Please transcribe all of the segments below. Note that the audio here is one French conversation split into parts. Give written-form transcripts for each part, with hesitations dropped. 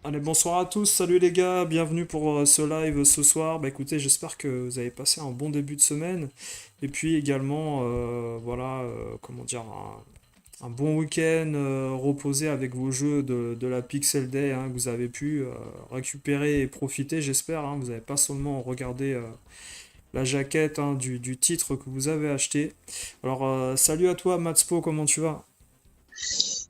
Allez, bonsoir à tous, salut les gars, bienvenue pour ce live ce soir. Bah écoutez, j'espère que vous avez passé un bon début de semaine. Et puis également, voilà, comment dire, un bon week-end reposé avec vos jeux de la Pixel Day hein, que vous avez pu récupérer et profiter, j'espère. Hein. Vous n'avez pas seulement regardé la jaquette hein, du titre que vous avez acheté. Alors, salut à toi, Matspo, comment tu vas?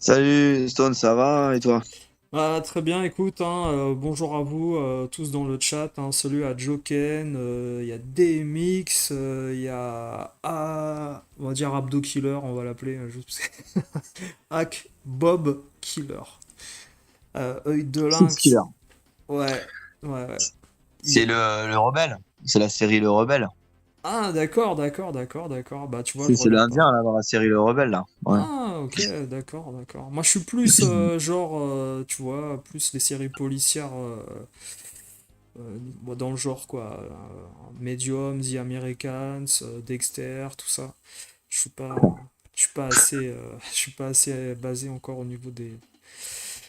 Salut Stone, ça va et toi? Ah, très bien, écoute, hein, bonjour à vous tous dans le chat. Hein, salut à Joken, il y a DMX, il y a on va dire Abdo Killer, on va l'appeler, juste parce que- Hack Bob Killer. Œil de Six Killer. lynx, ouais, ouais, ouais. C'est le rebelle. C'est la série Le Rebelle. Ah, d'accord, d'accord, d'accord, d'accord. Bah, tu vois, je C'est regarde pas. l'Indien là dans la série Le Rebelle là. Ouais. Ah, ok, d'accord, d'accord. Moi, je suis plus genre, tu vois, plus les séries policières. Moi, dans le genre quoi, Medium, The Americans, Dexter, tout ça. Je suis pas, je suis pas assez, je suis pas assez basé encore au niveau des.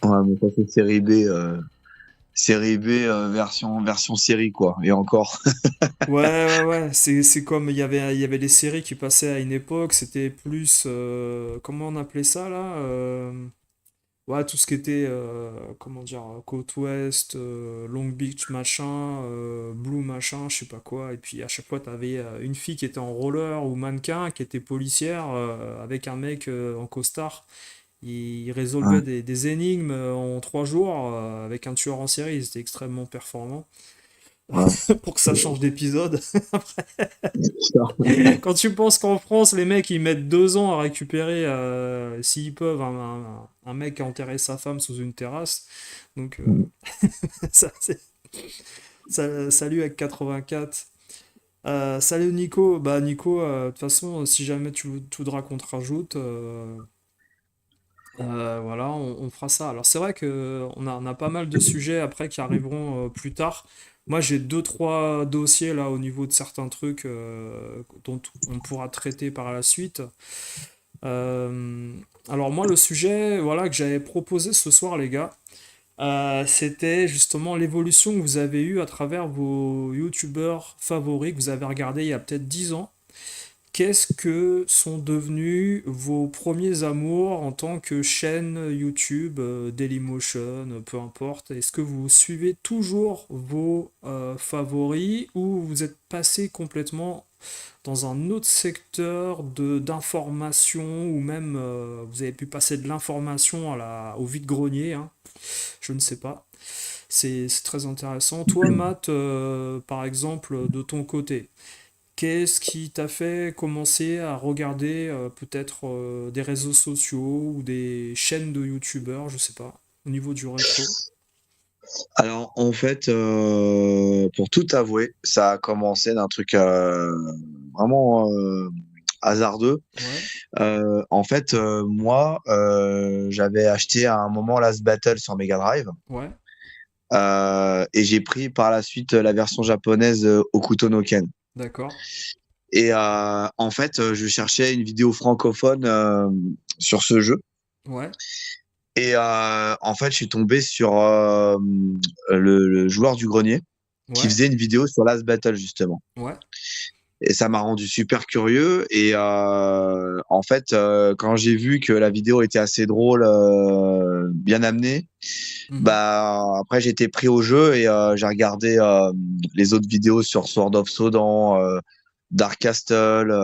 Ouais, mais ça c'est série B version série quoi. Et encore. Ouais, ouais, ouais. C'est comme il y avait des séries qui passaient à une époque. C'était plus, comment on appelait ça là? Ouais, tout ce qui était, comment dire, Côte Ouest, Long Beach machin, Blue machin, je sais pas quoi. Et puis à chaque fois, t'avais une fille qui était en roller ou mannequin, qui était policière, avec un mec en costard. Il résolvait Ouais. des énigmes en 3 jours avec un tueur en série. C'était extrêmement performant Ouais. pour que ça change d'épisode. Putain. Quand tu penses qu'en France, les mecs, ils mettent 2 ans à récupérer, s'ils peuvent, un mec qui a enterré sa femme sous une terrasse. Donc, ça, salut avec 84. Salut Nico. Bah, Nico, de toute façon, si jamais tu voudras qu'on te rajoute, voilà, on fera ça. Alors, c'est vrai que on a pas mal de sujets après qui arriveront plus tard. Moi, j'ai deux, trois dossiers là au niveau de certains trucs dont on pourra traiter par la suite. Euh, alors moi, le sujet, voilà, que j'avais proposé ce soir, les gars, c'était justement l'évolution que vous avez eue à travers vos youtubeurs favoris que vous avez regardés il y a peut-être 10 ans. Qu'est-ce que sont devenus vos premiers amours en tant que chaîne YouTube, Dailymotion, peu importe? Est-ce que vous suivez toujours vos favoris ou vous êtes passé complètement dans un autre secteur d'information ou même vous avez pu passer de l'information au vide-grenier, hein, je ne sais pas. C'est très intéressant. Toi, Matt, par exemple, de ton côté, qu'est-ce qui t'a fait commencer à regarder peut-être des réseaux sociaux ou des chaînes de youtubeurs, je sais pas, au niveau du rétro? Alors en fait, pour tout avouer, ça a commencé d'un truc vraiment hasardeux. Ouais, En fait, moi, j'avais acheté à un moment Last Battle sur Mega Drive. ouais, Et j'ai pris par la suite la version japonaise Hokuto no Ken. d'accord. Et en fait, je cherchais une vidéo francophone sur ce jeu. Ouais, Et en fait, je suis tombé sur le joueur du grenier qui ouais, faisait une vidéo sur Last Battle justement. ouais. Et ça m'a rendu super curieux. Et en fait, quand j'ai vu que la vidéo était assez drôle, bien amenée, Mhm. bah après j'ai été pris au jeu et j'ai regardé les autres vidéos sur Sword of Sodan, Dark Castle.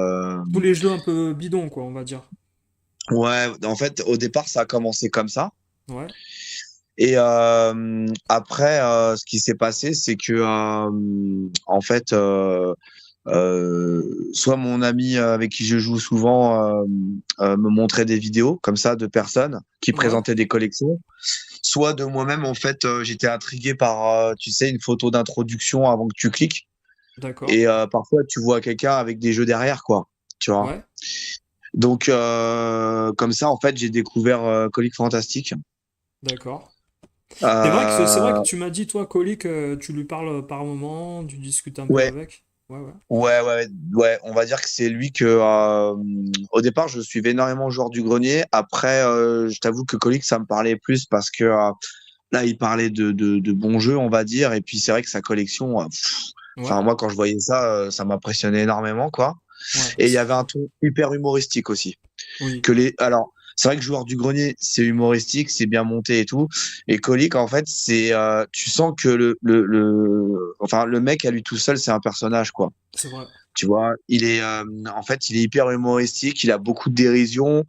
Tous les jeux un peu bidons, quoi, on va dire. Ouais, en fait au départ ça a commencé comme ça. Ouais, Et après ce qui s'est passé c'est que en fait soit mon ami avec qui je joue souvent me montrait des vidéos comme ça de personnes qui ouais, présentaient des collections, soit de moi-même en fait j'étais intrigué par tu sais une photo d'introduction avant que tu cliques d'accord. et parfois tu vois quelqu'un avec des jeux derrière quoi, tu vois. Ouais, Donc comme ça en fait j'ai découvert Colique Fantastique. d'accord. C'est vrai que Euh, tu m'as dit, toi, Colis, que tu lui parles par moment, tu discutes un peu ouais, avec. Ouais, ouais. ouais, on va dire que c'est lui que au départ je suivais énormément Joueur du Grenier. Après je t'avoue que Colique ça me parlait plus parce que là, il parlait de bons jeux, on va dire. Et puis, c'est vrai que sa collection, Ouais, enfin, moi, quand je voyais ça, ça m'impressionnait énormément, quoi. ouais, Et il y c'est avait un clair. ton hyper humoristique aussi. Oui, Alors, c'est vrai que Joueur du Grenier, c'est humoristique, c'est bien monté et tout. Et Colique, en fait, tu sens que enfin, le mec à lui tout seul, c'est un personnage, quoi. c'est vrai. Tu vois, en fait, il est hyper humoristique, il a beaucoup de dérision.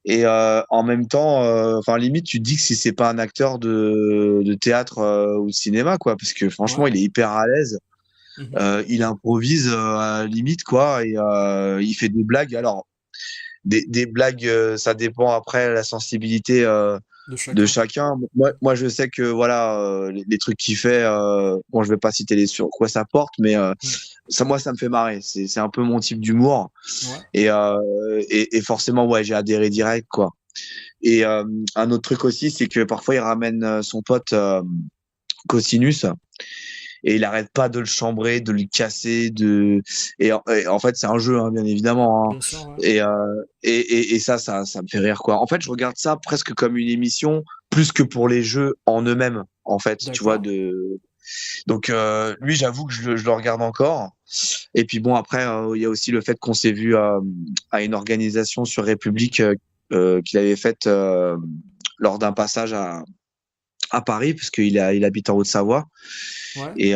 Et en même temps, enfin, limite, tu te dis que si c'est pas un acteur de théâtre ou de cinéma, quoi, parce que franchement, Ouais. il est hyper à l'aise. Mhm. Il improvise à la limite, quoi, et il fait des blagues. Alors, des blagues, ça dépend après la sensibilité De de chacun. chacun. Moi, je sais que voilà, les trucs qu'il fait, bon, je vais pas citer les sur quoi ça porte, mais Mm. ça, moi, ça me fait marrer. C'est un peu mon type d'humour, Ouais. et forcément, ouais, j'ai adhéré direct, quoi. Et un autre truc aussi, c'est que parfois, il ramène son pote Cosinus et il arrête pas de le chambrer, de lui casser, et en fait c'est un jeu hein, bien évidemment hein. Bien sûr, ouais. Et ça me fait rire quoi. En fait, je regarde ça presque comme une émission plus que pour les jeux en eux-mêmes en fait, tu vois D'accord. donc lui j'avoue que je le regarde encore. Et puis bon après il y a aussi le fait qu'on s'est vu à une organisation sur République qu'il avait faite lors d'un passage à Paris parce il habite en Haute-Savoie. Ouais. Et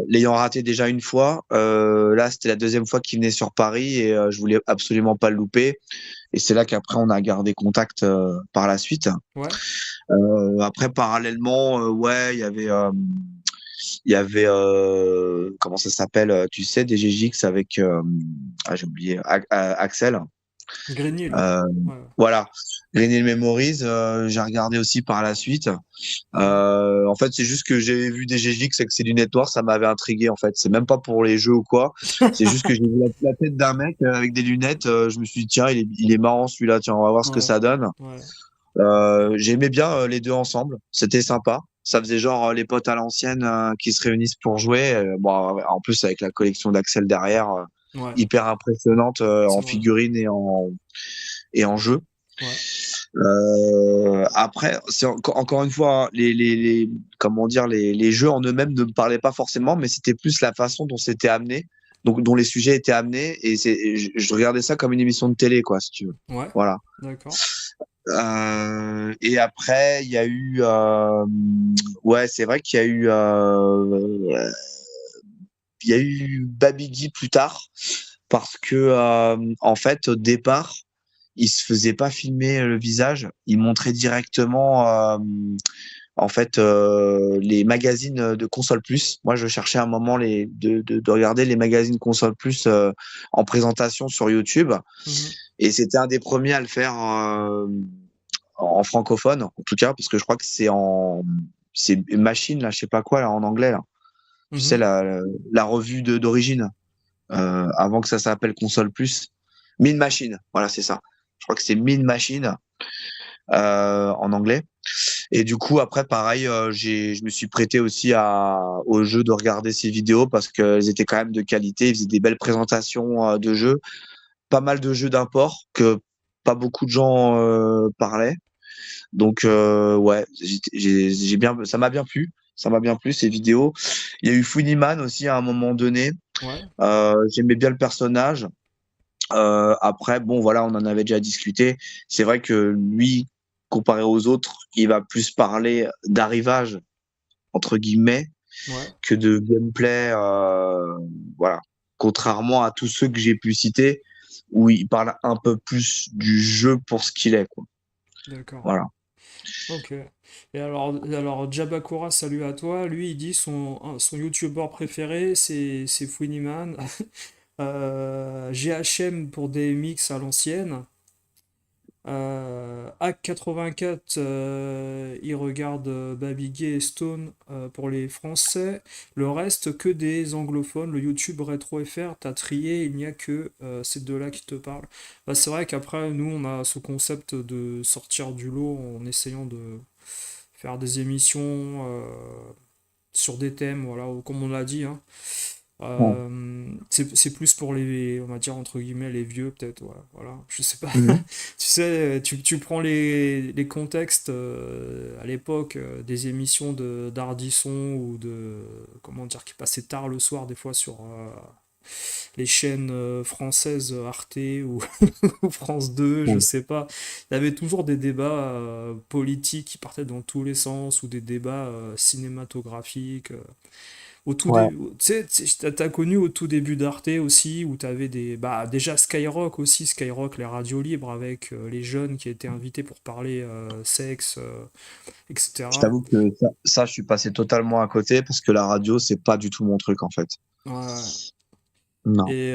l'ayant raté déjà une fois, là c'était la deuxième fois qu'il venait sur Paris et je voulais absolument pas le louper. Et c'est là qu'après on a gardé contact par la suite. Ouais. Après parallèlement, ouais, il y avait comment ça s'appelle, tu sais, des DGJX avec j'ai oublié Axel. Grenier, lui. Euh, Ouais. voilà. Grenell Memories, j'ai regardé aussi par la suite. Ouais. En fait, c'est juste que j'ai vu des GGX avec ses lunettes noires, ça m'avait intrigué en fait. C'est même pas pour les jeux ou quoi. C'est juste que j'ai vu la tête d'un mec avec des lunettes. Je me suis dit tiens, il est marrant celui-là. Tiens, on va voir ce que Ouais. ça donne. Ouais. J'aimais bien les deux ensemble. C'était sympa. Ça faisait genre les potes à l'ancienne qui se réunissent pour jouer. Bon, en plus avec la collection d'Axel derrière, Ouais. hyper impressionnante C'est en vrai. figurines et en jeu. Ouais. Après, c'est encore une fois, hein, comment dire, les jeux en eux-mêmes ne me parlaient pas forcément, mais c'était plus la façon dont c'était amené, donc dont les sujets étaient amenés, et je regardais ça comme une émission de télé, quoi, si tu veux. Ouais. Voilà. D'accord. Et après, ouais, c'est vrai il y a eu Babidi plus tard, parce que en fait, au départ, il se faisait pas filmer le visage, il montrait directement en fait les magazines de Console Plus. Moi, je cherchais à un moment de regarder les magazines Console Plus en présentation sur YouTube, Mhm. et c'était un des premiers à le faire en francophone, en tout cas, parce que je crois que c'est une machine là, je sais pas quoi là en anglais là. Tu sais Mhm. la revue d'origine avant que ça s'appelle Console Plus. Mean Machine, voilà c'est ça. Je crois que c'est Mean Machine en anglais. Et du coup, après, pareil, je me suis prêté aussi au jeu de regarder ces vidéos parce qu'elles étaient quand même de qualité. Ils faisaient des belles présentations de jeux, pas mal de jeux d'import que pas beaucoup de gens parlaient. Donc, ouais, ça m'a bien plu. Ça m'a bien plu ces vidéos. Il y a eu Funnyman aussi à un moment donné. Ouais. J'aimais bien le personnage. Après, bon, voilà, on en avait déjà discuté. C'est vrai que lui, comparé aux autres, il va plus parler d'arrivage, entre guillemets, Ouais. que de gameplay. Voilà. Contrairement à tous ceux que j'ai pu citer, où il parle un peu plus du jeu pour ce qu'il est, quoi. D'accord. Voilà. Ok. Et alors Jabakura, salut à toi. Lui, il dit son youtubeur préféré, c'est Funiman. GHM pour des mix à l'ancienne. AC84, il regarde Baby Gay et Stone pour les Français. Le reste, que des anglophones. Le YouTube Retro FR, t'as trié, il n'y a que ces deux-là qui te parlent. Bah, c'est vrai qu'après, nous, on a ce concept de sortir du lot en essayant de faire des émissions sur des thèmes, voilà, comme on l'a dit, hein. Ouais. C'est plus pour les, on va dire entre guillemets, les vieux, peut-être, ouais, voilà, je sais pas. Mhm. Tu sais, tu prends les contextes à l'époque des émissions d'Ardisson ou comment dire, qui passaient tard le soir, des fois sur les chaînes françaises Arte ou, ou France 2, je Ouais. sais pas. Il y avait toujours des débats politiques qui partaient dans tous les sens ou des débats cinématographiques. Au tout Ouais. début, t'as connu au tout début d'Arte aussi, où t'avais bah, déjà Skyrock aussi, Skyrock, les radios libres avec les jeunes qui étaient invités pour parler sexe, Je etc. t'avoue que je suis passé totalement à côté parce que la radio, c'est pas du tout mon truc, en fait. Ouais. Non. Et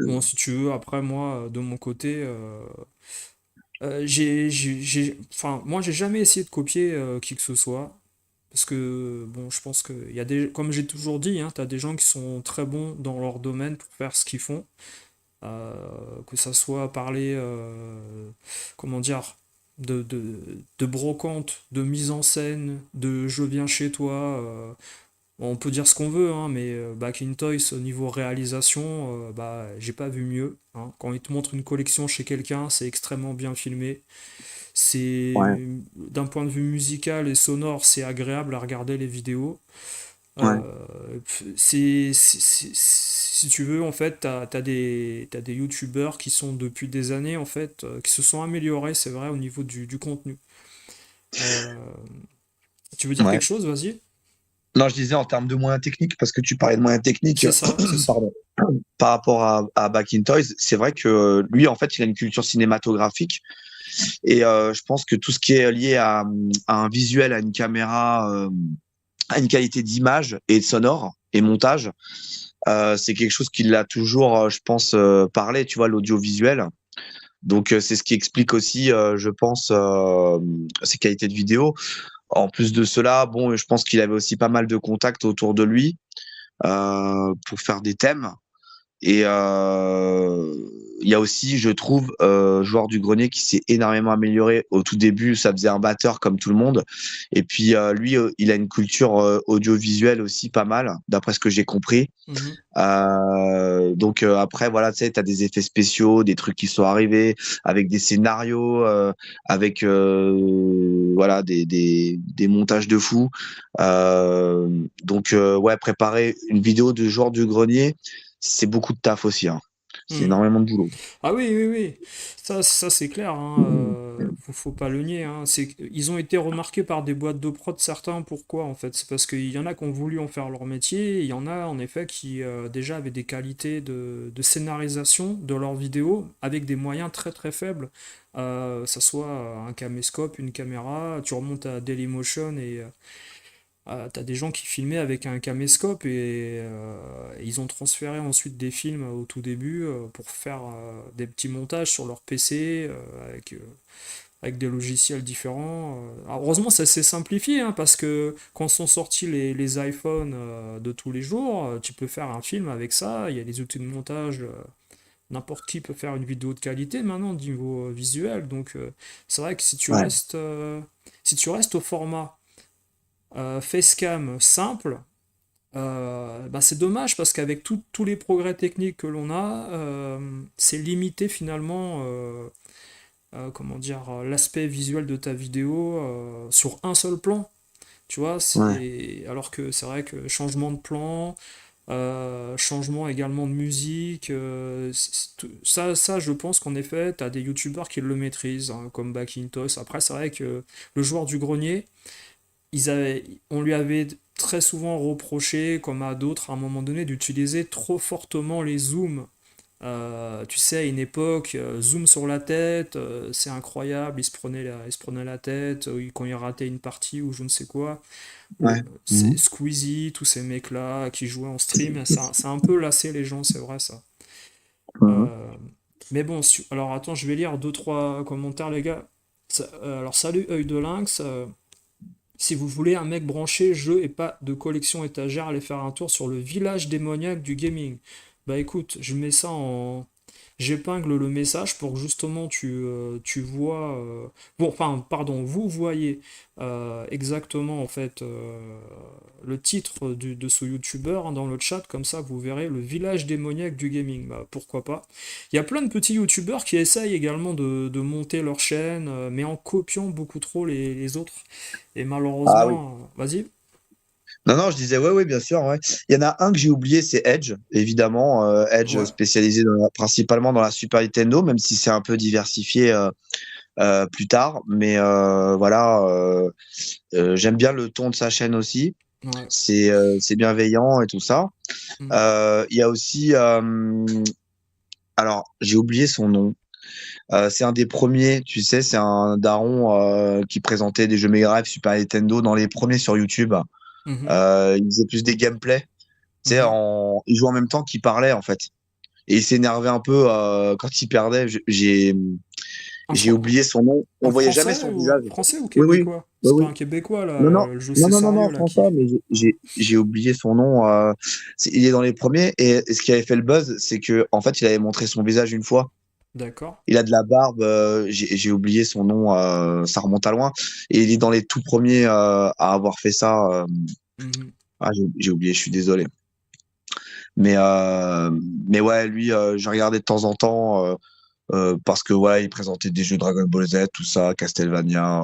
bon, si tu veux, après moi, de mon côté, enfin, moi, j'ai jamais essayé de copier qui que ce soit. Parce que, bon, je pense que il y a comme j'ai toujours dit, hein, t'as des gens qui sont très bons dans leur domaine pour faire ce qu'ils font. Euh, que ça soit parler, comment dire, de brocante, de mise en scène, de je viens chez toi. Bon, on peut dire ce qu'on veut, hein, mais Back in Toys, au niveau réalisation, bah, j'ai pas vu mieux, hein. Quand ils te montrent une collection chez quelqu'un, c'est extrêmement bien filmé. Ouais. D'un point de vue musical et sonore, c'est agréable à regarder les vidéos. Ouais. Euh, si tu veux, en fait, t'as des youtubeurs qui sont depuis des années, en fait, qui se sont améliorés, c'est vrai, au niveau du contenu. Euh, Tu veux dire Ouais. quelque chose? Vas-y. Non, je disais en termes de moyens techniques, parce que tu parlais de moyens techniques, C'est ça, c'est ça. pardon, par rapport à Back in Toys, c'est vrai que lui, en fait, il a une culture cinématographique et je pense que tout ce qui est lié à un visuel, à une caméra, à une qualité d'image et de sonore et montage, c'est quelque chose qui l'a toujours, je pense, parlé, tu vois, l'audiovisuel. Donc, c'est ce qui explique aussi, je pense, ses qualités de vidéo. En plus de cela, bon, je pense qu'il avait aussi pas mal de contacts autour de lui pour faire des thèmes. Et il y a aussi, je trouve, Joueur du Grenier qui s'est énormément amélioré. Au tout début, ça faisait un batteur comme tout le monde. Et puis lui, il a une culture audiovisuelle aussi pas mal, d'après ce que j'ai compris. Mhm. Donc après, voilà, tu sais, t'as des effets spéciaux, des trucs qui sont arrivés, avec des scénarios, avec voilà des montages de fou. Ouais, préparer une vidéo de Joueur du Grenier, c'est beaucoup de taf aussi, hein. C'est Mhm. énormément de boulot. Ah oui, oui, oui, ça c'est clair, hein, faut pas le nier, hein. Ils ont été remarqués par des boîtes de prod, certains, pourquoi en fait? C'est parce qu'il y en a qui ont voulu en faire leur métier, et il y en a en effet qui déjà avaient des qualités de scénarisation de leurs vidéos avec des moyens très très faibles. Ça soit un caméscope, une caméra, tu remontes à Dailymotion et t'as des gens qui filmaient avec un caméscope et ils ont transféré ensuite des films au tout début pour faire des petits montages sur leur PC avec des logiciels différents. Alors, heureusement, ça s'est simplifié hein, parce que quand sont sortis les iPhones de tous les jours, tu peux faire un film avec ça. Il y a des outils de montage. N'importe qui peut faire une vidéo de qualité maintenant, au niveau visuel. Donc, c'est vrai que Ouais, si tu restes au format facecam simple, bah c'est dommage parce qu'avec tous les progrès techniques que l'on a, c'est limité finalement, comment dire, l'aspect visuel de ta vidéo sur un seul plan. Tu vois, ouais, alors que c'est vrai que changement de plan, changement également de musique, ça, je pense qu'en effet, tu as des youtubeurs qui le maîtrisent, hein, comme Backintosh. Après, c'est vrai que le joueur du grenier, on lui avait très souvent reproché, comme à d'autres à un moment donné, d'utiliser trop fortement les zooms. Tu sais, à une époque, zoom sur la tête, c'est incroyable, il se prenait la tête quand il ratait une partie ou je ne sais quoi. ouais. C'est Mhm. Squeezie, tous ces mecs-là qui jouaient en stream, ça a un peu lassé les gens, c'est vrai ça. Mhm. Euh, mais bon, alors attends, je vais lire deux trois commentaires, les gars. Alors, salut œil de lynx. Si vous voulez un mec branché jeu et pas de collection étagère, allez faire un tour sur le village démoniaque du gaming. Bah écoute, je mets ça j'épingle le message pour que justement tu vois, bon, enfin, pardon, vous voyez exactement en fait le titre de ce youtubeur hein, dans le chat, comme ça vous verrez le village démoniaque du gaming. Bah, pourquoi pas. Il y a plein de petits youtubeurs qui essayent également de monter leur chaîne, mais en copiant beaucoup trop les autres. Et Ah oui. malheureusement, vas-y. Non, non, je disais, ouais, ouais, bien sûr. Ouais. Il y en a un que j'ai oublié, c'est Edge, évidemment. Edge Ouais. spécialisé principalement dans la Super Nintendo, même si c'est un peu diversifié plus tard. Mais voilà, j'aime bien le ton de sa chaîne aussi. Ouais. C'est bienveillant et tout ça. Mm. Il y a aussi, alors, j'ai oublié son nom. C'est un des premiers, tu sais, c'est un daron qui présentait des jeux Mega Drive, Super Nintendo dans les premiers sur YouTube. Mhm. Il faisait plus des gameplays. Tu sais, Mhm. il jouait en même temps qu'il parlait, en fait. Et il s'énervait un peu quand il perdait. Un J'ai Fran- oublié son nom. On Un voyait jamais Français son ou visage. Français ou Oui, oui, Québécois? oui, C'est pas oui. un Québécois là, Non, non, le jeu non, c'est non, non, sérieux non, là François, qui. mais j'ai oublié son nom. Il est dans les premiers. Et ce qui avait fait le buzz, c'est que en fait, il avait montré son visage une fois. D'accord. Il a de la barbe. J'ai oublié son nom. Ça remonte à loin. Et il est dans les tout premiers à avoir fait ça. Mhm. J'ai oublié. Je suis désolé. Mais euh, mais ouais, lui, je regardais de temps en temps parce que ouais, il présentait des jeux Dragon Ball Z, tout ça, Castlevania.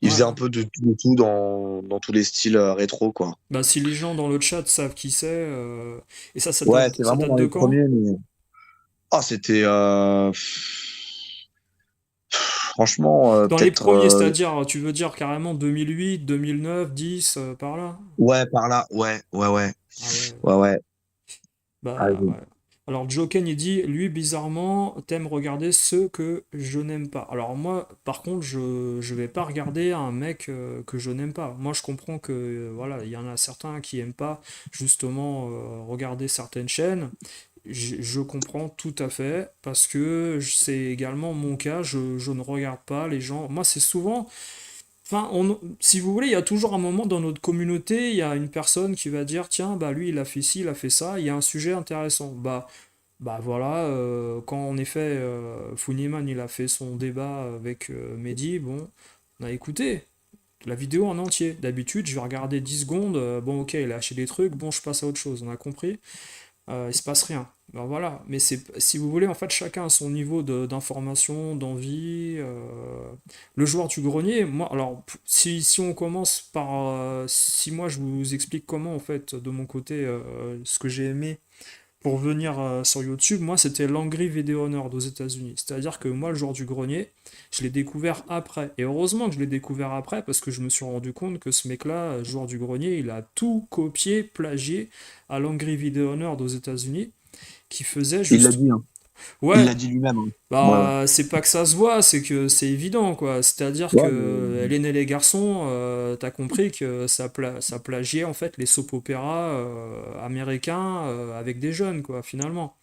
Il faisait un Ouais. peu de tout dans tous les styles rétro, quoi. Bah si les gens dans le chat savent qui c'est, et Ouais, c'est ça vraiment date dans de les quand? premiers. Mais... Ah, c'était franchement Dans les peut-être premiers, c'est-à-dire, tu veux dire carrément 2008, 2009, 10, par là? ouais par là. Ouais, ouais, ouais, Ah ouais. ouais, ouais. Ah, Bah ouais. Alors Joken il dit, lui bizarrement, t'aimes regarder ce que je n'aime pas. Alors moi, par contre, je vais pas regarder un mec que je n'aime pas. Moi je comprends que voilà, il y en a certains qui aiment pas justement regarder certaines chaînes. Je comprends tout à fait parce que c'est également mon cas. Je ne regarde pas les gens. Moi c'est souvent. Enfin, si vous voulez, il y a toujours un moment dans notre communauté, il y a une personne qui va dire, tiens, bah lui, il a fait ci, il a fait ça, il y a un sujet intéressant. Bah voilà, quand en effet Funnyman il a fait son débat avec Mehdi, bon, on a écouté la vidéo en entier. D'habitude, je vais regarder 10 secondes, bon ok, il a acheté des trucs, bon je passe à autre chose, on a compris. Il se passe rien. Ben voilà, mais c'est si vous voulez, en fait, chacun a son niveau d'information, d'envie. Le joueur du grenier, moi, alors, si on commence par. Si moi je vous explique comment, en fait, de mon côté, ce que j'ai aimé pour venir sur YouTube, moi c'était l'Angry Video Nerd aux États-Unis. C'est-à-dire que moi, le joueur du grenier, je l'ai découvert après. Et heureusement que je l'ai découvert après parce que je me suis rendu compte que ce mec-là, joueur du grenier, il a tout copié, plagié à l'Angry Video Nerd aux États-Unis, qui faisait il l'a juste. dit, hein. Il Ouais, l'a dit lui-même. Hein. Ouais, ouais. bah, c'est pas que ça se voit, c'est que c'est évident, quoi. C'est-à-dire Ouais, que Hélène et les garçons, t'as compris que ça plagiait en fait les soap-opéras américains avec des jeunes, quoi, finalement.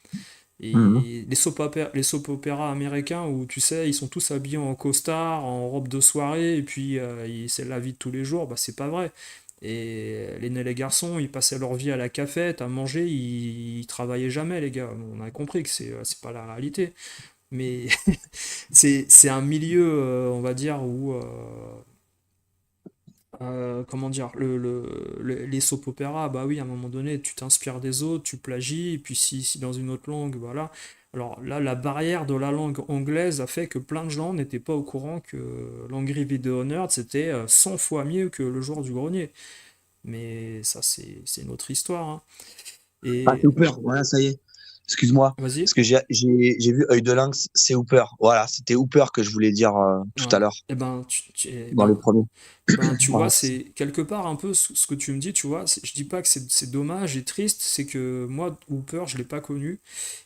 Mhm. Et les soap-opéras américains où, tu sais, ils sont tous habillés en costard, en robe de soirée, et puis c'est la vie de tous les jours, bah c'est pas vrai. Et les garçons, ils passaient leur vie à la cafette, à manger, ils travaillaient jamais, les gars. On a compris que c'est pas la réalité. Mais c'est un milieu, on va dire, où, comment dire, les soap-opéras, bah oui, à un moment donné, tu t'inspires des autres, tu plagies, et puis si dans une autre langue, voilà. Alors là, la barrière de la langue anglaise a fait que plein de gens n'étaient pas au courant que l'Angry Video Nerd, c'était 100 fois mieux que le joueur du grenier. Mais ça, c'est une autre histoire, hein. Ah, c'est Et Hooper, voilà, ça y est. Excuse-moi. vas-y. Parce que j'ai vu œil de lynx, c'est Hooper. Voilà, c'était Hooper que je voulais dire tout à Ouais. l'heure, Et ben, dans les premiers. tu vois, Voilà. c'est quelque part un peu ce que tu me dis, tu vois. Je dis pas que c'est dommage et triste, c'est que moi, Hooper, je l'ai pas connu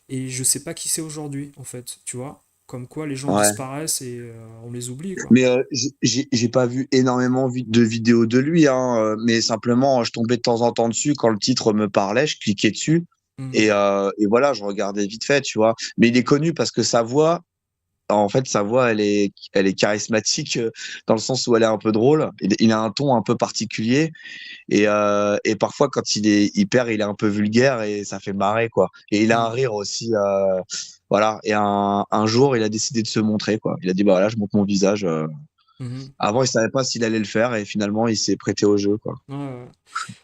et je sais pas qui c'est aujourd'hui, en fait, tu vois. Comme quoi les gens Ouais. disparaissent et on les oublie, quoi. Mais j'ai pas vu énormément de vidéos de lui, hein, mais simplement, je tombais de temps en temps dessus quand le titre me parlait, je cliquais dessus Mhm. et voilà, je regardais vite fait, tu vois. Mais il est connu parce que sa voix, en fait, sa voix, elle est charismatique dans le sens où elle est un peu drôle. Il a un ton un peu particulier et parfois quand il est hyper, il est un peu vulgaire et ça fait marrer quoi. Et il a un Mhm. rire aussi. Voilà. Et un jour, il a décidé de se montrer, quoi. Il a dit, bah voilà, je montre mon visage. Mhm. Avant, il savait pas s'il allait le faire et finalement, il s'est prêté au jeu, quoi. Ouais, ouais.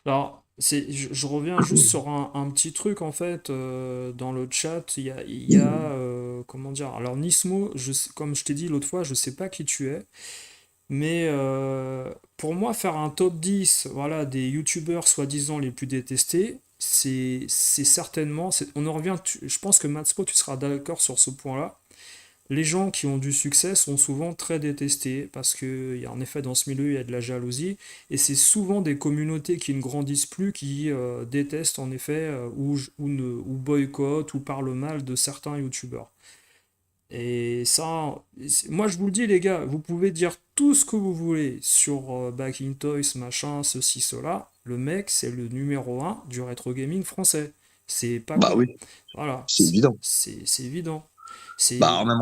Alors, je reviens juste sur un petit truc en fait dans le chat. Comment dire? Alors Nismo, comme je t'ai dit l'autre fois, je sais pas qui tu es, mais pour moi, faire un top 10 voilà, des youtubeurs soi-disant les plus détestés, c'est certainement. On en revient. Je pense que Matspo, tu seras d'accord sur ce point-là. Les gens qui ont du succès sont souvent très détestés parce que en effet dans ce milieu il y a de la jalousie et c'est souvent des communautés qui ne grandissent plus qui détestent en effet ou boycottent ou parlent mal de certains youtubeurs. Et ça, moi je vous le dis les gars, vous pouvez dire tout ce que vous voulez sur Back in Toys, machin, ceci, cela. Le mec c'est le numéro un du rétro gaming français. C'est pas Bah con. oui, Voilà, c'est évident. c'est évident. Bah, C'est même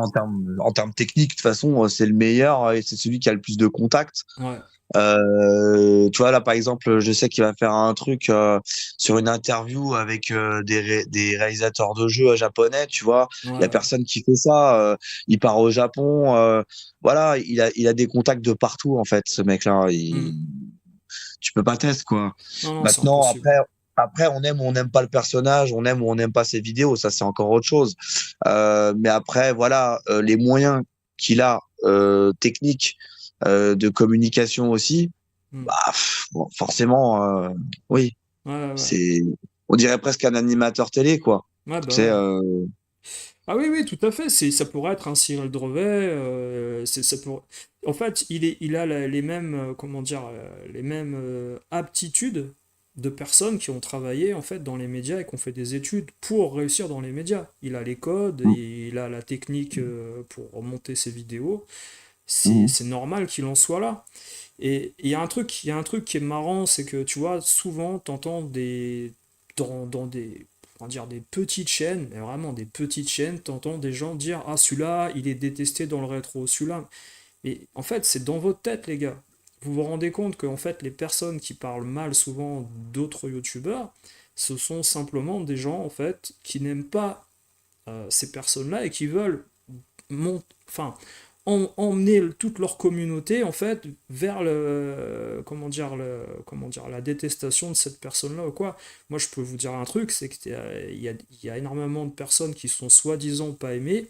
en termes techniques, de toute façon, c'est le meilleur et c'est celui qui a le plus de contacts. ouais. Tu vois, là, par exemple, je sais qu'il va faire un truc sur une interview avec des réalisateurs de jeux japonais, tu vois. Ouais, Il y a ouais. personne qui fait ça. Il part au Japon. Voilà, il a des contacts de partout, en fait, ce mec-là. Hmm. Tu peux pas tester, quoi. Non, non, c'est Maintenant, impossible. après, on aime ou on n'aime pas le personnage, on aime ou on n'aime pas ses vidéos, ça, c'est encore autre chose. Mais après, voilà, les moyens qu'il a, techniques, de communication aussi, Hmm. bah, bon, forcément, oui, Ouais, ouais, ouais. c'est, on dirait presque un animateur télé, quoi. Ouais, Tu bah sais, ouais. Ah oui, oui, tout à fait. Ça pourrait être un Cyril Drevet. En fait, il a les mêmes, comment dire, les mêmes aptitudes de personnes qui ont travaillé en fait dans les médias et qui ont fait des études pour réussir dans les médias. Il a les codes, mm, il a la technique pour monter ses vidéos. mm, C'est normal qu'il en soit là. Et il y a un truc qui est marrant, c'est que tu vois, souvent, t'entends dans des, on va dire des petites chaînes, mais vraiment des petites chaînes, t'entends des gens dire, ah, celui-là, il est détesté dans le rétro, celui-là. Mais en fait, c'est dans votre tête, les gars. Vous vous rendez compte que, en fait, les personnes qui parlent mal souvent d'autres youtubeurs, ce sont simplement des gens, en fait, qui n'aiment pas ces personnes-là et qui veulent enfin, emmener toute leur communauté en fait vers comment dire la détestation de cette personne-là ou quoi. Moi, je peux vous dire un truc, c'est qu'il y a énormément de personnes qui sont soi-disant pas aimées.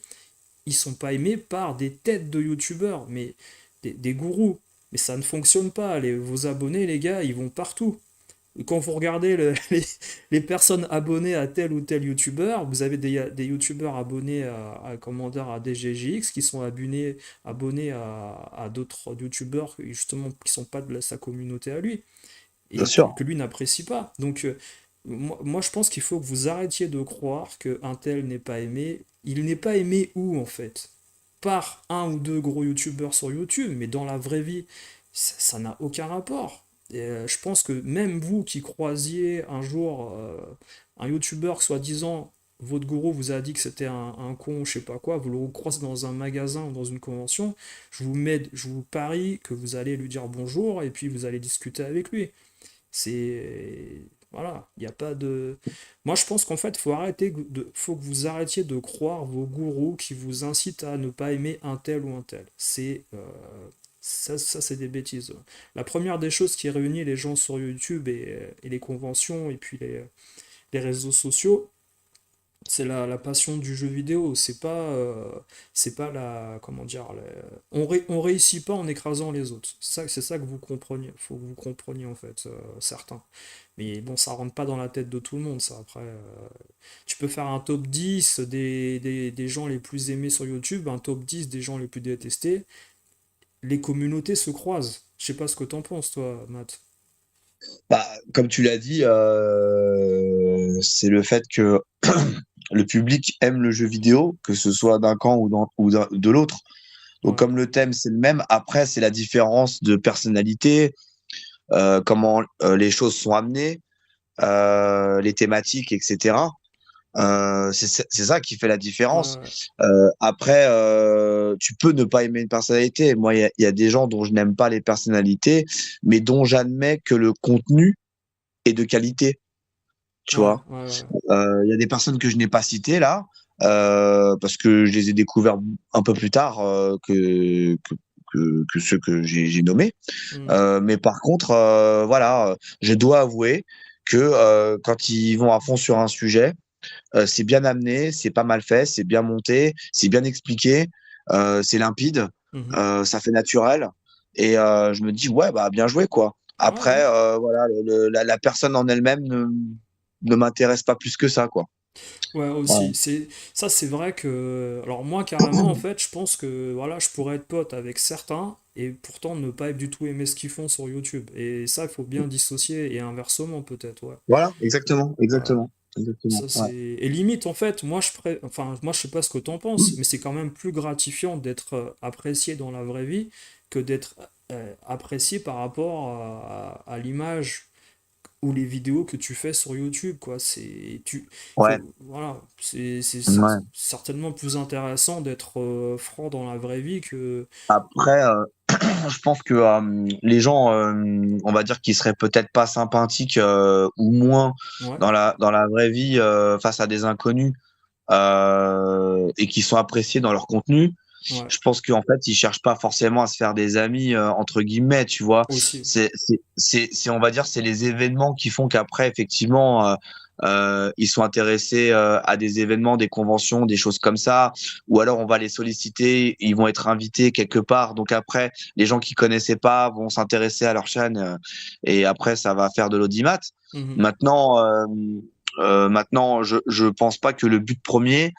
Ils sont pas aimés par des têtes de youtubeurs, mais des gourous. Mais ça ne fonctionne pas. Vos abonnés, les gars, ils vont partout. Quand vous regardez les personnes abonnées à tel ou tel youtubeur, vous avez des youtubeurs abonnés comment dire, à DGJX qui sont abonnés à d'autres youtubeurs justement qui sont pas de sa communauté à lui bien et sûr. que lui n'apprécie pas. Donc moi je pense qu'il faut que vous arrêtiez de croire qu'un tel n'est pas aimé. Il n'est pas aimé où en fait? Par un ou deux gros youtubeurs sur YouTube, mais dans la vraie vie, ça n'a aucun rapport. Et, je pense que même vous qui croisiez un jour un youtubeur soi-disant, votre gourou vous a dit que c'était un con, je sais pas quoi, vous le croisez dans un magasin ou dans une convention, je vous parie que vous allez lui dire bonjour et puis vous allez discuter avec lui. C'est. Voilà, il n'y a pas de. Moi, je pense qu'en fait, faut que vous arrêtiez de croire vos gourous qui vous incitent à ne pas aimer un tel ou un tel. Ça c'est des bêtises. La première des choses qui réunit les gens sur YouTube et les conventions et puis les réseaux sociaux, c'est la passion du jeu vidéo. C'est pas la, comment dire, on réussit pas en écrasant les autres. C'est ça que vous compreniez. Faut que vous compreniez en fait, certains. Mais bon, ça rentre pas dans la tête de tout le monde, ça. Après, tu peux faire un top 10 des gens les plus aimés sur YouTube, un top 10 des gens les plus détestés. Les communautés se croisent. Je sais pas ce que t'en penses, toi, Matt. Bah, comme tu l'as dit, c'est le fait que le public aime le jeu vidéo, que ce soit d'un camp ou de l'autre. Donc, Ouais, comme le thème, c'est le même, après, c'est la différence de personnalité, comment les choses sont amenées, les thématiques, etc. C'est ça qui fait la ouais, différence. ouais. Après, tu peux ne pas aimer une personnalité. Moi, il y a des gens dont je n'aime pas les personnalités, mais dont j'admets que le contenu est de qualité. Tu Ouais, vois, ouais, ouais. il y a des personnes que je n'ai pas citées là, parce que je les ai découverts un peu plus tard que ceux que j'ai nommés. Mhm. Mais par contre, voilà, je dois avouer que quand ils vont à fond sur un sujet, c'est bien amené, c'est pas mal fait, c'est bien monté, c'est bien expliqué, c'est limpide, Mhm. ça fait naturel. Et je me dis, ouais, bah bien joué, quoi. Ouais, ouais. Après, voilà, la personne en elle-même ne m'intéresse pas plus que ça, quoi. Ouais, Voilà. aussi, c'est vrai que, alors moi carrément en fait, je pense que voilà, je pourrais être pote avec certains et pourtant ne pas du tout aimer ce qu'ils font sur YouTube. Et ça, il faut bien dissocier et inversement peut-être, ouais. Voilà, exactement, Ouais. exactement, exactement. Ça Ouais. c'est et limite en fait, enfin moi je sais pas ce que t'en penses, mais c'est quand même plus gratifiant d'être apprécié dans la vraie vie que d'être apprécié par rapport à l'image ou les vidéos que tu fais sur YouTube, quoi. Ouais, Voilà, ouais. certainement plus intéressant d'être franc dans la vraie vie que. Après, je pense que les gens, on va dire qu'ils seraient peut-être pas sympathiques ou moins Ouais, dans la vraie vie face à des inconnus et qui sont appréciés dans leur contenu. ouais, Je pense qu'en fait, ils cherchent pas forcément à se faire des amis entre guillemets, tu vois. aussi. On va dire, c'est les événements qui font qu'après, effectivement, ils sont intéressés à des événements, des conventions, des choses comme ça. Ou alors, on va les solliciter, ils vont être invités quelque part. Donc après, les gens qui connaissaient pas vont s'intéresser à leur chaîne et après, ça va faire de l'audimat. Mhm. Maintenant, maintenant, je pense pas que le but premier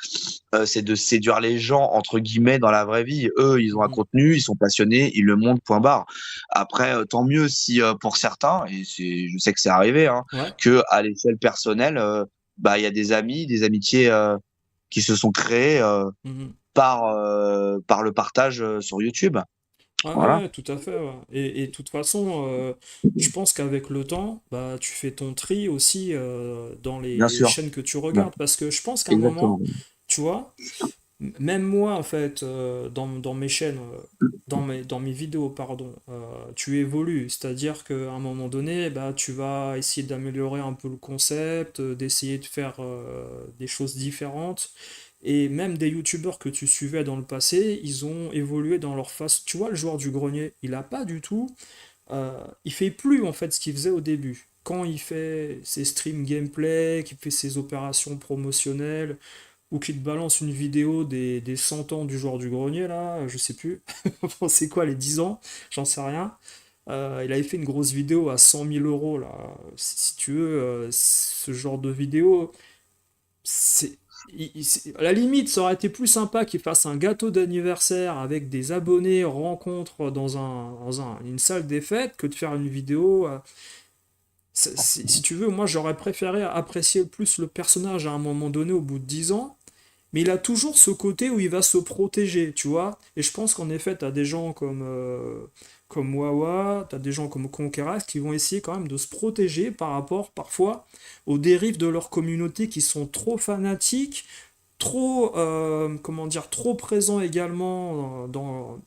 c'est de séduire les gens entre guillemets dans la vraie vie. Eux, ils ont un Mhm. contenu, ils sont passionnés, ils le montrent, point barre. Après, tant mieux si pour certains, et je sais que c'est arrivé, hein, Ouais. que à l'échelle personnelle, bah il y a des amis, des amitiés qui se sont créées Mhm. par le partage sur YouTube. Ouais, Voilà, ouais, tout à fait, ouais. Et de toute façon, je pense qu'avec le temps, bah, tu fais ton tri aussi dans bien les sûr. chaînes que tu Ouais, regardes. Parce que je pense qu'à un exactement. moment, tu vois, même moi, en fait, dans mes chaînes, dans mes vidéos, pardon, tu évolues. C'est-à-dire qu'à un moment donné, bah, tu vas essayer d'améliorer un peu le concept, d'essayer de faire des choses différentes. Et même des youtubeurs que tu suivais dans le passé, ils ont évolué dans leur face. Tu vois, le joueur du grenier, il a pas du tout. Il fait plus en fait ce qu'il faisait au début. Quand il fait ses streams gameplay, qu'il fait ses opérations promotionnelles, ou qu'il te balance une vidéo des 100 ans du joueur du grenier, là, je sais plus. Enfin, c'est quoi, les 10 ans? J'en sais rien. Il avait fait une grosse vidéo à 100 000 euros, là. Si tu veux, ce genre de vidéo, c'est. À la limite, ça aurait été plus sympa qu'il fasse un gâteau d'anniversaire avec des abonnés rencontres une salle des fêtes que de faire une vidéo. Si tu veux, moi j'aurais préféré apprécier plus le personnage à un moment donné au bout de 10 ans, mais il a toujours ce côté où il va se protéger, tu vois. Et je pense qu'en effet, t'as des gens comme Wawa, t'as des gens comme Conqueras qui vont essayer quand même de se protéger par rapport parfois aux dérives de leur communauté qui sont trop fanatiques, trop, comment dire, trop présents également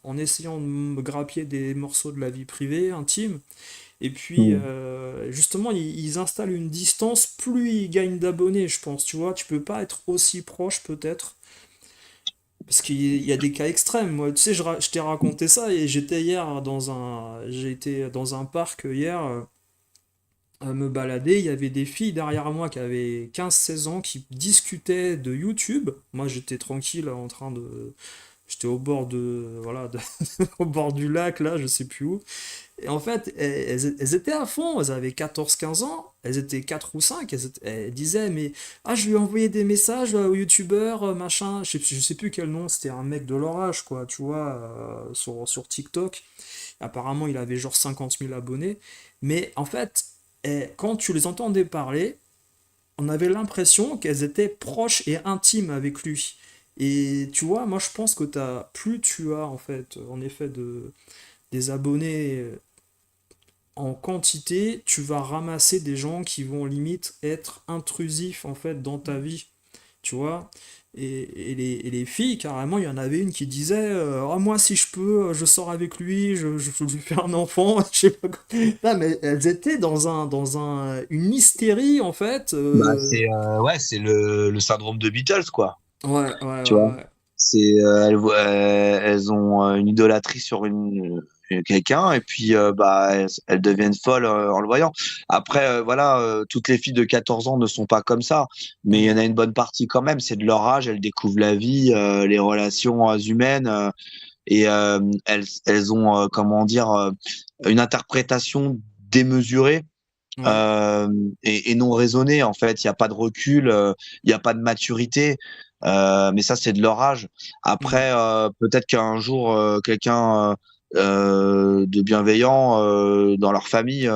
en essayant de me grappiller des morceaux de la vie privée, intime. Et puis, Hmm. justement, ils installent une distance, plus ils gagnent d'abonnés, je pense, tu vois. Tu peux pas être aussi proche, peut-être. Parce qu'il y a des cas extrêmes. Moi, tu sais, je t'ai raconté ça et j'ai été dans un parc hier à me balader. Il y avait des filles derrière moi qui avaient 15 16 ans qui discutaient de YouTube. Moi, j'étais tranquille en train de. J'étais au bord voilà, au bord du lac, là, je sais plus où. Et en fait, elles étaient à fond, elles avaient 14 15 ans, elles étaient 4 ou 5, elles disaient, mais ah, je lui ai envoyé des messages au youtubeur, machin, je sais plus quel nom, c'était un mec de leur âge, quoi, tu vois, sur TikTok. Apparemment, il avait genre 50 000 abonnés. Mais en fait, quand tu les entendais parler, on avait l'impression qu'elles étaient proches et intimes avec lui. Et tu vois, moi je pense que plus tu as en fait, en effet, des abonnés en quantité, tu vas ramasser des gens qui vont limite être intrusifs en fait dans ta vie, tu vois. Et les filles, carrément, il y en avait une qui disait ah, moi, si je peux, je sors avec lui, je lui fais un enfant, je sais pas quoi. Non, mais elles étaient une hystérie en fait. Bah, c'est ouais, c'est le syndrome de Beatles, quoi. Ouais, ouais, Tu vois, ouais, elles ont une idolâtrie sur quelqu'un et puis bah elles deviennent folles en le voyant. Après voilà, toutes les filles de 14 ans ne sont pas comme ça, mais il y ouais. en a une bonne partie quand même. C'est de leur âge, elles découvrent la vie, les relations humaines et elles ont comment dire une interprétation démesurée Ouais. euh, et non raisonné en fait. Il n'y a pas de recul, il n'y a pas de maturité. Mais ça, c'est de leur âge. Mm. Après, peut-être qu'un jour, quelqu'un de bienveillant dans leur famille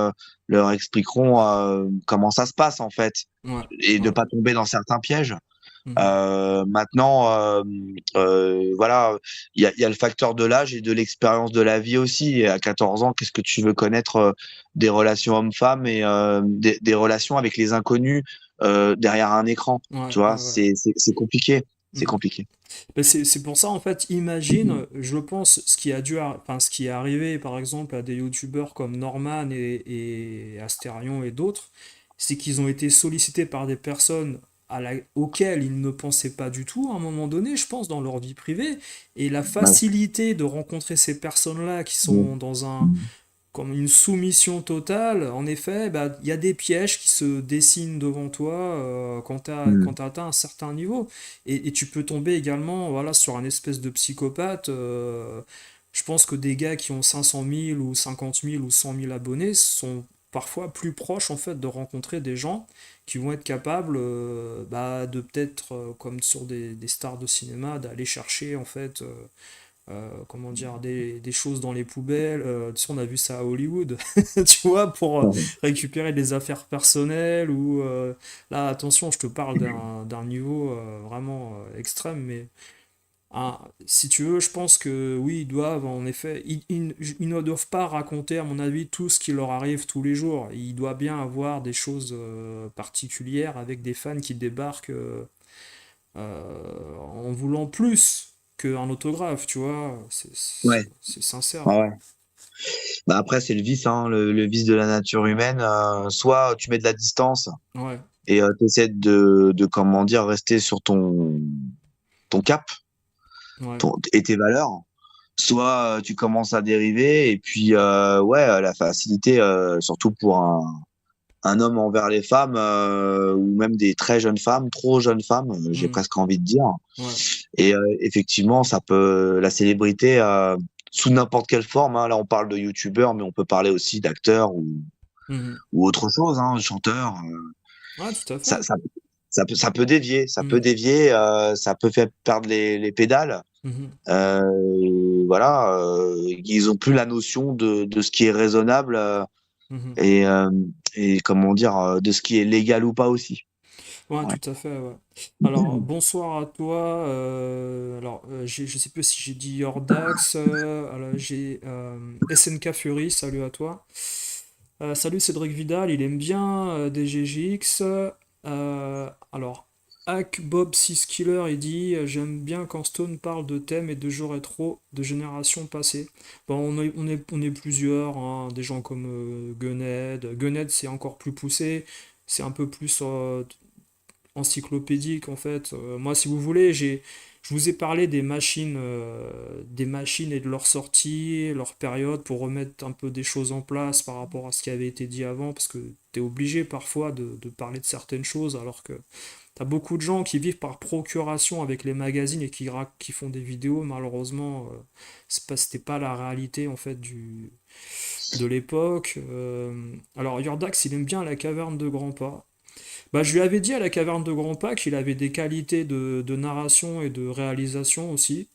leur expliqueront comment ça se passe en fait Ouais, et de ouais. pas tomber dans certains pièges. Mhm. Maintenant, voilà, il y a le facteur de l'âge et de l'expérience de la vie aussi. Et à 14 ans, qu'est-ce que tu veux connaître des relations hommes-femmes et des relations avec les inconnus derrière un écran? Ouais, Tu vois, ouais, ouais. c'est compliqué. C'est Mhm. compliqué. Ben, c'est pour ça, en fait, imagine, je pense, ce qui a enfin, ce qui est arrivé, par exemple, à des youtubeurs comme Norman et Astérion et d'autres, c'est qu'ils ont été sollicités par des personnes auxquelles ils ne pensaient pas du tout à un moment donné, je pense, dans leur vie privée. Et la Ouais. facilité de rencontrer ces personnes-là qui sont Mm. dans un, Mm. comme une soumission totale, en effet, bah, il y a des pièges qui se dessinent devant toi quand Mm. tu atteint un certain niveau. Et tu peux tomber également voilà, sur un espèce de psychopathe. Je pense que des gars qui ont 500 000 ou 50 000 ou 100 000 abonnés sont parfois plus proches en fait de rencontrer des gens qui vont être capables bah, de peut-être, comme sur des stars de cinéma, d'aller chercher en fait comment dire, des choses dans les poubelles. Tu sais, on a vu ça à Hollywood, tu vois, pour récupérer des affaires personnelles ou là, attention, je te parle d'un niveau vraiment extrême, mais ah, si tu veux, je pense que oui, ils doivent, en effet, ils ne doivent pas raconter, à mon avis, tout ce qui leur arrive tous les jours. Il doit bien avoir des choses particulières avec des fans qui débarquent en voulant plus qu'un autographe, tu vois. Ouais. C'est sincère. Ouais. Bah après, c'est le vice, hein, le vice de la nature humaine. Soit tu mets de la distance Ouais, et tu essaies comment dire, rester sur ton cap ouais. et tes valeurs. Soit tu commences à dériver et puis ouais, la facilité, surtout pour un homme envers les femmes ou même des très jeunes femmes, trop jeunes femmes, j'ai Hmm, presque envie de dire. ouais. Et effectivement, ça peut, la célébrité sous n'importe quelle forme, hein, là on parle de youtubeurs, mais on peut parler aussi d'acteurs Mhm. ou autre chose, hein, chanteurs. Ouais, tout à fait. Ça, ça, ça peut dévier, Hmm, ça peut faire perdre les pédales. mhm, Voilà, ils ont plus la notion de ce qui est raisonnable mhm. et, euh, et comment dire, de ce qui est légal ou pas aussi. Ouais, Ouais. tout à fait, ouais. Alors, bonsoir à toi. Je sais plus si j'ai dit Yordax. Alors, j'ai SNK Fury, salut à toi. Salut Cédric Vidal, il aime bien DGGX. Alors, Hack Bob 6 Killer, il dit j'aime bien quand Stone parle de thèmes et de jeux rétro de générations passées. Bon, on est plusieurs, hein, des gens comme Gunhead. Gunhead, c'est encore plus poussé, c'est un peu plus encyclopédique en fait. Moi, si vous voulez, je vous ai parlé des machines et de leur sortie, leur période, pour remettre un peu des choses en place par rapport à ce qui avait été dit avant, parce que tu es obligé parfois de parler de certaines choses, alors que t'as beaucoup de gens qui vivent par procuration avec les magazines et qui font des vidéos. Malheureusement, c'était pas la réalité en fait de l'époque. Alors, Yordax, il aime bien la caverne de grands pas. Bah, je lui avais dit à la caverne de Grand Pas qu'il avait des qualités de narration et de réalisation aussi.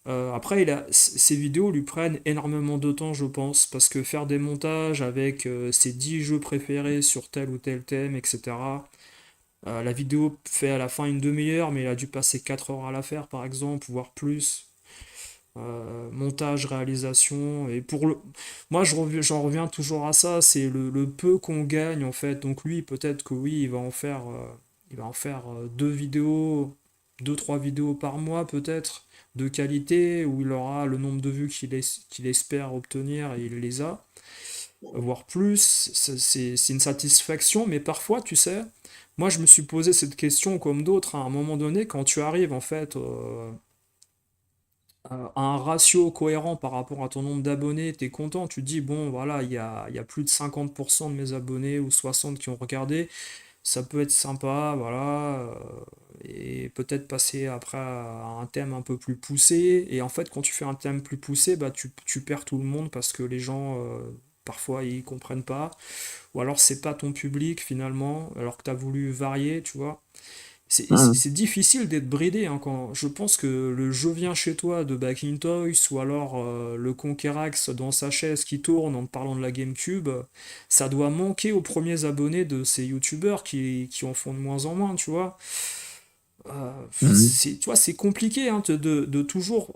Après, ses vidéos lui prennent énormément de temps, je pense, parce que faire des montages avec ses 10 jeux préférés sur tel ou tel thème, etc. La vidéo fait à la fin une demi-heure, mais il a dû passer 4 heures à la faire, par exemple, voire plus. Montage, réalisation, et moi j'en reviens toujours à ça, c'est le peu qu'on gagne en fait. Donc lui, peut-être que oui, il va en faire deux vidéos, deux, trois vidéos par mois peut-être, de qualité, où il aura le nombre de vues qu'il espère obtenir et il les a, voire plus. C'est une satisfaction, mais parfois, tu sais, moi, je me suis posé cette question comme d'autres, hein. À un moment donné, quand tu arrives en fait à un ratio cohérent par rapport à ton nombre d'abonnés, t'es content, tu te dis, bon, voilà, il y a plus de 50% de mes abonnés ou 60 qui ont regardé, ça peut être sympa, voilà, et peut-être passer après à un thème un peu plus poussé. Et en fait, quand tu fais un thème plus poussé, bah, tu perds tout le monde parce que les gens, parfois, ils comprennent pas. Ou alors, c'est pas ton public finalement, alors que tu as voulu varier, tu vois. Mhm. C'est difficile d'être bridé, hein, quand je pense que le Je viens chez toi de Back in Toys ou alors le Conquerax dans sa chaise qui tourne en te parlant de la GameCube, ça doit manquer aux premiers abonnés de ces youtubeurs qui en font de moins en moins, tu vois. Mhm. Tu vois, c'est compliqué, hein, de toujours.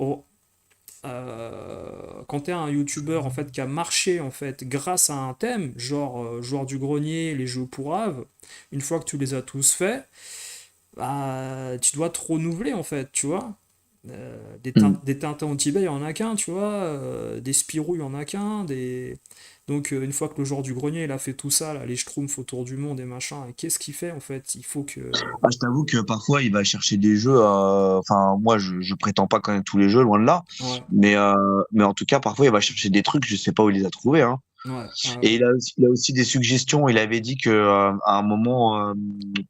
Quand t'es un youtubeur en fait qui a marché en fait grâce à un thème, genre joueur du grenier, les jeux pour Ave, une fois que tu les as tous faits, bah, tu dois te renouveler en fait, tu vois. Mhm. Des Tintins au Tibet, il y en a qu'un, tu vois. Des Spirou, il y en a qu'un. Donc, une fois que le joueur du grenier il a fait tout ça, là, les Schtroumpfs autour du monde et machin, et qu'est-ce qu'il fait en fait? Il faut que. Ah, je t'avoue que parfois il va chercher des jeux. Enfin, moi, je prétends pas connaître tous les jeux, loin de là. Ouais, Mais en tout cas, parfois il va chercher des trucs, je sais pas où il les a trouvés, hein. ouais, ouais, Et ouais. il a aussi des suggestions. Il avait dit que à un moment,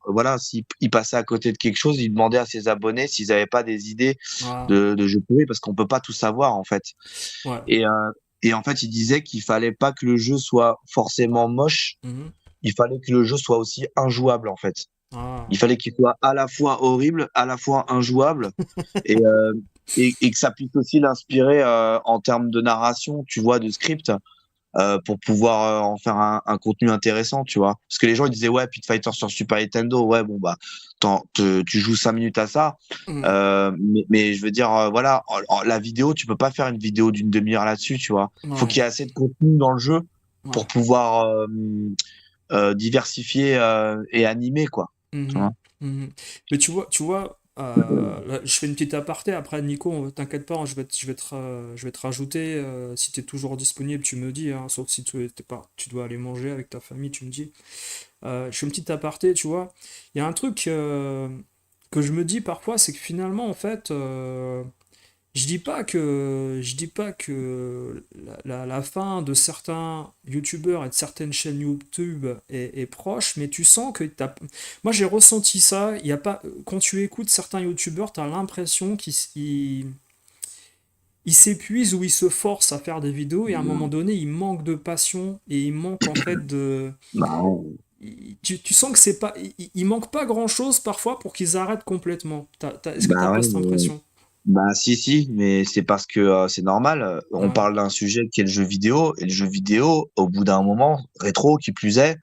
voilà, s'il il passait à côté de quelque chose, il demandait à ses abonnés s'ils avaient pas des idées Ah, de jeux pourris, parce qu'on peut pas tout savoir en fait. ouais. Et, et en fait, il disait qu'il fallait pas que le jeu soit forcément moche. Mhm. Il fallait que le jeu soit aussi injouable en fait. Ah. Il fallait qu'il soit à la fois horrible, à la fois injouable, et, euh, et que ça puisse aussi l'inspirer en termes de narration, tu vois, de script, pour pouvoir en faire un contenu intéressant, tu vois. Parce que les gens ils disaient ouais, Pit Fighter sur Super Nintendo, ouais, bon bah, tu joues 5 minutes à ça, Mhm. mais je veux dire, voilà, la vidéo, tu peux pas faire une vidéo d'une demi-heure là-dessus, tu vois. Faut Ouais, qu'il y ait assez de contenu dans le jeu pour ouais. pouvoir diversifier et animer, quoi. Tu Mhm. vois. Mhm. Mais là, je fais une petite aparté. Après, Nico, t'inquiète pas, hein, je vais te rajouter. Si tu es toujours disponible, tu me dis, hein, sauf si t'es pas, tu dois aller manger avec ta famille, tu me dis. Je fais une petite aparté, tu vois. Il y a un truc que je me dis parfois, c'est que finalement, en fait, je dis pas que la fin de certains youtubeurs et de certaines chaînes YouTube est proche, mais tu sens que moi j'ai ressenti ça. Il y a pas, quand tu écoutes certains youtubeurs, t'as l'impression qu'ils s'épuisent ou ils se forcent à faire des vidéos et à un moment donné, ils manquent de passion et ils manquent en fait de. Bah, Tu sens que c'est pas, il manque pas grand-chose parfois pour qu'ils arrêtent complètement. Est-ce que t'as bah pas ouais, cette impression? bah si si, mais c'est parce que c'est normal. On Ouais. parle d'un sujet qui est le jeu vidéo, et le jeu vidéo, au bout d'un moment, rétro qui plus est,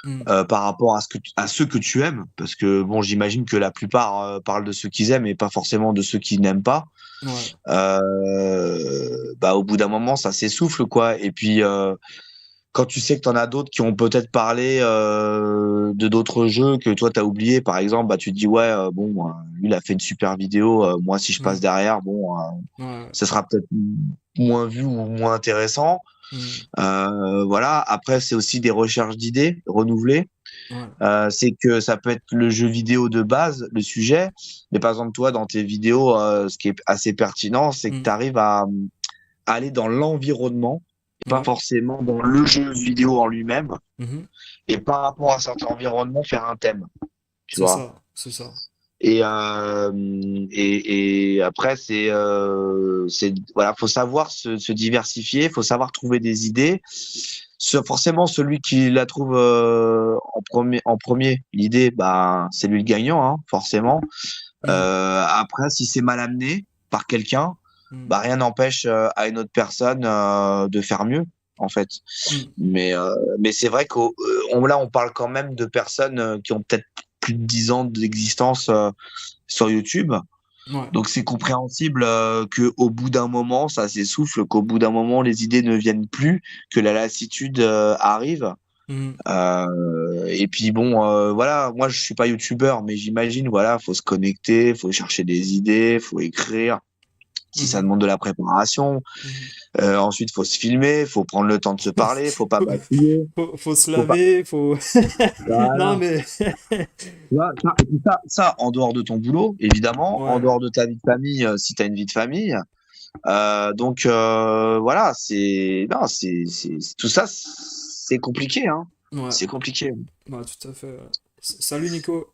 Hmm. par rapport à à ceux que tu aimes, parce que bon, j'imagine que la plupart parlent de ceux qu'ils aiment et pas forcément de ceux qui n'aiment pas. Ouais. Bah au bout d'un moment, ça s'essouffle quoi. Et puis quand tu sais que t'en as d'autres qui ont peut-être parlé de d'autres jeux que toi t'as oublié, par exemple, bah tu te dis ouais, bon, lui il a fait une super vidéo, moi si je passe Hmm. derrière, bon, Ouais. ça sera peut-être moins vu ou moins intéressant. Hmm. Voilà. Après, c'est aussi des recherches d'idées renouvelées. Ouais. C'est que ça peut être le jeu vidéo de base, le sujet, mais par exemple toi dans tes vidéos, ce qui est assez pertinent, c'est que Hmm. tu arrives à aller dans l'environnement, et pas Ouais. forcément dans le jeu vidéo en lui-même, Mhm. et par rapport à cet environnement faire un thème, tu C'est vois. ça. C'est ça. Et après c'est voilà, faut savoir se diversifier, faut savoir trouver des idées. Forcément celui qui la trouve en premier l'idée, bah c'est lui le gagnant, hein, forcément. Hmm. Après si c'est mal amené par quelqu'un, Hmm. bah rien n'empêche à une autre personne de faire mieux en fait. Hmm. Mais c'est vrai là on parle quand même de personnes qui ont peut-être plus de 10 ans d'existence sur YouTube. Ouais. Donc c'est compréhensible que au bout d'un moment, ça s'essouffle, qu'au bout d'un moment, les idées ne viennent plus, que la lassitude arrive. Hmm. Et puis bon, voilà, moi je suis pas YouTubeur, mais j'imagine, voilà, faut se connecter, faut chercher des idées, faut écrire. si ça Mhm. demande de la préparation. Mhm. Ensuite, faut se filmer, faut prendre le temps de se parler, faut pas Faut, bafouiller, faut se faut pas. laver, faut. Non, Voilà. mais. Tu vois, et puis ça, en dehors de ton boulot, évidemment, en Ouais, dehors de ta vie de famille, si tu as une vie de famille. Donc voilà, non, tout ça, c'est compliqué, hein. ouais, C'est compliqué. bah, tout à fait. Ouais. Salut Nico.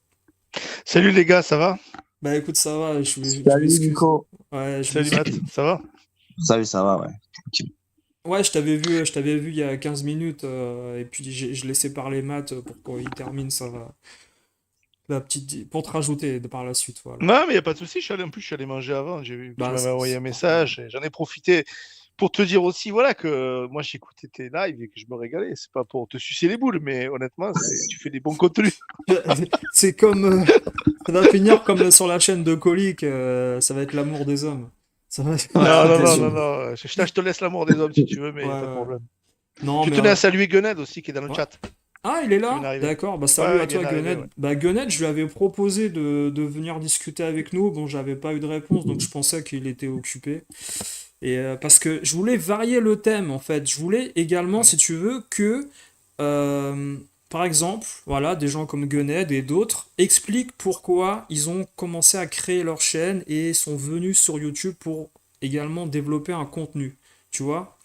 Salut les gars, ça va? Bah écoute, ça va, je Salut m'excuse. Nico. Ouais, je Salut m'excuse. Matt, ça va? Salut, ça va, ouais. Ouais, je t'avais vu il y a 15 minutes, et puis je laissais parler Matt pour qu'il termine la petite. Pour te rajouter par la suite, voilà. Non, mais il n'y a pas de souci, je suis allé manger avant, j'ai vu que tu Bah, m'avais envoyé un c'est parfait. message, et j'en ai profité pour te dire aussi, voilà, que moi j'écoutais tes lives et que je me régalais. C'est pas pour te sucer les boules, mais honnêtement, tu fais des bons contenus. C'est comme. Ça va finir comme sur la chaîne de Colique, ça va être l'amour des hommes. Ça va... Non, Ouais, non, t'es non, sûr. non, non, je te laisse l'amour des hommes si tu veux, mais Ouais, il n'y a pas de ouais. problème. Non, Je mais. tenais à saluer Guned aussi, qui est dans le Ouais. chat, Ah, il est qui vient là? d'arriver. D'accord, bah Ouais, salut ouais, à il vient toi d'arriver, Guned. ouais. Bah Guned, je lui avais proposé de venir discuter avec nous, bon j'avais pas eu de réponse, donc je pensais qu'il était occupé. Et parce que je voulais varier le thème en fait, je voulais également, Mm. si tu veux, que euh, par exemple, voilà, des gens comme Guned et d'autres expliquent pourquoi ils ont commencé à créer leur chaîne et sont venus sur YouTube pour également développer un contenu, tu vois?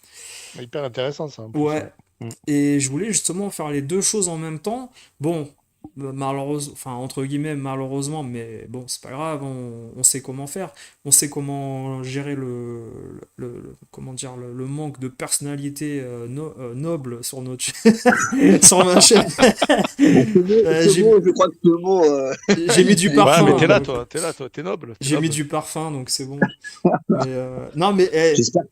Hyper intéressant ça en plus, Ouais, ouais. Mm. et je voulais justement faire les deux choses en même temps. Bon, malheureusement, enfin entre guillemets malheureusement, mais bon, c'est pas grave, on sait comment faire. On sait comment gérer comment dire, le manque de personnalité noble sur notre sur ma chaîne. Bon, Euh, ce j'ai mot, je crois que ce mot, j'ai mis du Ouais, mais parfum, donc t'es noble, t'es j'ai mis noble. du parfum, donc c'est bon. Mais non, mais j'espère,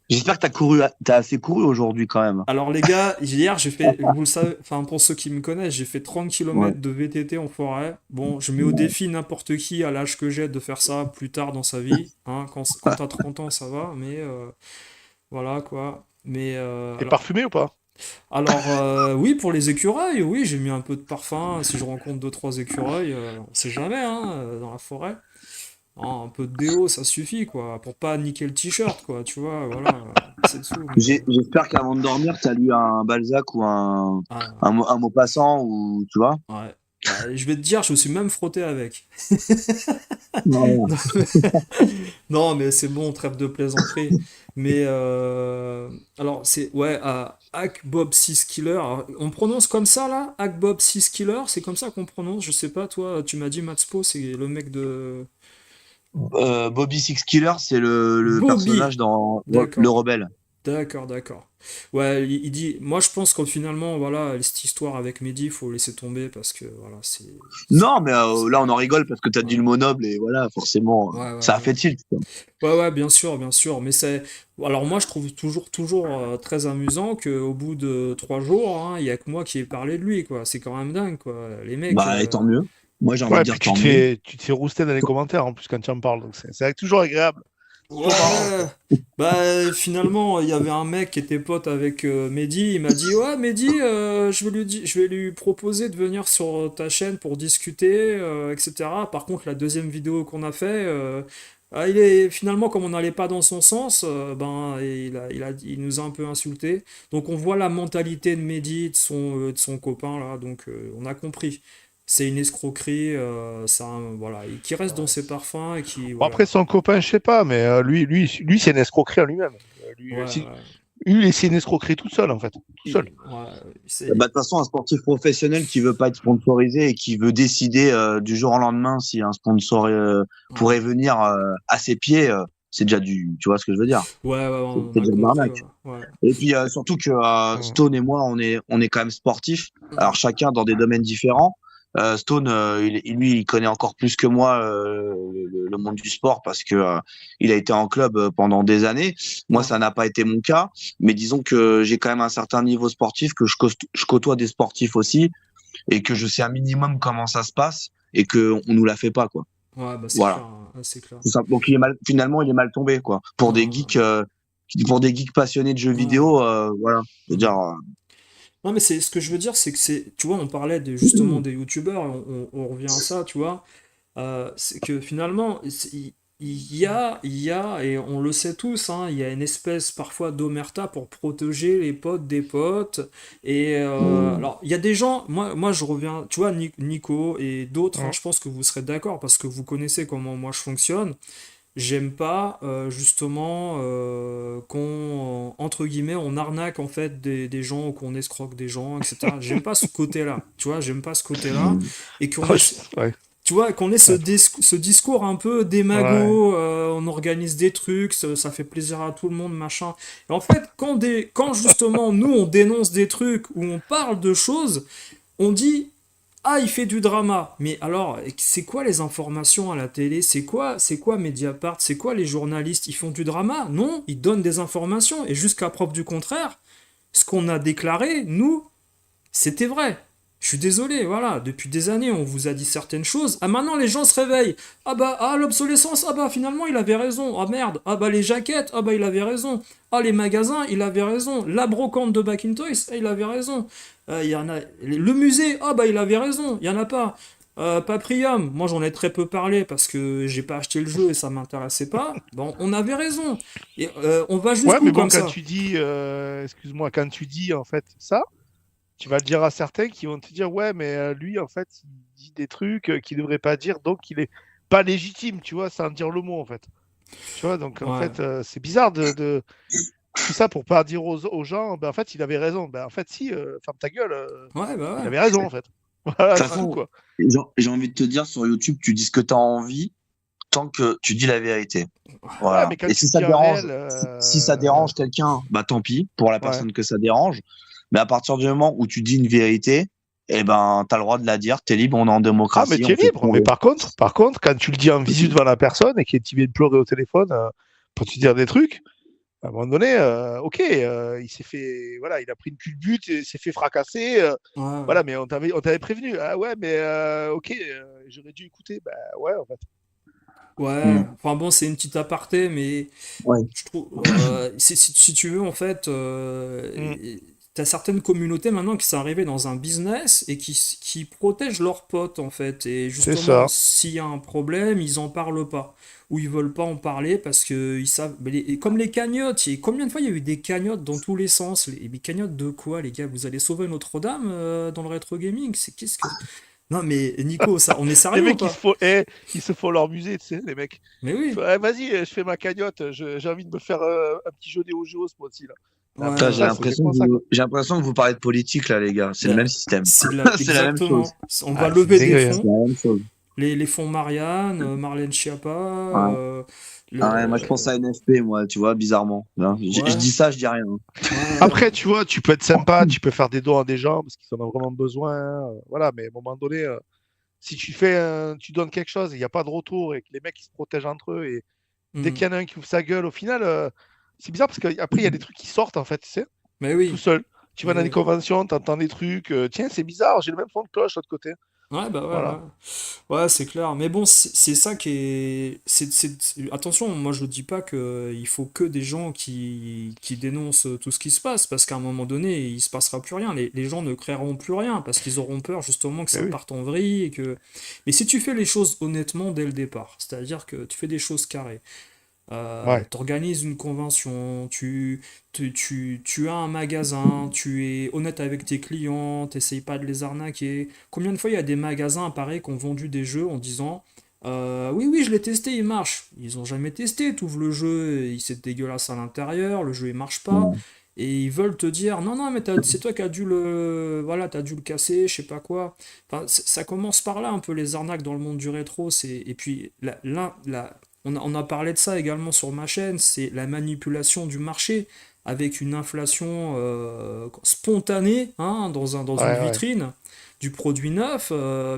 j'espère que t'as assez couru aujourd'hui quand même. alors les gars, hier j'ai fait, vous le savez, enfin pour ceux qui me connaissent, j'ai fait 30 Ouais. km de VTT en forêt. Bon, je mets au défi n'importe qui à l'âge que j'ai de faire ça plus tard dans sa vie. Hein, quand t'as 30 ans ça va, mais voilà quoi. Mais T'es parfumé ou pas? oui, pour les écureuils, oui, j'ai mis un peu de parfum. Si je rencontre deux trois écureuils, on sait jamais hein, dans la forêt. Hein, un peu de déo, ça suffit quoi, pour pas niquer le t-shirt quoi, tu vois, voilà, c'est tout. Mais J'espère qu'avant de dormir, t'as lu un Balzac ou ah, un Maupassant ou tu vois. ouais. Bah, je vais te dire, je me suis même frotté avec. Ouais. Non, mais c'est bon, trêve de plaisanterie. Mais alors, c'est ouais, Hack Bob 6 Killer. Alors, on prononce comme ça là? Hack Bob 6 Killer, c'est comme ça qu'on prononce? Je sais pas, toi, tu m'as dit Matspo, c'est le mec de. Bobby Six Killer, c'est le Bobby! personnage dans Le D'accord. Rebelle. D'accord, d'accord. Ouais, il dit. Moi, je pense que finalement, voilà, cette histoire avec Mehdi, il faut laisser tomber parce que, voilà, Non, mais là on en rigole parce que t'as dit ouais, le mot noble et voilà, forcément, ouais, ça a ouais. fait tilt, quoi. Ouais, ouais, bien sûr, mais c'est... Alors moi, je trouve toujours très amusant qu'au bout de 3 jours, hein, il y a que moi qui ai parlé de lui, quoi. C'est quand même dingue, quoi. Les mecs... Bah, et tant mieux. Moi, j'ai envie de Ouais, puis dire tant mieux. tu te fais rouster dans les commentaires en plus quand tu en parles, donc c'est toujours agréable, c'est toujours marrant, Ouais, quoi. bah finalement, il y avait un mec qui était pote avec Mehdi, il m'a dit, ouais, Mehdi, je vais lui proposer de venir sur ta chaîne pour discuter, etc. Par contre, la deuxième vidéo qu'on a fait, finalement, comme on n'allait pas dans son sens, ben, il nous a un peu insulté. Donc on voit la mentalité de Mehdi, de son copain, là, donc on a compris. C'est une escroquerie, voilà, et qui reste dans ses parfums et qui, Bon, voilà. après, son copain, je sais pas, mais lui c'est une escroquerie en lui-même. Ouais, ouais. Lui, c'est une escroquerie tout seul, en fait. Tout seul. Ouais, Bah, de toute façon, un sportif professionnel qui veut pas être sponsorisé et qui veut décider du jour au lendemain si un sponsor ouais. pourrait venir à ses pieds, c'est déjà tu vois ce que je veux dire? Ouais, ouais, on C'est a déjà une compris, ouais. arnaque. Ouais. Et puis surtout que Mm. Stone et moi, on est quand même sportifs. Alors Mm. chacun dans des domaines différents. Stone, lui, il connaît encore plus que moi le monde du sport parce que il a été en club pendant des années. Moi, Ouais. ça n'a pas été mon cas, mais disons que j'ai quand même un certain niveau sportif, que je côtoie des sportifs aussi, et que je sais un minimum comment ça se passe et que on nous la fait pas, quoi. Ouais, bah c'est Voilà. clair, hein. Ouais, c'est clair. Tout simple. Donc finalement, il est mal tombé, quoi. Non, Pour des geeks passionnés de jeux ouais. vidéo, voilà. Je veux dire, Mm. Non, mais ce que je veux dire, c'est que tu vois, on parlait justement des youtubeurs, et on revient à ça, tu vois. C'est que finalement, et on le sait tous, hein, il y a une espèce parfois d'omerta pour protéger les potes des potes. Et alors, il y a des gens, moi je reviens, tu vois, Nico et d'autres, hein, Hum. je pense que vous serez d'accord parce que vous connaissez comment moi je fonctionne. J'aime pas justement qu'on, entre guillemets, on arnaque en fait des gens ou qu'on escroque des gens, etc. J'aime pas ce côté-là, tu vois, j'aime pas ce côté-là. Et qu'on ait, Ouais. tu vois, qu'on ait Ouais. ce discours un peu Ouais. démago, on organise des trucs, ça fait plaisir à tout le monde, machin. Et en fait, quand justement nous on dénonce des trucs ou on parle de choses, on dit ah, il fait du drama. Mais alors, c'est quoi les informations à la télé? C'est quoi Mediapart? C'est quoi les journalistes? Ils font du drama? Non, ils donnent des informations. Et jusqu'à preuve du contraire, ce qu'on a déclaré, nous, c'était vrai. Je suis désolé, voilà, depuis des années, on vous a dit certaines choses. Ah, maintenant, les gens se réveillent. Ah bah, ah, l'obsolescence, ah bah, finalement, il avait raison. Ah merde, ah bah, les jaquettes, ah bah, il avait raison. Ah, les magasins, il avait raison. La brocante de Back in Toys, il avait raison. Il y en a... Le musée, ah bah, il avait raison. Il y en a pas. Paprium, moi j'en ai très peu parlé parce que j'ai pas acheté le jeu et ça m'intéressait pas. Bon, on avait raison. Et, on va Ouais, jusqu'où mais bon, comme quand ça? tu dis, excuse-moi, quand tu dis en fait ça, tu vas le dire à certains qui vont te dire, ouais, mais lui, en fait, il dit des trucs qu'il devrait pas dire, donc il est pas légitime, tu vois, sans dire le mot, en fait. Tu vois, donc en Ouais, fait, c'est bizarre de tout ça pour pas dire aux gens, ben en fait, il avait raison. Ben en fait, si, ferme ta gueule, ouais, bah il ouais. avait raison, en fait. De Voilà, toute c'est tout, façon, quoi. j'ai envie de te dire sur YouTube, tu dis ce que tu as envie tant que tu dis la vérité. Ouais, Voilà. mais quand Et tu si ça dis un dérange, réel, si ça dérange quelqu'un, bah tant pis pour la ouais. personne que ça dérange. Mais à partir du moment où tu dis une vérité, eh ben, t'as le droit de la dire, t'es libre, on est en Ah, mais démocratie, tu on es fait ce libre. qu'on Mais veut. par contre, quand tu le dis en visu devant la personne et qu'il vient de pleurer au téléphone pour te dire des trucs, à un moment donné, ok, il s'est fait, voilà, il a pris une culbute, il s'est fait fracasser, Ouais, ouais. voilà, mais on t'avait prévenu. Ah ouais, mais ok, j'aurais dû écouter. Bah ouais, en fait. Ouais, Mm. enfin bon, c'est une petite aparté, mais Ouais. je trouve, si tu veux, en fait, Mm. t'as certaines communautés maintenant qui sont arrivées dans un business et qui protègent leurs potes, en fait. Et C'est justement, ça. s'il y a un problème, ils en parlent pas. Ou ils veulent pas en parler parce que ils savent. Mais et comme les cagnottes, combien de fois il y a eu des cagnottes dans tous les sens? Mais cagnottes de quoi, les gars? Vous allez sauver Notre-Dame dans le rétro gaming? Qu'est-ce que. Non, mais Nico, ça, on est Les sérieux ou mecs, pas? ils se font leur musée, tu sais, les mecs. Mais Ils font, oui. eh, vas-y, je fais ma cagnotte, j'ai envie de me faire un petit jeu des Géos moi aussi, là. Ouais, Un peu Putain, ouais, j'ai ça, ouais. c'est l'impression que exactement ça, quoi. j'ai l'impression que vous parlez de politique là, les gars. C'est le Ben, même système. C'est la même chose. exactement. On va Ah, c'est une lever des dinguerie, hein. C'est fonds, la même chose. les fonds Marianne, Marlène Schiappa, Ouais. Ah ouais, moi, je pense le... à NFP, moi, tu vois, bizarrement. Hein. Je Ouais, dis ça, je dis rien. ouais, ouais. Après, tu vois, tu peux être sympa, tu peux faire des dons à des gens parce qu'ils en ont vraiment besoin, voilà, mais à un moment donné, si tu donnes quelque chose et il n'y a pas de retour et que les mecs ils se protègent entre eux et dès Hmm. qu'il y en a un qui ouvre sa gueule, au final, c'est bizarre parce qu'après il y a des trucs qui sortent en fait, tu sais, Mais tout oui, seul. Tu vas mais dans des oui. conventions, tu entends des trucs, tiens, c'est bizarre, j'ai le même son de cloche de l'autre côté. Ouais, bah ouais, Voilà. ouais. Ouais, c'est clair. Mais bon, c'est ça qui est... Attention, moi je dis pas que il faut que des gens qui dénoncent tout ce qui se passe, parce qu'à un moment donné, il se passera plus rien. Les gens ne créeront plus rien, parce qu'ils auront peur justement que Mais ça oui. parte en vrille et que... Mais si tu fais les choses honnêtement dès le départ, c'est-à-dire que tu fais des choses carrées, Ouais. t'organises une convention, tu as un magasin, tu es honnête avec tes clients, t'essayes pas de les arnaquer. Combien de fois il y a des magasins à Paris qui ont vendu des jeux en disant oui, oui, je l'ai testé, il marche. Ils ont jamais testé, tu ouvres le jeu, il c'est dégueulasse à l'intérieur, le jeu il marche pas. Ouais. Et ils veulent te dire non, non, mais c'est toi qui as dû le, voilà, t'as dû le casser, je sais pas quoi. Enfin, ça commence par là un peu les arnaques dans le monde du rétro. Et puis on a parlé de ça également sur ma chaîne, c'est la manipulation du marché avec une inflation spontanée hein, dans une Ouais, ouais. vitrine du produit neuf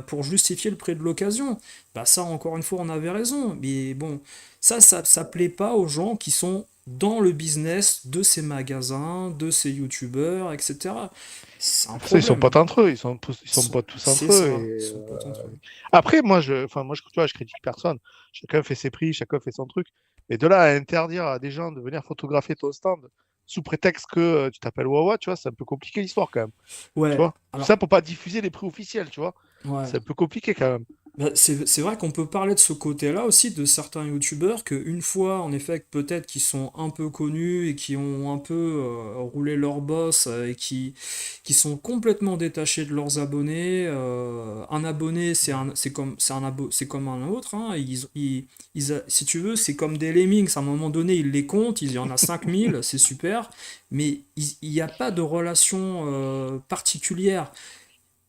pour justifier le prix de l'occasion. Bah ça, encore une fois, on avait raison. Mais bon, ça plaît pas aux gens qui sont dans le business de ces magasins, de ces youtubeurs, etc. C'est un Ça, ils sont problème. pas entre eux, ils sont pas tous C'est entre eux. ça, ils Et, sont pas entre eux. après, moi, tu vois, je critique personne. Chacun fait ses prix, chacun fait son truc. Mais de là à interdire à des gens de venir photographier ton stand sous prétexte que tu t'appelles Wawa, tu vois, c'est un peu compliqué l'histoire quand même. Tu Ouais, vois, tout alors, ça pour pas diffuser les prix officiels, tu vois. ouais. C'est un peu compliqué quand même. Bah, c'est vrai qu'on peut parler de ce côté-là aussi de certains youtubeurs que une fois, en effet, que peut-être qu'ils sont un peu connus et qui ont un peu roulé leur boss et qui sont complètement détachés de leurs abonnés. Un abonné, c'est comme un autre. Hein, si tu veux, c'est comme des lemmings. À un moment donné, ils les comptent, il y en a 5000, c'est super, mais il n'y a pas de relation particulière.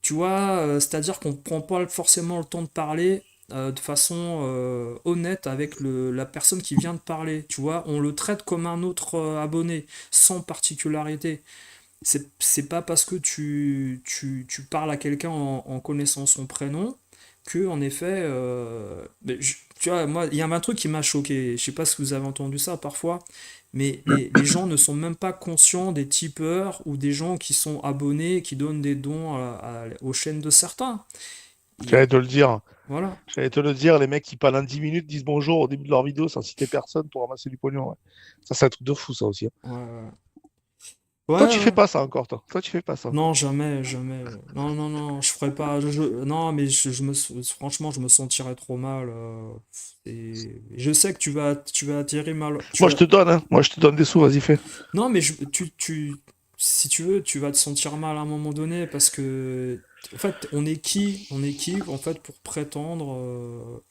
Tu vois, c'est-à-dire qu'on prend pas forcément le temps de parler de façon honnête avec la personne qui vient de parler. Tu vois, on le traite comme un autre abonné, sans particularité. C'est pas parce que tu parles à quelqu'un en connaissant son prénom que, en effet, tu vois, moi, il y a un truc qui m'a choqué. Je sais pas si vous avez entendu ça parfois, mais les gens ne sont même pas conscients des tipeurs ou des gens qui sont abonnés, qui donnent des dons aux chaînes de certains. J'allais Et te le dire. voilà. J'allais te le dire, les mecs qui pendant 10 minutes disent bonjour au début de leur vidéo sans citer personne pour ramasser du pognon. Ouais. Ça, c'est un truc de fou, ça aussi, hein. Ouais, ouais. Toi, Ouais, tu fais ouais. pas ça encore, toi. Toi, tu fais pas ça Non, encore. jamais, jamais. Non, non, non, je ferais pas. Non, mais franchement, je me sentirais trop mal. Je sais que tu vas atterrir mal. Tu Moi, je vas, te donne, hein. Moi, je te donne des sous, vas-y, fais. non, mais si tu veux, tu vas te sentir mal à un moment donné parce que, en fait, on est qui, en fait, pour prétendre.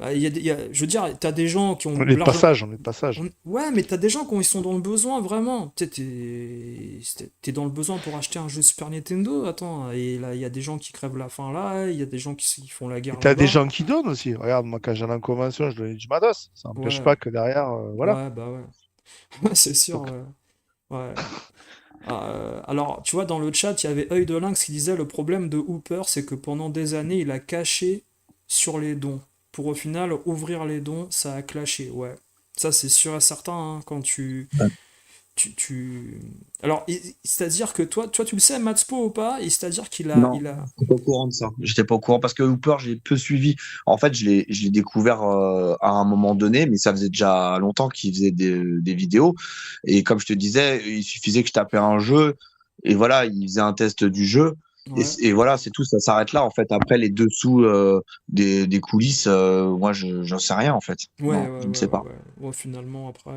Enfin, je veux dire, t'as des gens qui ont On est de l'argent. passage, on est de passage. Ouais, mais t'as des gens quand ils sont dans le besoin, vraiment. Tu sais, t'es dans le besoin pour acheter un jeu Super Nintendo, attends. Et là, il y a des gens qui crèvent la faim là, il y a des gens qui font la Et guerre t'as des là-bas. gens qui donnent aussi. Regarde, moi, quand j'allais en convention, je donnais du matos. Ça n'empêche Ouais, pas que derrière, voilà. ouais, bah ouais. Ouais, c'est sûr, Donc, ouais. Ouais. Alors, tu vois, dans le chat, il y avait œil de lynx qui disait le problème de Hooper, c'est que pendant des années, il a caché sur les dons. Pour au final ouvrir les dons, ça a clashé. Ouais. Ça, c'est sûr et certain, hein, quand tu... Alors, c'est-à-dire que toi, tu le sais, Matspo ou pas? Et c'est-à-dire Non, il a... j'étais pas au courant de ça. J'étais pas au courant parce que Hooper, j'ai peu suivi. En fait, je l'ai découvert à un moment donné, mais ça faisait déjà longtemps qu'il faisait des vidéos. Et comme je te disais, il suffisait que je tapais un jeu et voilà, il faisait un test du jeu. Ouais, Et voilà, c'est tout, ça s'arrête là en fait. Après, les dessous des coulisses, moi, j'en sais rien en fait. ouais, Non, ouais, je ne ouais, sais ouais, pas. ouais. Ouais, finalement, après...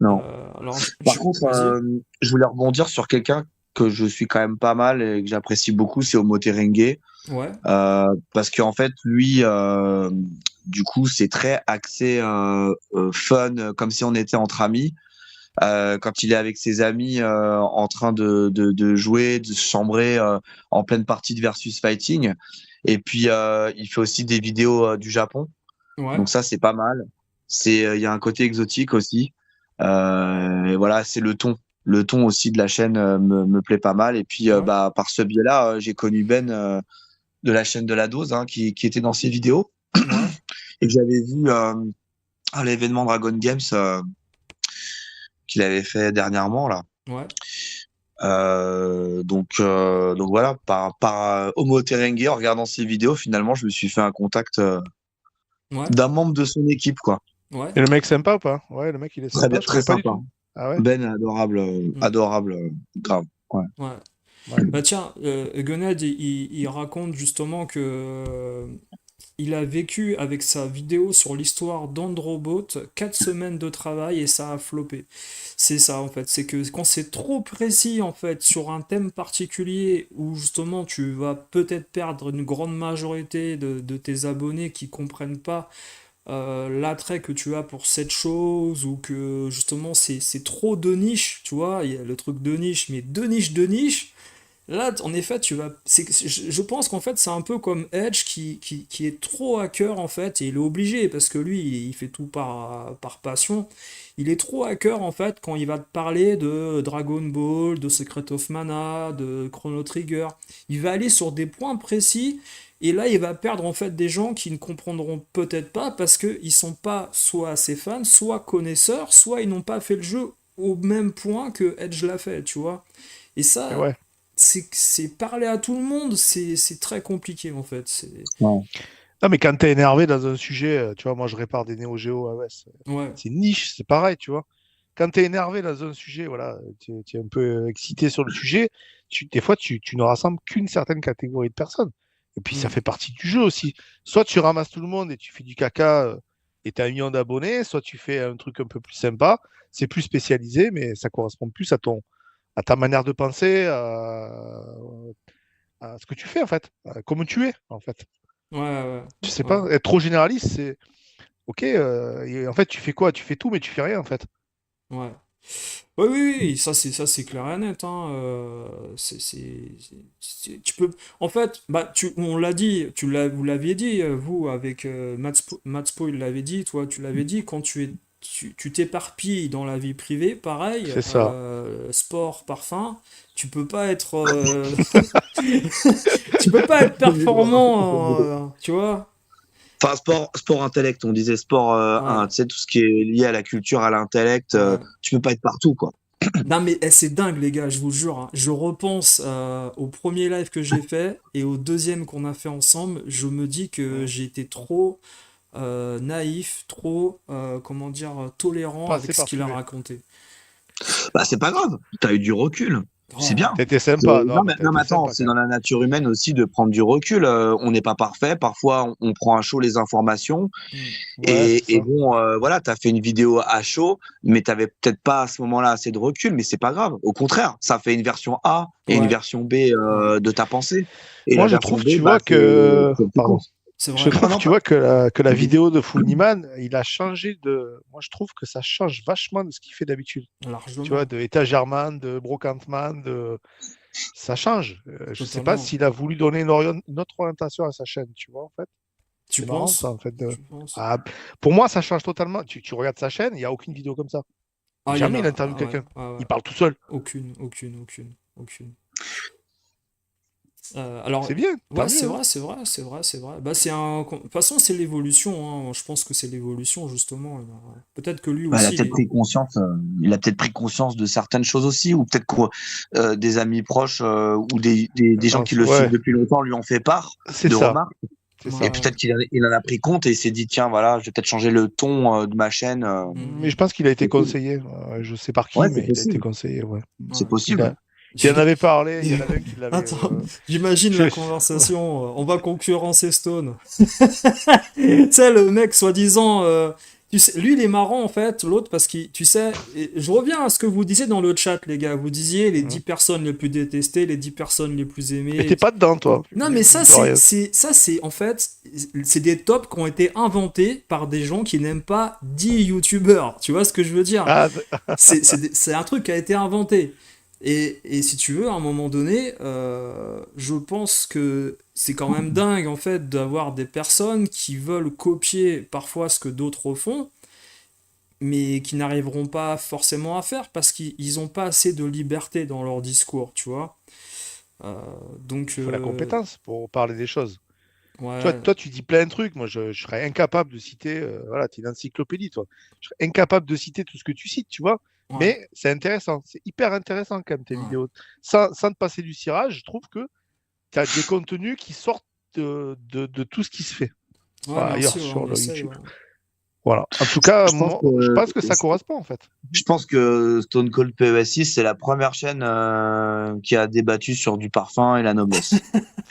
Non. alors, Par contre, vas-y. je voulais rebondir sur quelqu'un que je suis quand même pas mal et que j'apprécie beaucoup, c'est Omoterengue. Ouais, Parce qu'en fait, lui, du coup, c'est très axé fun, comme si on était entre amis. Quand il est avec ses amis en train de jouer, de se chambrer en pleine partie de versus fighting. Et puis, il fait aussi des vidéos du Japon. ouais, Donc ça, c'est pas mal. Il y a un côté exotique aussi. Et voilà, c'est le ton. Le ton aussi de la chaîne me plaît pas mal. Et puis, ouais, bah, par ce biais-là, j'ai connu Ben de la chaîne de la dose, hein, qui était dans ses vidéos ouais, et que j'avais vu à l'événement Dragon Games qu'il avait fait dernièrement là. ouais, Donc voilà, par Homo Terengue, en regardant ses vidéos, finalement, je me suis fait un contact ouais, d'un membre de son équipe, quoi. ouais. et le mec sympa ou pas? Ouais, le mec, il est Très sympa. bien, Je très connais pas du sympa. tout. Ah ouais? Ben, adorable, Hmm, adorable, grave. Ouais. ouais. Ouais. Bah tiens, Guned, il raconte justement que il a vécu avec sa vidéo sur l'histoire d'Androbot 4 semaines de travail et ça a floppé. C'est ça en fait, c'est que quand c'est trop précis en fait sur un thème particulier où justement tu vas peut-être perdre une grande majorité de tes abonnés qui comprennent pas l'attrait que tu as pour cette chose ou que justement c'est trop de niche, tu vois, il y a le truc de niche, mais de niche. Là, en effet, je pense qu'en fait, c'est un peu comme Edge qui est trop hacker en fait, et il est obligé parce que lui, il fait tout par passion. Il est trop hacker en fait quand il va te parler de Dragon Ball, de Secret of Mana, de Chrono Trigger. Il va aller sur des points précis, et là, il va perdre en fait des gens qui ne comprendront peut-être pas parce qu'ils sont pas soit assez fans, soit connaisseurs, soit ils n'ont pas fait le jeu au même point que Edge l'a fait, tu vois. Et Et ça, ouais. c'est parler à tout le monde, c'est très compliqué en fait. Ouais. Non, mais quand t'es énervé dans un sujet, tu vois, moi, je répare des Neo Geo. Ah ouais, Ouais, c'est niche, c'est pareil, tu vois. Quand t'es énervé dans un sujet, voilà, tu es un peu excité sur le sujet, des fois, tu ne rassembles qu'une certaine catégorie de personnes. Et puis, ça Mm. fait partie du jeu aussi. Soit tu ramasses tout le monde et tu fais du caca et tu as 1 million d'abonnés, soit tu fais un truc un peu plus sympa. C'est plus spécialisé, mais ça correspond plus à ta manière de penser, à ce que tu fais, en fait, à comment tu es, en fait. Ouais, ouais, Je sais ouais, pas, être trop généraliste, c'est ok. Et en fait, tu fais quoi? Tu fais tout, mais tu fais rien, en fait. ouais. Oui, oui, oui, ça c'est clair et net, hein. Tu peux, en fait, bah, on l'a dit, vous l'aviez dit, vous avec Matspo, il l'avait dit, toi, tu l'avais dit, quand tu t'éparpilles dans la vie privée, pareil, C'est ça. sport, parfum, tu peux pas être, tu peux pas être performant, tu vois. Enfin, sport intellect, on disait sport, Ouais, tu sais, tout ce qui est lié à la culture, à l'intellect, ouais. tu peux pas être partout, quoi. Non mais c'est dingue les gars, je vous jure, hein. Je repense au premier live que j'ai fait et au deuxième qu'on a fait ensemble, je me dis que Mm. j'ai été trop naïf, trop, comment dire, tolérant Pas avec assez ce qu'il a parfumé. raconté. Bah, c'est pas grave, t'as eu du recul, c'est Ouais, bien. T'as été sympa. Non, mais t'as Non, mais été attends, sympa c'est quand dans même. la nature humaine aussi de prendre du recul. On n'est pas parfait. Parfois, on prend à chaud les informations. mm, Ouais, c'est Et ça. bon, voilà, tu as fait une vidéo à chaud, mais tu n'avais peut-être pas à ce moment-là assez de recul. Mais c'est pas grave. Au contraire, ça fait une version A et une ouais, version B ouais. de ta pensée. Et Moi, la je version trouve, B, tu bah, vois, que. c'est le plus Pardon. court. C'est Je vrai. Non, trouve, non, tu pas. vois, que la vidéo de Funnyman, il a changé de. Moi, je trouve que ça change vachement de ce qu'il fait d'habitude. Tu vois, Largement, de Étagerman, de Brocantman, ça change. Je sais pas totalement. s'il a voulu donner une autre orientation à sa chaîne, tu vois, en fait. Tu C'est marrant, ça, penses? en fait. Tu penses? Ah, pour moi, ça change totalement. Tu regardes sa chaîne, il n'y a aucune vidéo comme ça. Ah, il y en Jamais il a. interviewe Ah ouais, quelqu'un. ah ouais. Il parle tout seul. Aucune, aucune, aucune, aucune. Alors, C'est bien, tant ouais, c'est mieux, hein. vrai, c'est vrai, c'est vrai, c'est vrai. Bah, de toute façon, c'est l'évolution, hein. Je pense que c'est l'évolution, justement. Peut-être que lui Bah, aussi, il a peut-être pris conscience de certaines choses aussi, ou peut-être que des amis proches ou des gens qui le suivent Ouais, depuis longtemps lui ont fait part c'est de ça. remarques. C'est Ouais, Et ça. peut-être il en a pris compte et il s'est dit, tiens, voilà, je vais peut-être changer le ton de ma chaîne. Mais mhm, je pense qu'il a été C'est cool. conseillé. Je sais par Ouais, qui, c'est mais il a été possible. conseillé, ouais. C'est ouais. Il possible. a, il en avait parlé, il y en avait un qui l'avait. Attends, j'imagine la Je- conversation. On va concurrencer Stone. Tu sais, le mec, soi-disant. Tu sais, lui, il est marrant, en fait, l'autre, parce que, tu sais, et je reviens à ce que vous disiez dans le chat, les gars. Vous disiez les 10 personnes les plus détestées, les 10 personnes les plus Mais aimées. t'es pas dedans, toi, Non, mais mine de rien. ça, c'est, en fait, c'est des tops qui ont été inventés par des gens qui n'aiment pas 10 youtubeurs. Tu vois ce que je veux dire? Ah, C'est un truc qui a été inventé. Et si tu veux, à un moment donné, je pense que c'est quand même dingue, en fait, d'avoir des personnes qui veulent copier parfois ce que d'autres font, mais qui n'arriveront pas forcément à faire parce qu'ils n'ont pas assez de liberté dans leur discours, tu vois. Euh, donc, il faut la compétence pour parler des choses. ouais, Toi, tu dis plein de trucs. Moi, je serais incapable de citer. Voilà, tu es une encyclopédie, toi. Je serais incapable de citer tout ce que tu cites, tu vois. ouais, Mais c'est intéressant. C'est hyper intéressant, quand même, tes ouais. vidéos. Sans te passer du cirage, je trouve que tu as des contenus qui sortent de tout ce qui se fait. Ouais, Voilà, ailleurs merci, ouais, on sur le essaye, YouTube. ouais. Voilà. En tout cas, Je pense moi, je que, pense que ça correspond, en fait. je pense que Stone Cold PES6, c'est la première chaîne qui a débattu sur du parfum et la noblesse.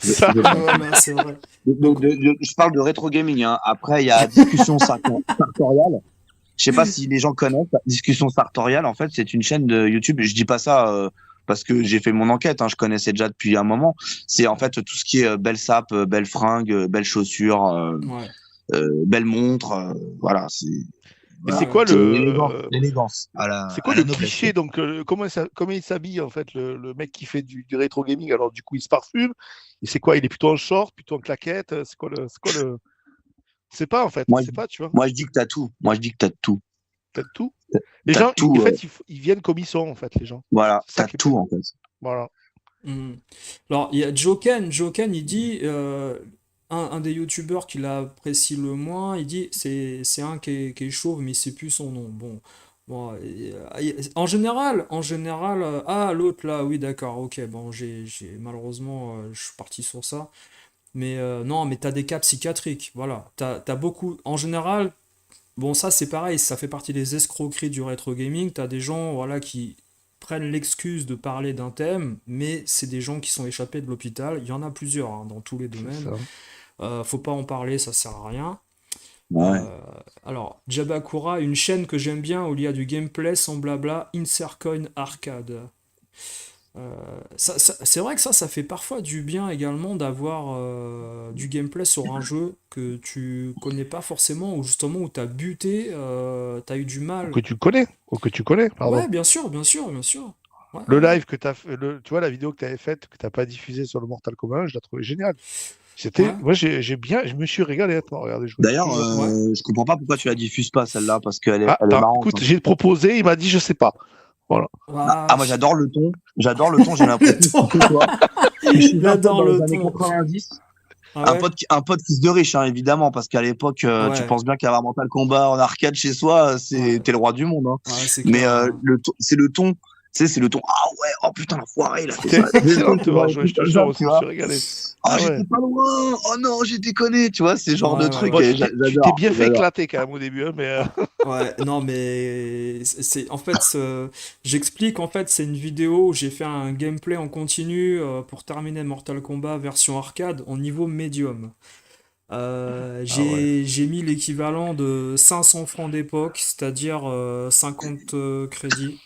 Ça, Je pense. Ouais, bah, c'est vrai. Donc, Je parle de rétro gaming, hein. Après, il y a Discussion Sartoriale. Je sais pas si les gens connaissent. Discussion Sartoriale, en fait, c'est une chaîne de YouTube. Je dis pas ça parce que j'ai fait mon enquête. Hein. Je connaissais déjà depuis un moment. C'est en fait tout ce qui est belle sape, belle fringue, belles chaussures, ouais, belle montre. Voilà, et ouais, c'est voilà, quoi ouais. c'est l'élégance c'est quoi à la le noblesse. cliché? Donc, comment il s'habille, en fait, le mec qui fait du rétro gaming? Alors, du coup, il se parfume. Et c'est quoi? Il est plutôt en short, plutôt en claquette? C'est quoi le. C'est pas, en fait. Moi, C'est pas, tu vois. moi, je dis que t'as tout. Moi, je dis que t'as tout. Peut-être tout. Les T'as gens, en tout. fait, ils viennent comme ils sont, en fait, les gens. Voilà, C'est ça t'as qui est tout bien. en fait. Voilà. Mhm. Alors, il y a Joken, il dit, un des youtubeurs qui l'apprécie le moins, il dit, c'est un qui est chauve, mais il sait plus son nom. Bon, bon, en général, ah, l'autre là, oui, d'accord, ok, bon, malheureusement, je suis parti sur ça. Mais non, mais t'as des cas psychiatriques, voilà. T'as beaucoup, en général, bon, ça c'est pareil, ça fait partie des escroqueries du rétro gaming. T'as des gens, voilà, qui prennent l'excuse de parler d'un thème, mais c'est des gens qui sont échappés de l'hôpital. Il y en a plusieurs hein, dans tous les C'est domaines. ça. Faut pas en parler, ça sert à rien. Ouais. Alors, Jabakura, une chaîne que j'aime bien où il y a du gameplay sans blabla, Insert Coin Arcade. C'est vrai que ça fait parfois du bien également d'avoir du gameplay sur un jeu que tu connais pas forcément, ou justement où t'as buté, t'as eu du mal. Ou que tu connais, pardon. Ouais, bien sûr, bien sûr, bien sûr. Ouais, Le ouais, live que tu as fait, tu vois, la vidéo que tu avais faite, que tu n'as pas diffusée sur le Mortal Kombat, je l'ai trouvé génial. ouais. Moi, je me suis régalé à toi, regardez, je D'ailleurs, te jure. Ouais. je comprends pas pourquoi tu la diffuses pas celle-là, parce qu'elle Ah, elle est marrante. écoute, j'ai proposé, il m'a dit, je sais pas. Voilà. Ah, Moi j'adore le ton, j'ai l'impression que toi, je suis il un peu adore dans le les années ton. 90. Ah ouais? Un pote fils de riche, hein, évidemment, parce qu'à l'époque, tu Ouais, penses bien qu'avoir Mortal Kombat en arcade chez soi, ouais, t'es le roi du monde. Hein. ouais, c'est Mais clair. Hein. c'est le ton, tu sais, c'est le ton. Ah ouais, oh putain, l'enfoiré, il a fait C'était ça. C'est le excellent ton de te qui va voir un jouer, truc je te comme ça, jure, aussi, tu je me suis vois. régalé. Oh, Ah ouais. j'étais pas loin. Oh non, j'ai déconné, tu vois. C'est ce genre de Ouais, ouais, truc Bon, ouais. et tu t'es bien fait j'adore. éclater quand même au début, hein, mais Ouais, non, mais en fait, j'explique, en fait, c'est une vidéo où j'ai fait un gameplay en continu pour terminer Mortal Kombat version arcade en niveau médium. ah ouais. J'ai mis l'équivalent de 500 francs d'époque, c'est-à-dire 50 crédits.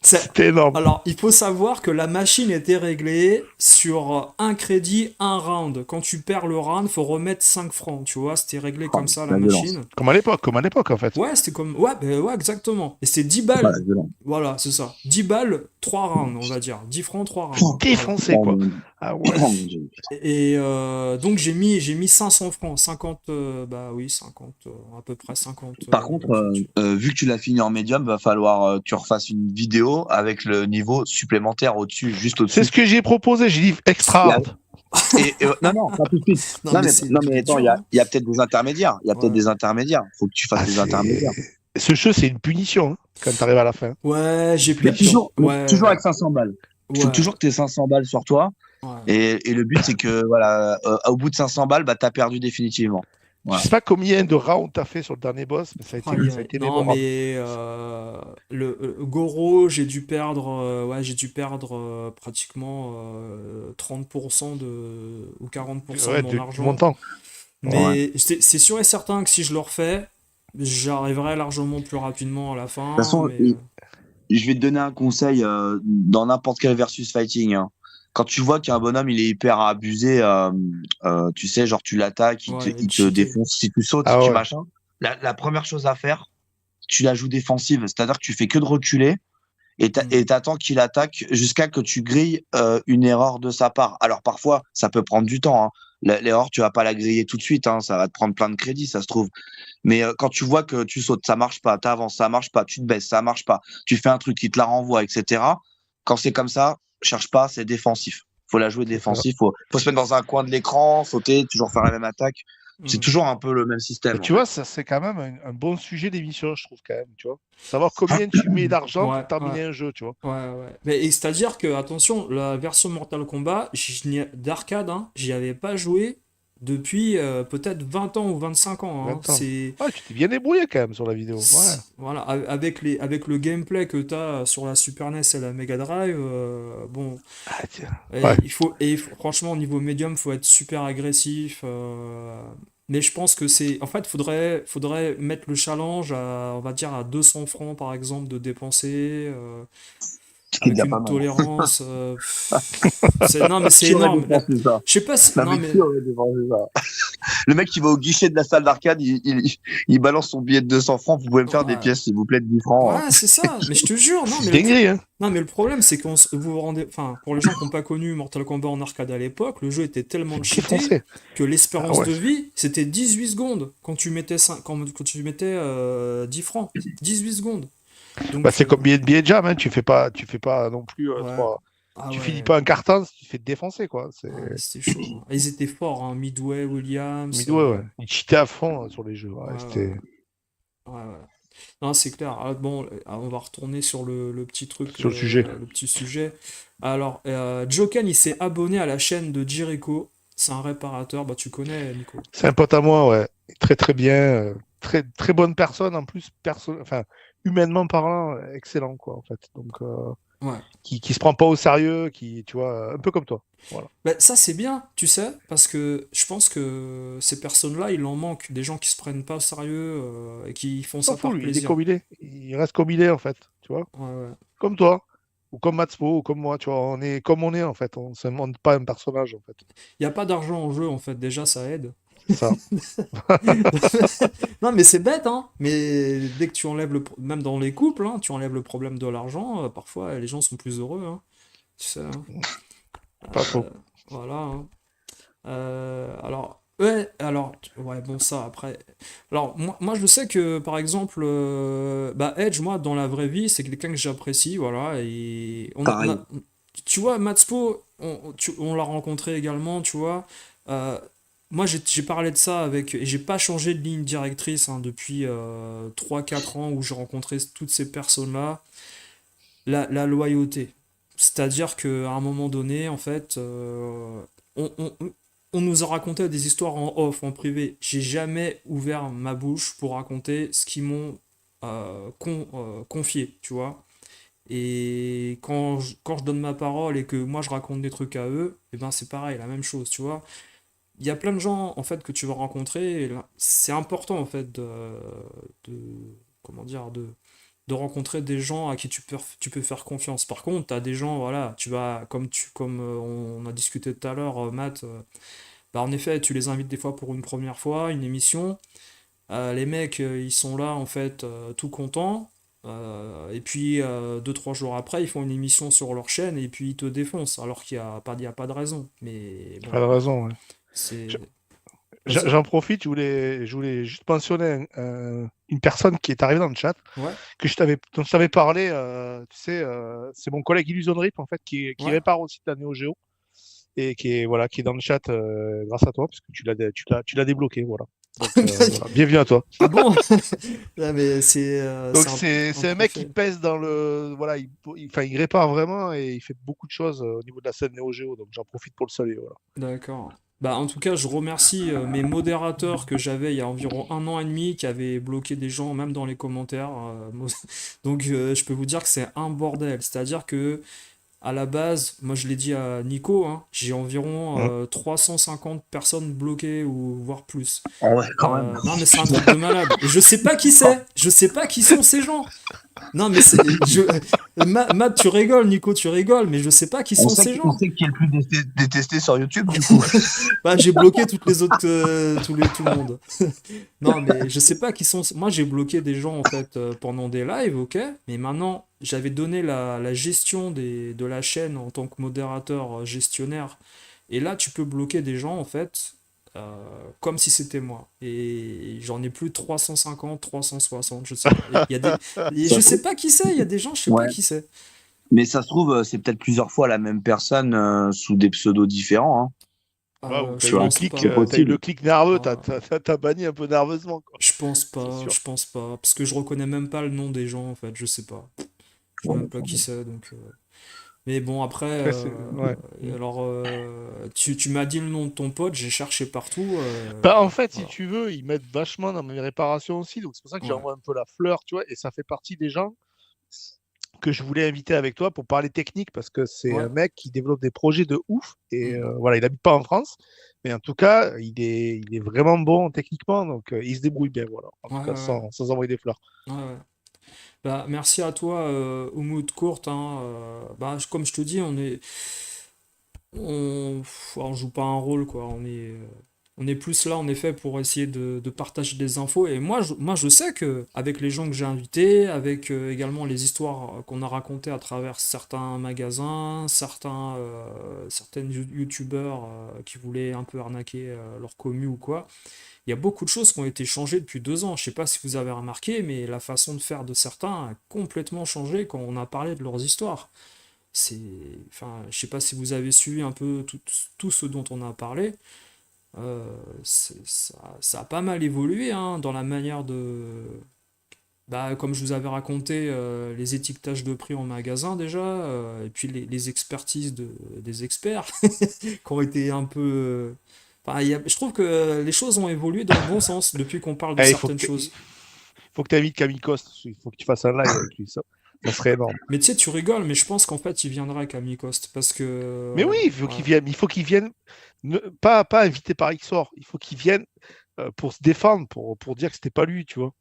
C'est- C'était énorme. Alors, il faut savoir que la machine était réglée sur un crédit, un round. Quand tu perds le round, faut remettre 5 francs, tu vois, c'était réglé Oh, comme ça la la violence. machine. Comme à l'époque, en fait. Ouais, c'était comme. Ouais, ouais, exactement. Et c'était 10 Oh, la balles. violence. Voilà, c'est ça. 10 balles, 3 rounds, on va dire. 10 francs, 3 rounds. Voilà. Défoncé, Oh quoi. mon, Ah ouais. oh mon Dieu. Donc j'ai mis 500 francs. 50, bah oui, 50, à peu près 50 Par contre, features. vu que tu l'as fini en médium, va falloir que tu refasses une vidéo avec le niveau supplémentaire au-dessus, juste C'est au-dessus. ce que j'ai proposé, j'ai dit extra Et, hard. non, non, pas tout de suite. Non, mais Non, il mais est attends, dur, hein. il y a peut-être des intermédiaires. Il y a peut-être Ouais. des intermédiaires. Faut que tu fasses Ah, des intermédiaires. Ce jeu, c'est une punition, hein, quand t'arrives à la fin. Ouais, j'ai Puis, perdu. Mais Ouais, toujours avec 500 balles. Il faut ouais, toujours que tu aies 500 balles sur toi. ouais. Et le but, c'est que, voilà, au bout de 500 balles, bah, t'as perdu définitivement. Je Voilà. sais pas combien de rounds t'as fait sur le dernier boss, mais ça a été Non, mémorable. mais Goro, j'ai dû perdre pratiquement 30% ou 40% de Ouais, mon du argent. montant. Ouais. Mais c'est sûr et certain que si je le refais, j'arriverai largement plus rapidement à la De toute fin. façon, Mais je vais te donner un conseil dans n'importe quel versus fighting. Hein. Quand tu vois qu'un bonhomme il est hyper abusé, tu sais, genre tu l'attaques, ouais, il te cheater. défonce, si tu sautes, si Ah tu ouais. machin. La première chose à faire, tu la joues défensive, c'est-à-dire que tu fais que de reculer Hmm. et t'attends qu'il attaque jusqu'à que tu grilles une erreur de sa part. Alors parfois, ça peut prendre du temps. Hein. L'erreur, tu vas pas la griller tout de suite. Hein. Ça va te prendre plein de crédits, ça se trouve. Mais quand tu vois que tu sautes, ça marche pas, t'avances, ça marche pas, tu te baisses, ça marche pas, tu fais un truc qui te la renvoie, etc. Quand c'est comme ça, cherche pas, c'est défensif. Faut la jouer C'est ça. défensif, faut se mettre dans un coin de l'écran, sauter, toujours faire la même attaque. C'est Hmm. toujours un peu le même système, Et en tu fait. vois, ça c'est quand même un bon sujet d'émission, je trouve quand même, tu vois. Savoir combien tu mets d'argent Ouais, pour ouais. terminer un jeu, tu vois. Ouais, ouais. Mais et c'est-à-dire que, attention, la version Mortal Kombat, d'arcade, hein, j'y avais pas joué depuis peut-être 20 ans ou 25 ans. Hein. 20 ans. Ouais, tu t'es bien débrouillé quand même sur la vidéo. Ouais. Voilà, avec le gameplay que tu as sur la Super NES et la Mega Drive, bon, Ah, tiens. Ouais. franchement, au niveau médium, faut être super agressif. Mais je pense que en fait, faudrait mettre le challenge on va dire, à 200 francs par exemple de dépenser. C'est Avec déjà une pas mal. tolérance. Non, mais c'est Qui aurait énorme. dépensé ça? Je sais pas si. Non, Non, mais mais. qui aurait dépensé ça? Le mec qui va au guichet de la salle d'arcade, il balance son billet de 200 francs. Vous pouvez me faire des Ouais, pièces, s'il vous plaît, de 10 francs. ouais, c'est ça. Mais je te jure, non, C'est mais une dinguerie, hein. non, mais le problème, c'est vous vous rendez. Enfin, pour les gens qui n'ont pas connu Mortal Kombat en arcade à l'époque, le jeu était tellement C'est cheaté défoncé. que Ah l'espérance ouais. de vie, c'était 18 secondes quand tu mettais, quand tu mettais 10 francs. 18 secondes. Bah, Donc, c'est comme billet de jam, hein. Tu fais pas non plus ouais. Ah Tu finis ouais. pas un carton si tu fais te défoncer, quoi. C'est Ouais, c'était chaud. Hein. Ils étaient forts, hein. Midway, Williams. Midway, ouais. Il cheatait à fond sur les jeux. Ouais, Ouais, ouais, c'était ouais, ouais. Non, c'est clair. Ah, bon, on va retourner sur le petit truc, sur le sujet. le petit sujet. Alors, Joken, il s'est abonné à la chaîne de Jericho. C'est un réparateur. Bah, tu connais, Nico. C'est un pote à moi, ouais. Très très bien. Très très bonne personne en plus. Enfin, humainement parlant, excellent, quoi, en fait. Donc, Ouais. qui se prend pas au sérieux, qui, tu vois, un peu comme toi. Voilà. Ben, ça, c'est bien, tu sais, parce que je pense que ces personnes-là, il en manque des gens qui se prennent pas au sérieux et qui font Il s'en ça fout, par lui, il est plaisir. comme il est. Il reste comme il est, en fait, tu vois. Ouais, ouais. Comme toi, ou comme Matspo, ou comme moi, tu vois. On est comme on est, en fait. On ne se montre pas un personnage, en fait. Il n'y a pas d'argent en jeu, en fait, déjà, ça aide. C'est ça. Non, mais c'est bête, hein. Mais dès que tu enlèves même dans les couples, hein, tu enlèves le problème de l'argent, parfois les gens sont plus heureux, hein. Tu sais, hein. Pas faux. Voilà, hein. Alors, ouais, alors, ouais, bon, ça, après. Alors, moi, je sais que, par exemple, bah, Edge, moi, dans la vraie vie, c'est quelqu'un que j'apprécie, voilà, et Pareil. tu vois, Matspo, on l'a rencontré également, tu vois. euh, Moi, j'ai parlé de ça avec, et j'ai pas changé de ligne directrice hein, depuis 3-4 ans où j'ai rencontré toutes ces personnes-là. La loyauté. C'est-à-dire qu'à un moment donné, en fait, on, on- on nous a raconté des histoires en off, en privé. J'ai jamais ouvert ma bouche pour raconter ce qu'ils m'ont confié, tu vois. Et quand je donne ma parole et que moi je raconte des trucs à eux, et ben c'est pareil, la même chose, tu vois. Il y a plein de gens en fait que tu vas rencontrer, et là, c'est important en fait de comment dire de rencontrer des gens à qui tu peux faire confiance. Par contre, tu as des gens, voilà, tu vas, comme on a discuté tout à l'heure, Matt, bah, en effet, tu les invites des fois pour une première fois, une émission. Les mecs, ils sont là, en fait, tout contents. Et puis, 2-3 jours après, ils font une émission sur leur chaîne et puis ils te défoncent, alors qu'il y a pas de raison. Mais bon, Pas de raison, ouais. c'est. Vas-y. J'en profite, je voulais juste mentionner une personne qui est arrivée dans le chat, Ouais, dont je t'avais parlé, tu sais, c'est mon collègue Illusion Rip, en fait, qui ouais. répare aussi de la Neo Geo, et voilà, qui est dans le chat grâce à toi, parce que tu l'as débloqué, voilà. Donc, voilà. Bienvenue à toi. Ah bon? Ah, mais Donc, c'est un c'est un mec qui trophée. pèse dans le, voilà, enfin, il répare vraiment, et il fait beaucoup de choses au niveau de la scène Neo Geo, donc j'en profite pour le saluer, voilà. D'accord. Bah, en tout cas, je remercie mes modérateurs que j'avais il y a environ un an et demi qui avaient bloqué des gens, même dans les commentaires. Donc, je peux vous dire que c'est un bordel. C'est-à-dire que à la base, moi je l'ai dit à Nico, hein, j'ai environ Hum. 350 personnes bloquées ou voire plus. Ah ouais, quand même. Non, mais c'est un truc de malade. Et je sais pas qui c'est. Je sais pas qui sont ces gens. Non, mais Matt, tu rigoles, Nico, tu rigoles, mais je sais pas qui sont ces On gens. sait qui est le plus détesté sur YouTube, du coup. Bah, j'ai bloqué toutes les autres, tout le monde. Non, mais je sais pas qui sont. Moi, j'ai bloqué des gens en fait pendant des lives, ok. Mais maintenant, j'avais donné la gestion de la chaîne en tant que modérateur gestionnaire. Et là, tu peux bloquer des gens en fait comme si c'était moi. Et j'en ai plus de 350, 360, je sais pas. Il y a Ça je se sais trouve. pas qui c'est. Il y a des gens, je sais pas Ouais. qui c'est. Mais ça se trouve, c'est peut-être plusieurs fois la même personne sous des pseudos différents. Hein. Ouais, ou Je Tu vois, pense c'est pas. t'as eu le possible. clic nerveux, Ah, t'as banni un peu nerveusement, quoi. je pense C'est pas, sûr. je pense pas, parce que je reconnais même pas le nom des gens en fait, je sais pas. Je sais Bon, même pas qui c'est, donc. Mais bon, après, Après, ouais. alors, tu m'as dit le nom de ton pote, j'ai cherché partout. Bah, en fait, si Voilà. tu veux, ils m'aident vachement dans mes réparations aussi, donc c'est pour ça que Ouais. j'envoie un peu la fleur, tu vois, et ça fait partie des gens que je voulais inviter avec toi pour parler technique, parce que c'est Ouais. un mec qui développe des projets de ouf, et Mhm. voilà, il habite pas en France, mais en tout cas, il est vraiment bon techniquement, donc il se débrouille bien, voilà, en Ouais, tout cas, ouais, sans envoyer des fleurs. ouais. Ouais. Bah, merci à toi, Oumoud Courte, hein, bah, comme je te dis, on joue pas un rôle, quoi. On est plus là, en effet, pour essayer de partager des infos. Et moi, je sais que avec les gens que j'ai invités, avec également les histoires qu'on a racontées à travers certains magasins, certaines youtubeurs qui voulaient un peu arnaquer leur commu ou quoi, il y a beaucoup de choses qui ont été changées depuis 2 ans. Je sais pas si vous avez remarqué, mais la façon de faire de certains a complètement changé quand on a parlé de leurs histoires. C'est, enfin, je sais pas si vous avez suivi un peu tout ce dont on a parlé. Ça a pas mal évolué hein, dans la manière bah, comme je vous avais raconté, les étiquetages de prix en magasin déjà, et puis les expertises des experts qui ont été un peu. Enfin, je trouve que les choses ont évolué dans le bon sens depuis qu'on parle de Eh, certaines choses. faut que tu invites Camille Coste. Il faut que tu fasses un live avec lui. Ça serait énorme. Mais tu sais, tu rigoles, mais je pense qu'en fait, il viendra Camille Coste parce Mais que. oui, il faut Ouais. qu'il vienne. Il faut qu'il vienne. Pas invité par XOR. Il faut qu'il vienne pour se défendre, pour dire que c'était pas lui, tu vois.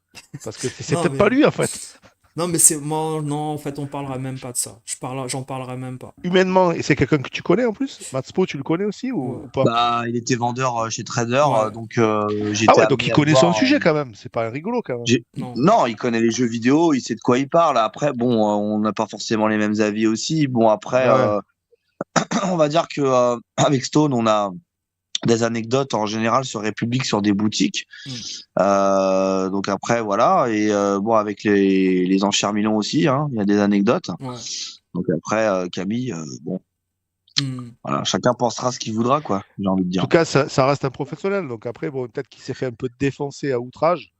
Parce que c'est Non, peut-être pas mais. lui, en fait. Non, mais c'est. Moi, non, en fait, on parlera même pas de ça. J'en parlerai même pas. Humainement, et c'est quelqu'un que tu connais en plus. Matspo, tu le connais aussi Ouais. ou pas? Bah, il était vendeur chez Trader, Ouais. donc Ah j'étais ouais, donc il amené à le connaît son voir. sujet quand même. C'est pas un rigolo quand même. Non. Non, il connaît les jeux vidéo, il sait de quoi il parle. Après, bon, on n'a pas forcément les mêmes avis aussi. Bon, après, Ouais. on va dire que avec Stone, on a des anecdotes en général sur République, sur des boutiques. Mm. Donc après, voilà. Et bon, avec les enchères Milan aussi, hein, il y a des anecdotes. Ouais. Donc après, Camille, bon, Mm. voilà, chacun pensera ce qu'il voudra, quoi, j'ai envie de En dire. tout cas, ça reste un professionnel. Donc après, bon, peut-être qu'il s'est fait un peu défoncer à outrage.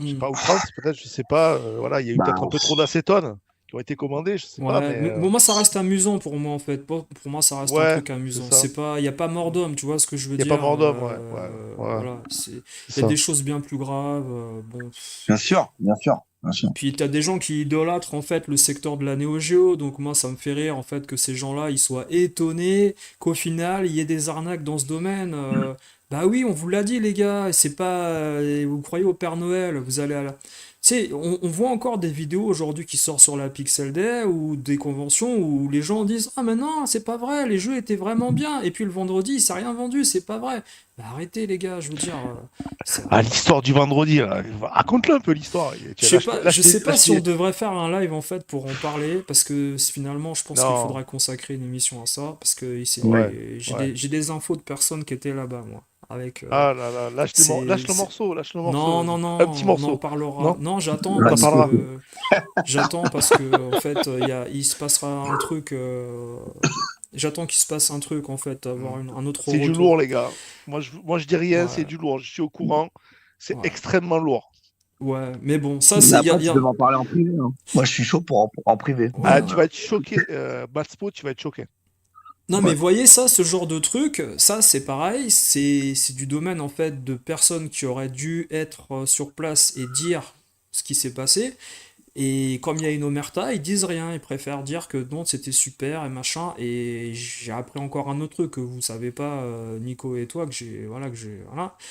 Je sais Mm. pas, outrance, peut-être, je sais pas. Voilà, il y a eu Bah, peut-être un peu trop d'acétone qui ont été commandés, je sais pas, Ouais, mais mais bon, moi ça reste amusant pour moi en fait. Pour moi ça reste un ouais, truc c'est amusant. ça. C'est pas, y a pas mort d'homme, tu vois ce que je veux Il n'y a pas dire. mort d'homme, ouais, ouais, ouais, Voilà, c'est y a ça. des choses bien plus graves. Bon. bien sûr, bien sûr, bien sûr. Puis t'as des gens qui idolâtrent en fait le secteur de la Néo Geo, donc moi ça me fait rire en fait que ces gens-là ils soient étonnés qu'au final il y ait des arnaques dans ce domaine. Bah oui, on vous l'a dit les gars, c'est pas, vous croyez au Père Noël, vous allez à la. Tu sais, on voit encore des vidéos aujourd'hui qui sortent sur la Pixel Day ou des conventions où les gens disent ah mais non c'est pas vrai, les jeux étaient vraiment bien et puis le vendredi il s'est rien vendu, c'est pas vrai. Bah arrêtez les gars, je veux dire. Ah, l'histoire du vendredi, là. Raconte-le un peu l'histoire. Je sais pas si on devrait faire un live en fait pour en parler parce que finalement je pense qu'il Non, faudrait consacrer une émission à ça parce que ouais, ouais. j'ai des infos de personnes qui étaient là-bas moi avec Ah là là, c'est lâche le morceau, lâche le non morceau. non Un petit non on en morceau. parlera Non? non On t'en parlera. j'attends parce que en fait il se passera un truc j'attends qu'il se passe un truc en fait avoir un autre C'est du retour lourd, les gars. Moi, je dis rien, c'est ouais du lourd. Je suis au courant. C'est ouais extrêmement lourd. ouais mais bon ça Mais c'est après, tu peux m'en parler en privé, hein. Moi, je suis chaud pour en privé. Ah, ouais tu ouais. vas être choqué. Matspo, tu vas être choqué. Non, mais Ouais. voyez ça, ce genre de truc, ça c'est pareil, c'est du domaine en fait de personnes qui auraient dû être sur place et dire ce qui s'est passé. Et comme il y a une omerta, ils disent rien, ils préfèrent dire que non, c'était super et machin. Et j'ai appris encore un autre truc que vous savez pas, Nico et toi, voilà.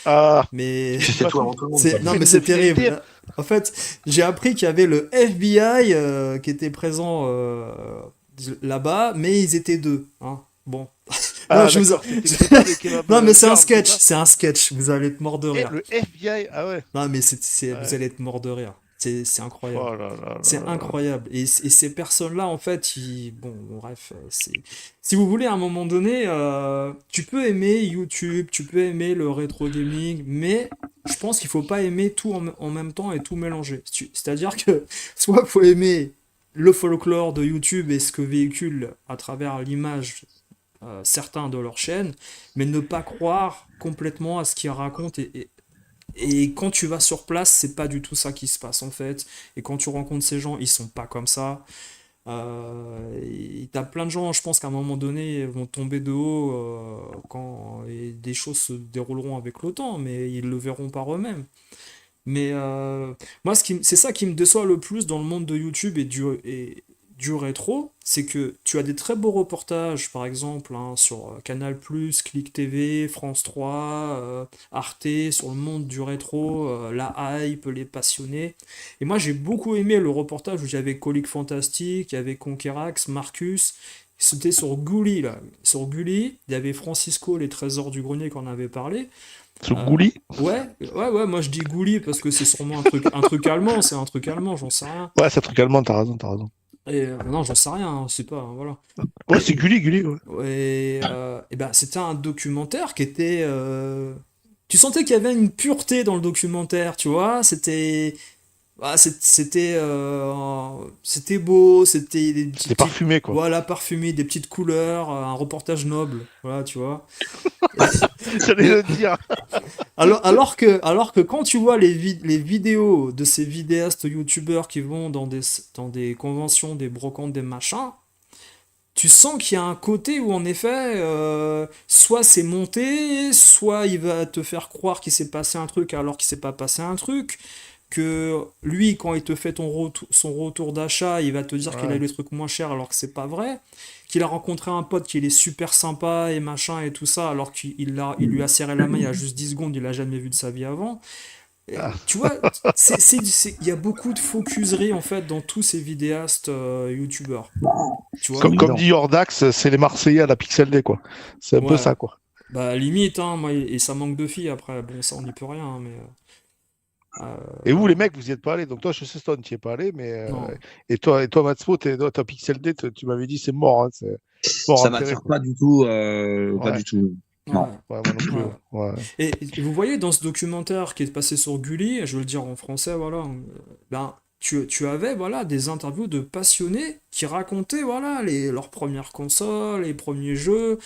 Ah, Mais Tu tu dis sais pas tout tout. avant tout le monde, ça. c'est, Tu non, fais mais des c'est terrible. infidélités. En fait, j'ai appris qu'il y avait le FBI qui était présent là-bas, mais ils étaient deux, hein. Bon. Non, Ah, je vous... d'accord. C'était pas des kebab Non, mais c'est un girls, c'est sketch, ça? c'est un sketch. Vous allez être mort de Et rire. le FBI, ah ouais. Non, mais vous Ouais. allez être mort de rire. C'est incroyable. Oh là là là C'est là. incroyable. Et ces personnes-là, en fait, bon, bref, si vous voulez, à un moment donné, tu peux aimer YouTube, tu peux aimer le rétro gaming, mais je pense qu'il faut pas aimer tout en même temps et tout mélanger. C'est-à-dire que soit il faut aimer le folklore de YouTube et ce que véhicule à travers l'image certains de leur chaîne, mais ne pas croire complètement à ce qu'ils racontent. Et quand tu vas sur place, c'est pas du tout ça qui se passe en fait. Et quand tu rencontres ces gens, ils sont pas comme ça. Et t'as plein de gens, je pense qu'à un moment donné, vont tomber de haut quand et des choses se dérouleront avec le temps, mais ils le verront par eux-mêmes. Mais moi, c'est ça qui me déçoit le plus dans le monde de YouTube et du rétro, c'est que tu as des très beaux reportages, par exemple, hein, sur Canal+, Click TV, France 3, Arte, sur le monde du rétro, la hype, les passionnés. Et moi, j'ai beaucoup aimé le reportage où j'avais Colique Fantastique, il y avait Conquerax, Marcus. C'était sur Gulli, là. Sur Gulli, il y avait Francisco, les trésors du grenier qu'on avait parlé. Ce Euh, Gouli. ouais, moi je dis Gulli parce que c'est sûrement un truc allemand, c'est un truc allemand, j'en sais rien. Ouais, c'est un truc allemand, t'as raison, t'as raison. Et non, j'en sais rien, c'est pas, voilà. Ouais, c'est Et, Gulli, ouais. et ben, c'était un documentaire qui était. Tu sentais qu'il y avait une pureté dans le documentaire, tu vois. C'était beau, c'était des C'était petites. parfumé, quoi. Voilà, parfumé, des petites couleurs, un reportage noble, voilà, tu vois. J'allais le dire. Alors que quand tu vois les vidéos de ces vidéastes youtubeurs qui vont dans des conventions, des brocantes, des machins, tu sens qu'il y a un côté où en effet, soit c'est monté, soit il va te faire croire qu'il s'est passé un truc alors qu'il s'est pas passé un truc. que lui, quand il te fait son retour d'achat, il va te dire qu'il a eu Ouais. les trucs moins chers alors que c'est pas vrai, qu'il a rencontré un pote qui est super sympa et machin et tout ça, alors il lui a serré la main il y a juste 10 secondes, il l'a jamais vu de sa vie avant. Et, Ah. tu vois, il y a beaucoup de focuserie en fait dans tous ces vidéastes youtubeurs, tu C'est vois? Comme évident. dit Yordax, c'est les Marseillais à la Pixel D, quoi. C'est un peu Ouais, ça, quoi. bah limite, hein, moi, et ça manque de filles après, bon, ça on n'y peut rien, hein, mais Et vous, euh, les mecs, vous y êtes pas allés. Donc toi, je sais Stone, tu y es pas allé, mais non. et toi, Matspo, ta Pixel D, tu m'avais dit c'est mort, hein, c'est mort Ça enterré, m'attire quoi. pas du tout, pas Ouais, du tout. Ouais, Non. ouais, moi non plus. ouais. Ouais. Ouais. Et vous voyez dans ce documentaire qui est passé sur Gulli, je vais le dire en français, voilà, ben, tu avais voilà, des interviews de passionnés qui racontaient voilà, leurs premières consoles, les premiers jeux,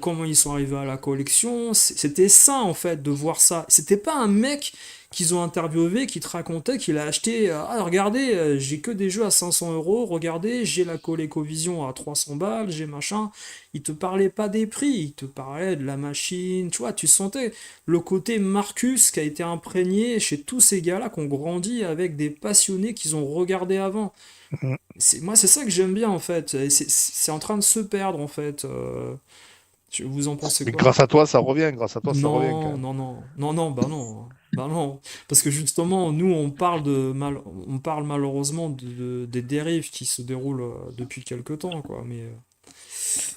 comment ils sont arrivés à la collection. C'était ça en fait de voir ça. C'était pas un mec qu'ils ont interviewé qui te racontait qu'il a acheté ah regardez, j'ai que des jeux à 500 €, regardez, j'ai la ColecoVision à 300 balles, j'ai machin. Il te parlait pas des prix, il te parlait de la machine, tu vois, tu sentais le côté Marcus qui a été imprégné chez tous ces gars-là qui ont grandi avec des passionnés qu'ils ont regardé avant. Mhm. Moi, c'est ça que j'aime bien en fait. Et c'est en train de se perdre en fait. Vous en pensez Mais quoi? grâce à toi, ça revient. Grâce à toi, ça revient quand Non, même. non, non, non, non, bah non, bah non. Parce que justement, nous, on parle malheureusement des dérives qui se déroulent depuis quelque temps, quoi. Mais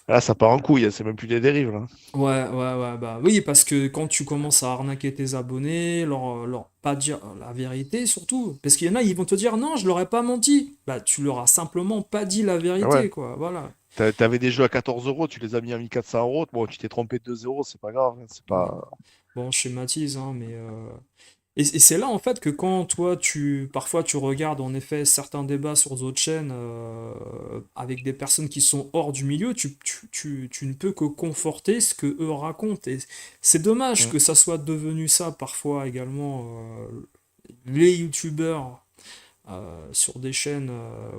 Là, ça part en couille. Hein, c'est même plus des dérives, là. ouais, ouais, ouais, bah oui, parce que quand tu commences à arnaquer tes abonnés, leur pas dire la vérité surtout, parce qu'il y en a, ils vont te dire non, je leur ai pas menti. Bah, tu leur as simplement pas dit la Ah ouais. vérité, quoi. Voilà. T'avais des jeux à 14 euros, tu les as mis à 1400 euros. Bon, tu t'es trompé de 2 euros, c'est pas grave. Hein, c'est Ouais. pas. Bon, je schématise, hein, mais et c'est là en fait que quand toi parfois tu regardes en effet certains débats sur d'autres chaînes avec des personnes qui sont hors du milieu, tu ne peux que conforter ce que eux racontent. Et c'est dommage Mm. que ça soit devenu ça parfois également les youtubeurs sur des chaînes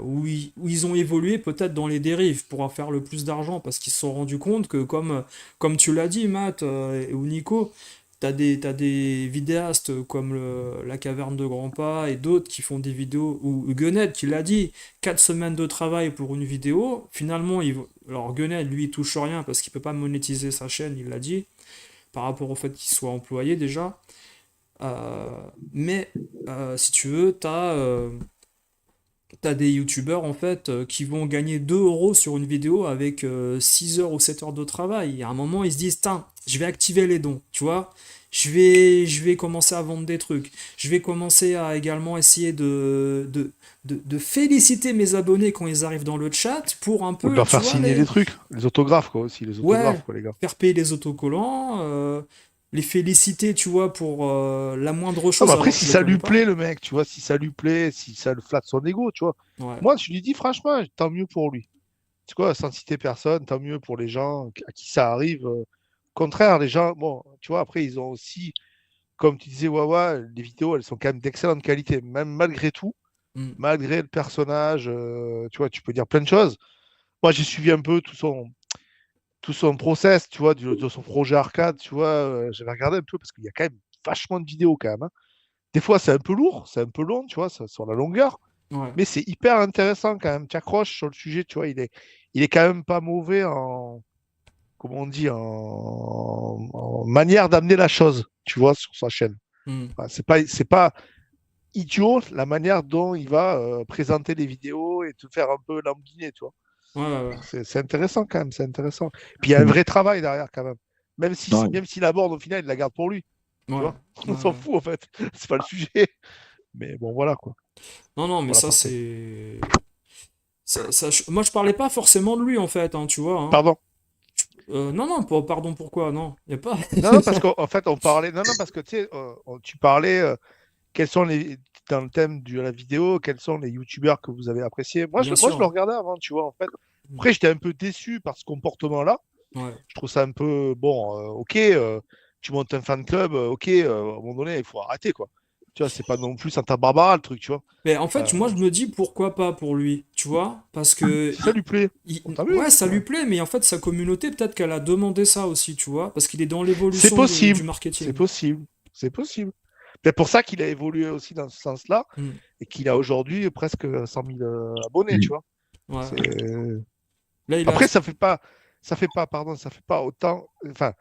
où ils ont évolué peut-être dans les dérives pour en faire le plus d'argent parce qu'ils se sont rendus compte que comme tu l'as dit Matt ou Nico, t'as des vidéastes comme La Caverne de Grandpa et d'autres qui font des vidéos, ou Gunhead qui l'a dit, 4 semaines de travail pour une vidéo, finalement, alors Gunhead lui il touche rien parce qu'il peut pas monétiser sa chaîne, il l'a dit, par rapport au fait qu'il soit employé déjà. Euh, mais si tu veux, t'as des youtubeurs en fait qui vont gagner 2 € sur une vidéo avec 6 heures ou 7 heures de travail. Et à un moment, ils se disent, tiens, je vais activer les dons, tu vois. Je vais commencer à vendre des trucs. Je vais commencer à également essayer de féliciter mes abonnés quand ils arrivent dans le chat pour un Ou de peu, leur tu faire vois, signer des trucs. Les autographes, quoi, aussi. Les ouais, autographes, quoi, les gars. faire payer les autocollants, les féliciter, tu vois, pour la moindre Ah, mais chose après, alors si qu'ils les ça connaissent lui pas. plaît, le mec, tu vois, si ça lui plaît, si ça le flatte son ego, tu vois. Ouais. Moi, je lui dis franchement, tant mieux pour lui. Tu vois, sans citer personne, tant mieux pour les gens à qui ça arrive. Au contraire, les gens, bon, tu vois, après, ils ont aussi, comme tu disais, Wawa, les vidéos, elles sont quand même d'excellente qualité, même malgré tout, Mm. malgré le personnage, tu vois, tu peux dire plein de choses. Moi, j'ai suivi un peu tout son process, tu vois, de son projet arcade, tu vois, j'avais regardé un peu parce qu'il y a quand même vachement de vidéos quand même. Hein. Des fois, c'est un peu lourd, c'est un peu long, tu vois, sur la longueur, Ouais. mais c'est hyper intéressant quand même. Tu accroches sur le sujet, tu vois, il est quand même pas mauvais en, comment on dit, en manière d'amener la chose, tu vois, sur sa chaîne. Mm. Enfin, c'est pas idiot la manière dont il va présenter les vidéos et te faire un peu lambiner, tu vois. Ouais, ouais, ouais. C'est intéressant quand même, c'est intéressant. Puis il y a un vrai travail derrière quand même. Même si, Ouais. même s'il aborde au final, il la garde pour lui, tu Ouais. vois. Ouais, On s'en ouais. fout en fait, c'est pas le sujet. Mais bon, voilà quoi. Non, non, mais Voilà, ça, parfait. moi, je parlais pas forcément de lui, en fait, hein, tu vois. Hein. Pardon. Non, non, pardon, pourquoi? Non, y a pas. Non, non, parce qu'en fait, on parlait. Non, non, parce que tu sais, tu parlais quels sont dans le thème de la vidéo, quels sont les youtubeurs que vous avez appréciés. Bien Moi, je le sûr. regardais avant, tu vois, en fait. Mm. Après, j'étais un peu déçu par ce comportement-là. Ouais. Je trouve ça un peu bon. Ok, tu montes un fan club, ok, à un moment donné, il faut arrêter quoi. Tu vois, c'est pas non plus Santa Barbara le truc, tu vois. Mais en fait, Euh, moi, je me dis pourquoi pas pour lui, tu vois? Parce que, si ça lui plaît, bon, t'as vu. ouais, ça Ouais. lui plaît, mais en fait, sa communauté, peut-être qu'elle a demandé ça aussi, tu vois? Parce qu'il est dans C'est l'évolution du possible, c'est marketing. possible, c'est possible. peut-être pour ça qu'il a évolué aussi dans ce sens-là Mm. et qu'il a aujourd'hui presque 100 000 abonnés, tu vois. Ouais. C'est- Là, il a. Après, ça fait pas autant. Enfin,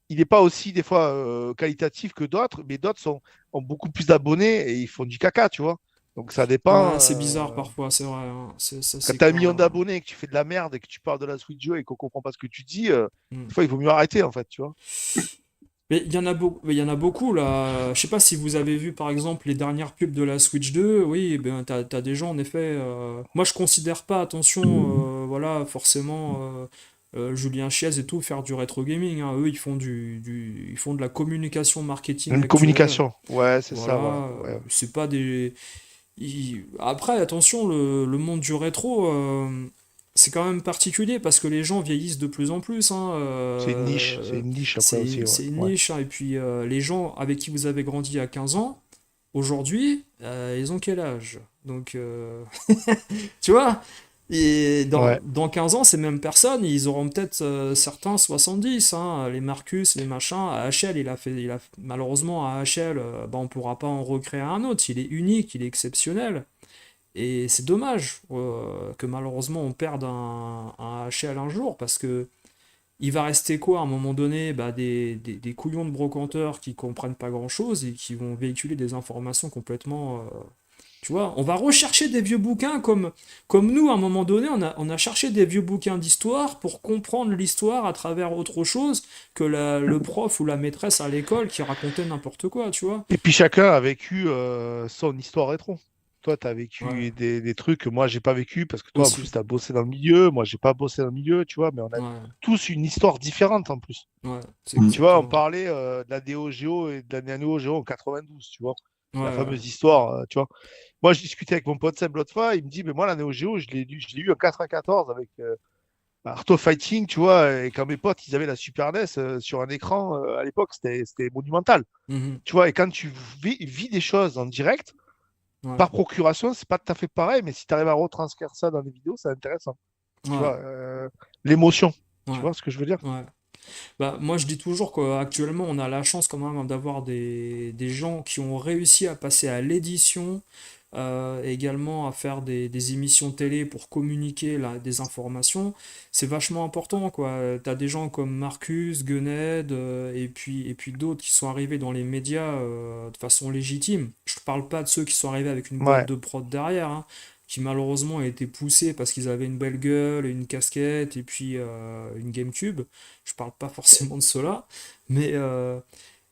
il n'est pas aussi des fois qualitatif que d'autres, mais d'autres ont beaucoup plus d'abonnés et ils font du caca, tu vois. Donc ça dépend. Ouais, c'est bizarre parfois, c'est vrai, hein. Ça, Quand c'est tu as un clair, million hein. d'abonnés et que tu fais de la merde et que tu parles de la Switch Joe et qu'on comprend pas ce que tu dis, Mm. des fois il vaut mieux arrêter en fait, tu vois. Mais il y en a beaucoup là. Je sais pas si vous avez vu par exemple les dernières pubs de la Switch 2. Oui, ben t'as des gens en effet. Moi je considère pas, attention, voilà, forcément Julien Chiez et tout faire du rétro gaming, hein. Eux ils font ils font de la communication marketing Une actuelle. communication. Ouais, c'est ça, ouais. Voilà, Ouais. c'est pas des. Après, attention, le monde du rétro, c'est quand même particulier parce que les gens vieillissent de plus en plus, hein. C'est une niche après aussi, ouais. C'est une Ouais. niche, hein. Et puis, les gens avec qui vous avez grandi à 15 ans, aujourd'hui, ils ont quel âge? Donc, tu vois, et Ouais. dans 15 ans, ces mêmes personnes, ils auront peut-être certains 70, hein, les Marcus, les machins. AHL, malheureusement, AHL, bah, on pourra pas en recréer un autre. Il est unique, il est exceptionnel. Et c'est dommage que malheureusement on perde un AHL un jour parce que il va rester quoi à un moment donné? Bah, des couillons de brocanteurs qui comprennent pas grand-chose et qui vont véhiculer des informations complètement. Tu vois, on va rechercher des vieux bouquins comme nous, à un moment donné, on a cherché des vieux bouquins d'histoire pour comprendre l'histoire à travers autre chose que le prof ou la maîtresse à l'école qui racontait n'importe quoi, tu vois. Et puis chacun a vécu son histoire rétro. Toi, tu as Ouais, vécu des trucs que moi, j'ai pas vécu parce que toi, en plus, aussi. tu as bossé dans le milieu. Moi, j'ai pas bossé dans le milieu, tu vois, mais on a Ouais, tous une histoire différente en plus. ouais, c'est Tu vois, on exactement. parlait de la Neo Geo et de la Nano Geo en 92, tu vois. Ouais, La ouais. fameuse histoire, tu vois. Moi, je discutais avec mon pote Seb l'autre fois, il me dit, mais moi, la Neo Geo, je l'ai eu en 94 avec Art of Fighting, tu vois, et quand mes potes, ils avaient la Super NES sur un écran, à l'époque, c'était monumental. Mhm. Tu vois, et quand tu vis des choses en direct, Ouais, par procuration, c'est pas tout à fait pareil, mais si tu arrives à retranscrire ça dans des vidéos, c'est intéressant. Tu ouais, vois, l'émotion, tu ouais, vois ce que je veux dire? ouais. Bah, moi, je dis toujours qu'actuellement, on a la chance quand même d'avoir des gens qui ont réussi à passer à l'édition, également à faire des émissions télé pour communiquer des informations. C'est vachement important, quoi. T'as des gens comme Marcus, Gunned, et puis d'autres qui sont arrivés dans les médias de façon légitime. Je parle pas de ceux qui sont arrivés avec une boîte Ouais. de prod derrière, hein, qui malheureusement ont été poussés parce qu'ils avaient une belle gueule, une casquette et puis une GameCube. Je parle pas forcément de cela, mais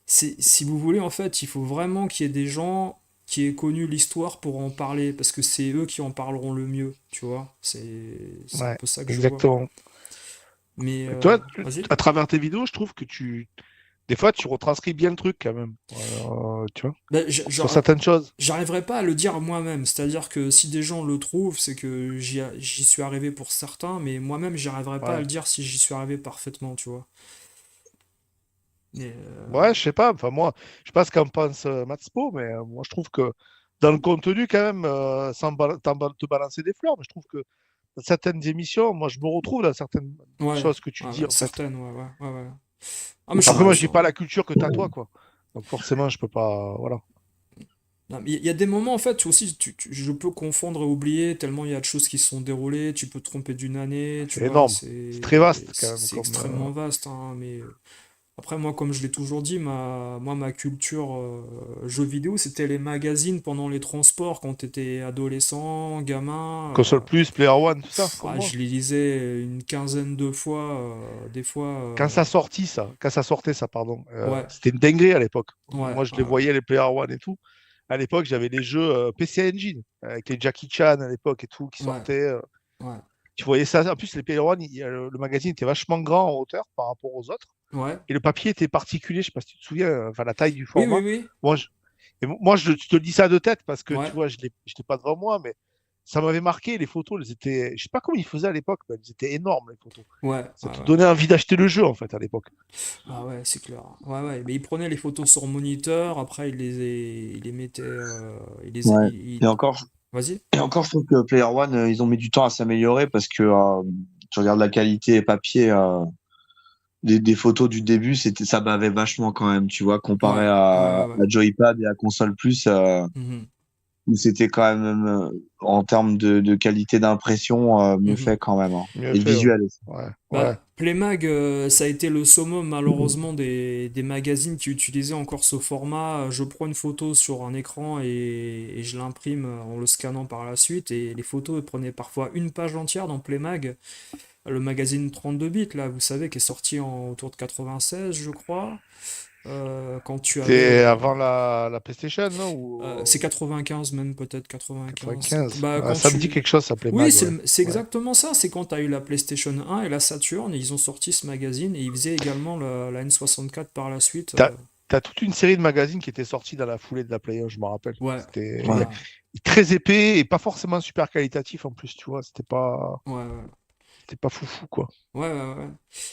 si vous voulez, en fait, il faut vraiment qu'il y ait des gens qui aient connu l'histoire pour en parler, parce que c'est eux qui en parleront le mieux, tu vois. C'est un Ouais, peu ça que je vois. exactement. Mais Et toi, vas-y. à travers tes vidéos, je trouve que des fois, tu retranscris bien le truc quand même. Tu vois, Ben, sur certaines choses. j'arriverai pas à le dire moi-même, c'est-à-dire que si des gens le trouvent, c'est que j'y suis arrivé pour certains, mais moi-même, j'y arriverai pas à Ouais. le dire si j'y suis arrivé parfaitement, tu vois. Et, Ouais, je sais pas. Enfin, moi, je sais pas ce qu'en pense Matspo, mais moi, je trouve que dans le contenu, quand même, sans te balancer des fleurs, mais je trouve que dans certaines émissions, moi, je me retrouve dans certaines ouais, choses que tu ouais, dis, ouais, en fait. certaines, ouais, ouais, ouais, ouais. Ah, mais Après, moi, j'ai pas la culture que t'as, toi, quoi. Donc, forcément, je peux pas. Voilà. non, mais il y a des moments, en fait, aussi, je peux confondre et oublier tellement il y a de choses qui se sont déroulées, tu peux te tromper d'une année, tu C'est vois, énorme. C'est très vaste, quand même, c'est comme. extrêmement vaste, hein, mais après, moi, comme je l'ai toujours dit, ma culture jeux vidéo, c'était les magazines pendant les transports quand t'étais adolescent, gamin. Console Plus, Player One, tout ça, comme Ouais, moi. je les lisais une quinzaine de fois, des fois. Quand ça sortait, ça, pardon, Ouais, c'était une dinguerie à l'époque. ouais, Moi, je les ouais, voyais, les Player One et tout. À l'époque, j'avais les jeux PC Engine, avec les Jackie Chan à l'époque et tout, qui ouais, sortaient. ouais, Tu voyais ça. En plus, les Player One, le magazine était vachement grand en hauteur par rapport aux autres. ouais. Et le papier était particulier, je sais pas si tu te souviens, enfin, la taille du Oui, oui, format. oui. Moi, je te le dis ça de tête parce que tu Ouais, vois, je l'ai pas devant moi, mais ça m'avait marqué. Les photos, elles étaient, je sais pas comment ils faisaient à l'époque, mais elles étaient énormes, les photos. ouais, Ça ouais, te ouais. donnait envie d'acheter le jeu, en fait, à l'époque. Ah ouais, c'est clair. Ouais, ouais. Mais il prenait les photos sur moniteur, après il les mettait. Ouais. Et encore, Vas-y. et encore, je trouve que Player One, ils ont mis du temps à s'améliorer parce que tu regardes la qualité papier, des photos du début, ça m'avait vachement quand même, tu vois, comparé Ouais, ouais, ouais. à Joypad et à Console Plus, Mhm, où c'était quand même, en termes de qualité d'impression, mieux mhm. fait quand même, hein. Mieux Et de fait, ouais. visuel aussi. Ouais, ouais. Bah, Playmag, ça a été le summum malheureusement des magazines qui utilisaient encore ce format. Je prends une photo sur un écran et je l'imprime en le scannant par la suite. Et les photos prenaient parfois une page entière dans Playmag. Le magazine 32 bits, là, vous savez, qui est sorti autour de 96, je crois. Quand tu avais. C'était avant la PlayStation, non? C'est Ou 95 même, peut-être 95. 95? Bah, Ah, quand ça me dit tu. quelque chose, ça s'appelait Oui, Mag, ouais. c'est Ouais. exactement ça. C'est quand tu as eu la PlayStation 1 et la Saturn, et ils ont sorti ce magazine, et ils faisaient également la N64 par la suite. T'as, t'as toute une série de magazines qui étaient sortis dans la foulée de la Play 1, je me rappelle. Ouais, C'était Ouais. bah, très épais et pas forcément super qualitatif en plus, tu vois. ouais. C'était pas foufou, quoi. Ouais.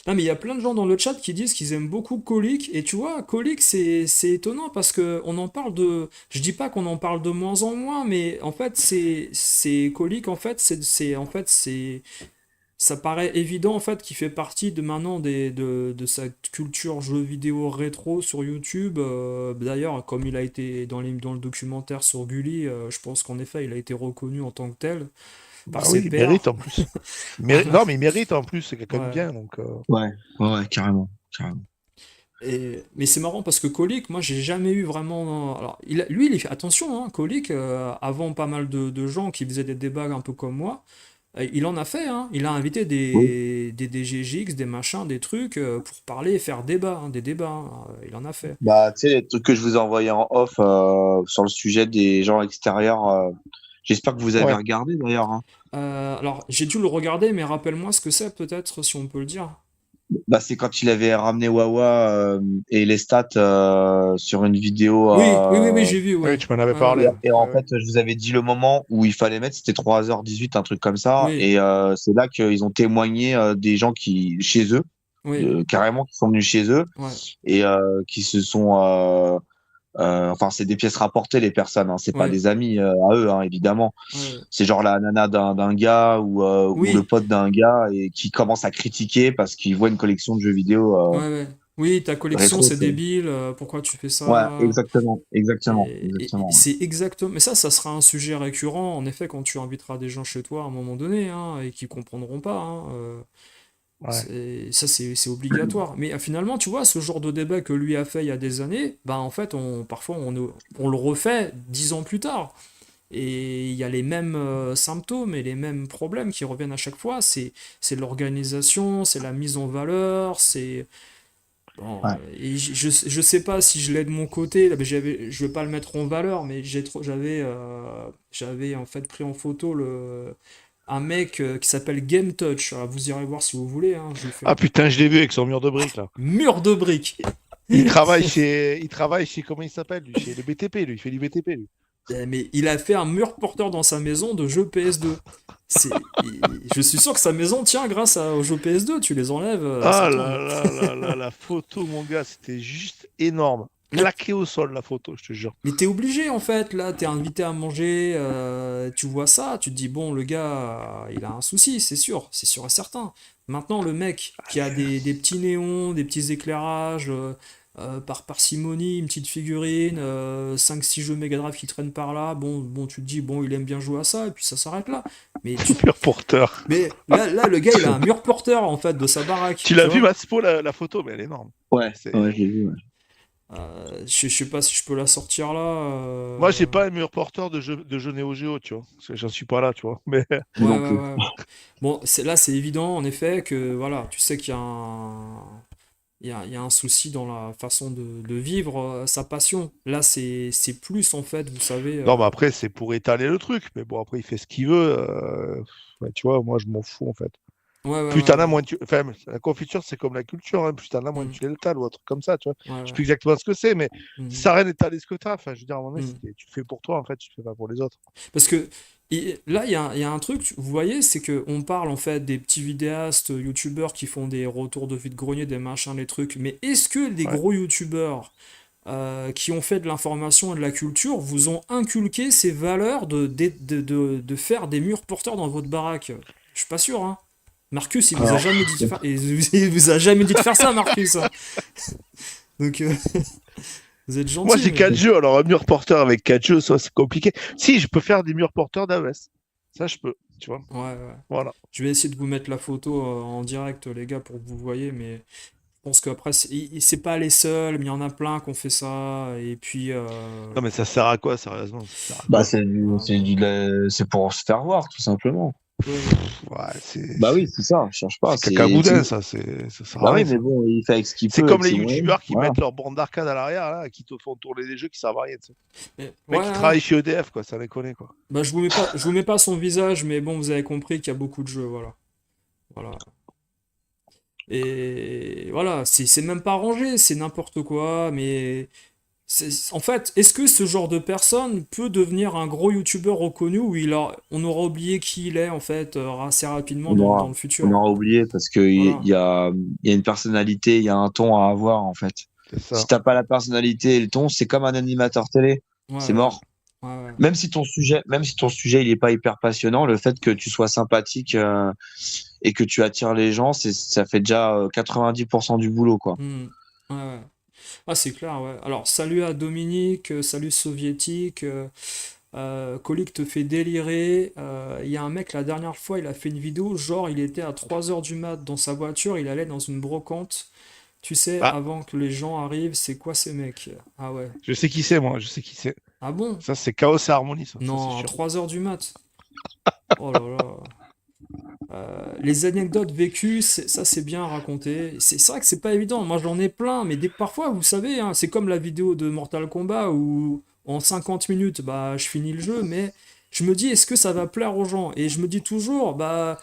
Non, mais il y a plein de gens dans le chat qui disent qu'ils aiment beaucoup Colic. Et tu vois, Colic, c'est étonnant parce que on en parle de. Je dis pas qu'on en parle de moins en moins, mais en fait, c'est Colic, en fait, en fait, ça paraît évident, en fait, qu'il fait partie de maintenant de sa culture jeux vidéo rétro sur YouTube. D'ailleurs, comme il a été dans le documentaire sur Gulli, je pense qu'en effet, il a été reconnu en tant que tel par Bah oui, ses il mérite pairs. en plus. Voilà. Non, mais il mérite en plus, c'est quelqu'un de Ouais. bien, donc. Ouais, carrément, carrément. Mais c'est marrant parce que Colic, moi j'ai jamais eu vraiment. Alors, lui, il fait attention, hein, Colic, avant pas mal de gens qui faisaient des débats un peu comme moi, il en a fait, hein. Il a invité Oui. des DGGX, des machins, des trucs pour parler et faire débat, hein, des débats, hein. Il en a fait. Bah, tu sais, les trucs que je vous ai envoyés en off, sur le sujet des gens extérieurs, j'espère que vous avez Ouais. regardé d'ailleurs, hein. Alors, j'ai dû le regarder, mais rappelle-moi ce que c'est, peut-être, si on peut le dire. Bah, c'est quand il avait ramené Wawa, et les stats, sur une vidéo, Oui, j'ai vu, Oui, ouais. tu m'en avais Ouais, parlé. ouais. Ouais. et en Ouais, ouais. fait, je vous avais dit le moment où il fallait mettre, c'était 3h18, un truc comme ça. Oui, Et c'est là qu'ils ont témoigné, des gens qui, chez eux, oui, carrément, qui sont venus chez eux ouais, et qui se sont, enfin, c'est des pièces rapportées, les personnes, hein, c'est pas ouais, des amis, à eux, hein, évidemment. ouais. C'est genre la nana d'un gars ou le Oui, pote d'un gars et qui commence à critiquer parce qu'il voit une collection de jeux vidéo, ouais. Oui, ta collection, rétro, c'est quoi. débile, pourquoi tu fais Ouais, ça? exactement, exactement, Et exactement. c'est exactement. Mais ça sera un sujet récurrent, en effet, quand tu inviteras des gens chez toi à un moment donné, hein, et qui comprendront pas, hein, Ouais. ça, c'est obligatoire. Mais finalement, tu vois, ce genre de débat que lui a fait il y a des années, bah, en fait, parfois, on le refait 10 ans plus tard. Et il y a les mêmes symptômes et les mêmes problèmes qui reviennent à chaque fois. C'est l'organisation, c'est la mise en valeur, c'est. Bon, Ouais. et je sais pas si je l'ai de mon côté, là, mais je vais pas le mettre en valeur, mais j'avais en fait pris en photo un mec qui s'appelle Game Touch. Alors, vous irez voir si vous voulez, hein, je vous fais Ah un putain, je l'ai vu avec son mur de briques, là. mur de briques. Il travaille chez, comment il s'appelle, lui? Chez le BTP, lui. Il fait du BTP, lui. Mais il a fait un mur porteur dans sa maison de jeux PS2. Je suis sûr que sa maison tient grâce aux jeux PS2. Tu les enlèves, ça Ah tourne. là là là là, la photo, mon gars, c'était juste énorme. Mais, Claqué au sol, la photo, je te jure. mais t'es obligé en fait. Là, t'es invité à manger. Tu vois ça. Tu te dis, bon, le gars, il a un souci, c'est sûr et certain. Maintenant, le mec qui a des petits néons, des petits éclairages. Par parcimonie, une petite figurine, 5-6 jeux Mega Drive qui traînent par là, bon, tu te dis, bon, il aime bien jouer à ça, et puis ça s'arrête là. Mais, Mur porteur. là, le gars, il a un mur porteur, en fait, de sa baraque, Tu tu l'as vu, vois. Matspo, la photo, mais elle est énorme. Ouais, ouais, C'est... j'ai vu, ouais. Je sais pas si je peux la sortir là. Moi, j'ai pas un mur porteur de jeu Neo Geo, tu vois. Parce que j'en suis pas là, tu vois. Mais Ouais, Non ouais, plus. ouais. Bon, là, c'est évident, en effet, que, voilà, tu sais qu'il y a il y a un souci dans la façon de vivre sa passion. Là, c'est plus, en fait, vous savez. non, mais après, c'est pour étaler le truc. Mais bon, après, il fait ce qu'il veut. Ouais, tu vois, moi, je m'en fous, en fait. Ouais, Plus t'en as, ouais. moins tu. Enfin, la confiture, c'est comme la culture, hein. Plus t'en as, moins Hmm, tu l'étales ou un truc comme ça, tu vois. Je sais ouais. plus exactement ce que c'est, mais ça Hmm, sert à rien d'étaler ce que t'as. Enfin, je veux dire, à un moment donné, hmm. tu le fais pour toi, en fait, tu le fais pas pour les autres. Parce que là, il y a un truc, vous voyez, c'est que on parle en fait des petits vidéastes, youtubeurs qui font des retours de vide-grenier, des machins, des trucs, mais est-ce que les Ouais. gros youtubeurs qui ont fait de l'information et de la culture vous ont inculqué ces valeurs de faire des murs porteurs dans votre baraque? Je suis pas sûr, hein. Marcus, il vous a Alors, jamais dit de faire, il vous a jamais dit de faire ça, Marcus, hein. Donc, vous êtes moi, gentil, j'ai mais 4 jeux. Alors, un mur porteur avec 4 jeux, ça, c'est compliqué. Si, je peux faire des murs porteurs d'AES. Ça, je peux, tu vois. ouais, ouais. Voilà. Je vais essayer de vous mettre la photo en direct, les gars, pour que vous voyez, mais je pense qu'après, c'est pas les seuls, mais il y en a plein qui ont fait ça, et puis, Non, mais ça sert à quoi, sérieusement? Ça sert à Bah, quoi? ah, c'est pour se faire voir, tout simplement. ouais, Ouais, Bah oui, c'est ça, je cherche pas. c'est cacaboudin, ça. Ça sert Bah à oui, rien, mais ça. bon, il fait avec ce qu'il C'est peut, comme avec les ses moyens. youtubeurs qui Voilà. mettent leur borne d'arcade à l'arrière, là, qui te font tourner des jeux qui servent à rien, tu sais. mais, Le ouais, mec, il ouais. travaille chez EDF, quoi, ça déconne, quoi. Bah, je vous mets pas son visage, mais bon, vous avez compris qu'il y a beaucoup de jeux, voilà. Voilà. Et voilà, c'est même pas rangé, c'est n'importe quoi, mais en fait, est-ce que ce genre de personne peut devenir un gros youtubeur reconnu où on aura oublié qui il est en fait assez rapidement On dans aura, le on futur? aura oublié parce que Voilà. il y a une personnalité, il y a un ton à avoir, en fait. C'est Si ça. t'as pas la personnalité et le ton, c'est comme un animateur télé. Ouais, C'est ouais, mort. ouais, ouais. Même si ton sujet il est pas hyper passionnant, le fait que tu sois sympathique et que tu attires les gens, ça fait déjà 90% du boulot, quoi. Hmm. Ouais, ouais. Ah, c'est clair, ouais. Alors, salut à Dominique, salut soviétique. Colique te fait délirer. Il y a un mec, la dernière fois, il a fait une vidéo, genre, il était à 3 heures du mat dans sa voiture, il allait dans une brocante. Tu sais, Ah, avant que les gens arrivent, c'est quoi ces mecs? Ah ouais. je sais qui c'est, moi, je sais qui c'est. Ah bon? Ça, c'est Chaos et Harmonie, ça c'est Non, à sûr. 3 heures du mat. Oh là là. Les anecdotes vécues, ça c'est bien raconté. C'est vrai que c'est pas évident. Moi j'en ai plein, mais parfois, vous savez, hein, c'est comme la vidéo de Mortal Kombat où en 50 minutes, bah, je finis le jeu, mais je me dis, est-ce que ça va plaire aux gens? Et je me dis toujours, bah,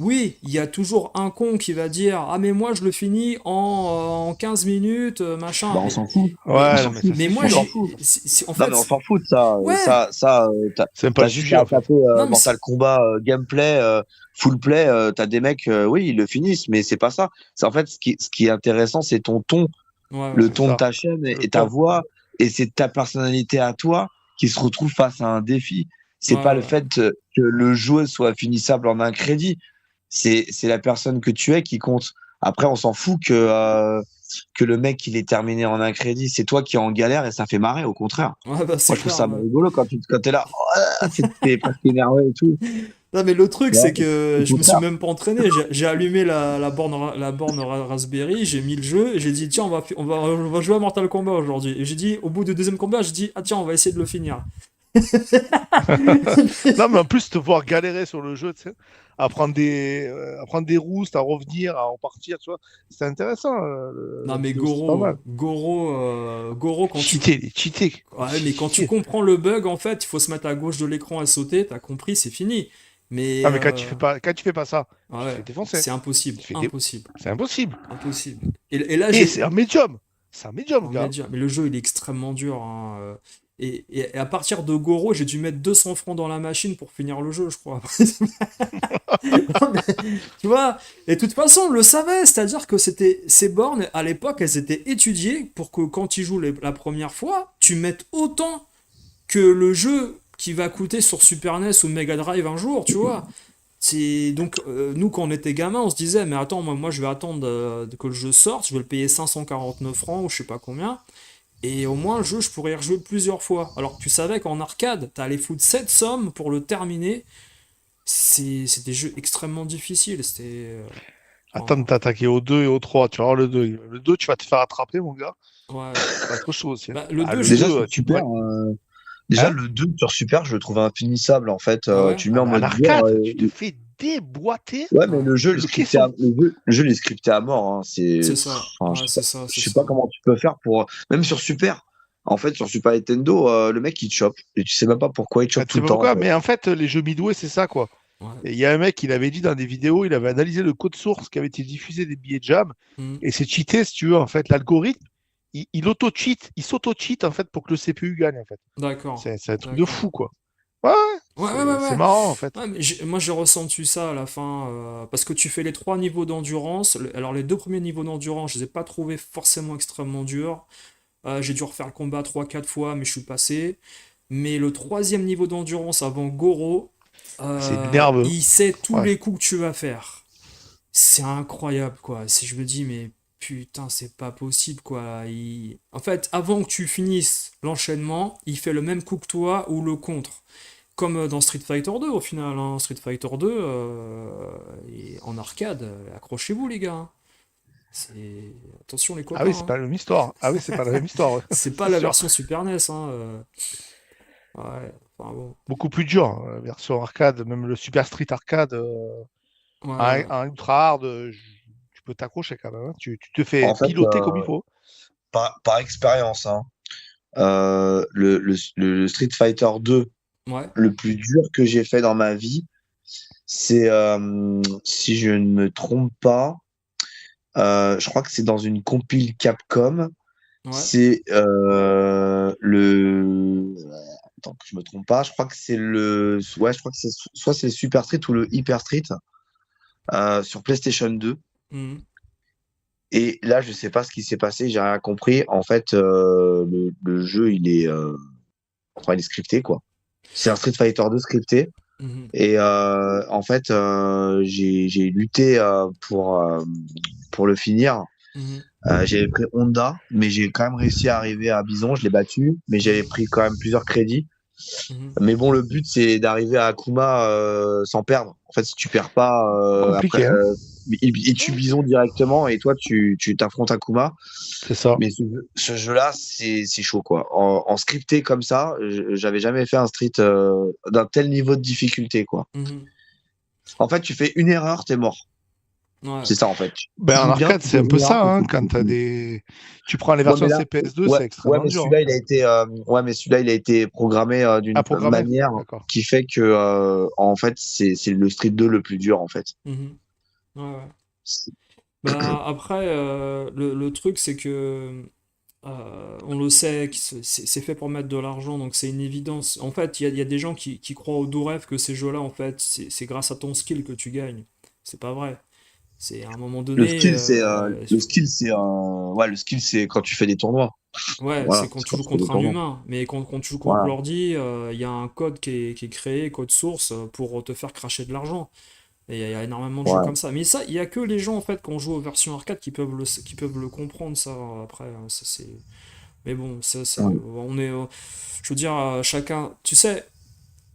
oui, il y a toujours un con qui va dire, ah, mais moi je le finis en 15 minutes, machin. Bah, on s'en fout. Mais, On Ouais, non, s'en mais ça, fout. mais c'est moi, On s'en sûr. fout. en Non, fait, mais on s'en fout de ça. ouais, C'est même pas T'as le juste sujet, à en fait. taper non, mais Mortal Kombat gameplay, full play. T'as des mecs, oui, ils le finissent, mais c'est pas ça. C'est en fait ce qui est intéressant, c'est ton ton, ouais, le ouais, C'est ton de ça. ta chaîne Le et ta ton. voix, et c'est ta personnalité à toi qui se retrouve face à un défi. ouais, C'est pas le ouais. fait que le jeu soit finissable en un crédit. C'est la personne que tu es qui compte. Après, on s'en fout que le mec il est terminé en un crédit. C'est toi qui es en galère et ça fait marrer, au contraire. Ouais, bah, c'est Moi, je trouve clair, ça ouais. rigolo quand t'es là, t'es presque énervé et tout. Non, mais le truc, Tu vois, c'est que au je me suis contraire. même pas entraîné. J'ai allumé la borne Raspberry, j'ai mis le jeu, et j'ai dit, tiens, on va jouer à Mortal Kombat aujourd'hui. Et j'ai dit, au bout du deuxième combat, j'ai dit, ah tiens, on va essayer de le finir. Non, mais en plus, te voir galérer sur le jeu, tu sais, à prendre des roustes, à revenir, à en partir, tu vois, c'est intéressant, Non, la mais vidéo, c'est pas mal. Goro, Cheater, les cheater. ouais, mais quand tu Cheater. comprends le bug, en fait, il faut se mettre à gauche de l'écran et sauter, t'as compris, c'est fini. Mais, Ah, mais quand tu fais pas ça, tu te ouais, fais défoncer. c'est impossible, Tu te fais dé- impossible, C'est impossible. impossible. Et là, Et c'est un médium. C'est un médium, en gars. média. Mais le jeu, il est extrêmement dur, hein. Et à partir de Goro, j'ai dû mettre 200 francs dans la machine pour finir le jeu, je crois. Non, mais, tu vois, et de toute façon, on le savait, c'est-à-dire que ces bornes, à l'époque, elles étaient étudiées pour que quand tu joues la première fois, tu mettes autant que le jeu qui va coûter sur Super NES ou Mega Drive un jour, tu vois. C'est donc nous quand on était gamin, on se disait mais attends moi je vais attendre que le jeu sorte, je vais le payer 549 francs ou je sais pas combien et au moins le jeu je pourrais y rejouer plusieurs fois. Alors que tu savais qu'en arcade, t'allais foutre cette somme pour le terminer. C'est des jeux extrêmement difficiles, Attends de enfin, t'attaquer au 2 et au 3. Tu vas voir le 2. Le 2, tu vas te faire attraper, mon gars. ouais. Ça va être chaud aussi, hein. Bah, le Ah, 2 le Déjà 2, sur tu pourrais. Super, déjà Hein? le 2 sur Super, je le trouve infinissable en fait. Ah ouais? Tu le mets Ah, en mais à mode dur. l'arcade, tu te fais déboîter Ouais, mais Ouais. le jeu, il est le scripté à, caisson. le jeu, il est scripté à mort, hein. C'est ça. Enfin, Ouais, c'est ça, je c'est sais pas ça. comment tu peux faire pour, même sur Super. En fait, sur Super Nintendo, le mec il te chope et tu sais même pas pourquoi il te Ah, chope tu tout sais le pas temps en pourquoi, fait. mais en fait, les jeux Midway, c'est ça, quoi. Ouais. Et il y a un mec, il avait dit dans des vidéos, il avait analysé le code source qui avait été diffusé des billets de jam, Hmm. et c'est cheaté, si tu veux, en fait. L'algorithme, il auto-cheat, il s'auto-cheat, en fait, pour que le CPU gagne, en fait. D'accord. C'est un truc de D'accord. fou, quoi. Ouais, Ouais, ouais, ouais, c'est ouais. marrant, en fait. Ouais, mais moi j'ai ressenti ça à la fin, parce que tu fais les trois niveaux d'endurance. Alors les deux premiers niveaux d'endurance, je les ai pas trouvés forcément extrêmement durs. J'ai dû refaire le combat trois quatre fois, mais je suis passé. Mais le troisième niveau d'endurance avant Goro, C'est nerveux. il sait tous Ouais. les coups que tu vas faire. c'est incroyable, quoi. Si je me dis, mais putain, c'est pas possible, quoi. En fait, avant que tu finisses l'enchaînement, il fait le même coup que toi ou le contre. Comme dans Street Fighter 2 au final, hein. Street Fighter 2 en arcade, accrochez-vous les gars, hein. C'est... Attention les Ah oui, copains, c'est hein. pas la même histoire. Ah oui, c'est pas la même histoire, ouais. C'est pas C'est la sûr. version Super NES, hein. Ouais, enfin bon. Beaucoup plus dur, hein, la version arcade, même le Super Street Arcade, Ouais, ouais. un ultra hard, tu peux t'accrocher quand même, hein. Tu te fais En fait, piloter comme il faut. par expérience, hein, le Street Fighter 2, Ouais, le plus dur que j'ai fait dans ma vie, c'est, si je ne me trompe pas, je crois que c'est dans une compile Capcom. ouais. C'est le. Attends que je me trompe pas. Je crois que c'est le. Ouais, je crois que c'est soit c'est le Super Street ou le Hyper Street sur PlayStation 2. Mhm, Et là, je sais pas ce qui s'est passé. J'ai rien compris. En fait, le jeu, enfin, il est scripté quoi. C'est un Street Fighter 2 scripté. mhm, Et en fait, j'ai lutté pour le finir. mhm, J'avais pris Honda, mais j'ai quand même réussi à arriver à Bison. Je l'ai battu, mais j'avais mhm, pris quand même plusieurs crédits. mhm. Mais bon, le but, c'est d'arriver à Akuma sans perdre. En fait, si tu perds pas, après, Compliqué, hein. il tue Bison directement et toi, tu t'affrontes Akuma. C'est ça. Mais ce jeu-là, c'est chaud, quoi. En scripté comme ça, j'avais jamais fait un street d'un tel niveau de difficulté, quoi. Mhm. En fait, tu fais une erreur, t'es mort. Ouais. C'est ça, en fait. Tu Ben, en joues bien, arcade, tu c'est fais un une peu erreur, ça, hein, t'es quand t'as fini. des. Tu prends les Ouais, mais versions là, CPS2, ouais, c'est ouais, extrêmement mais dur, hein. celui-là, il a été programmé À d'une programmer. manière D'accord. qui fait que, en fait, c'est le Street 2 le plus dur, en fait. Mhm. Ouais, ouais. C'est- Bah, après, le truc, c'est que on le sait, que c'est fait pour mettre de l'argent, donc c'est une évidence. En fait, il y a des gens qui croient au doux rêve que ces jeux-là, en fait, c'est grâce à ton skill que tu gagnes. C'est pas vrai. C'est à un moment donné, le skill, c'est quand tu fais des tournois. ouais, c'est Voilà, quand c'est tu quand joues tu fais des contre un tournois. humain. Mais quand tu joues contre Voilà. l'ordi, il y a un code qui est créé, code source, pour te faire cracher de l'argent. Et il y a énormément de jeux Ouais. comme ça. Mais ça, il y a que les gens en fait qui ont joué aux versions arcade qui peuvent le comprendre ça après, hein. Ça c'est. Mais bon, ça c'est. Ouais. On est. Je veux dire, chacun. Tu sais,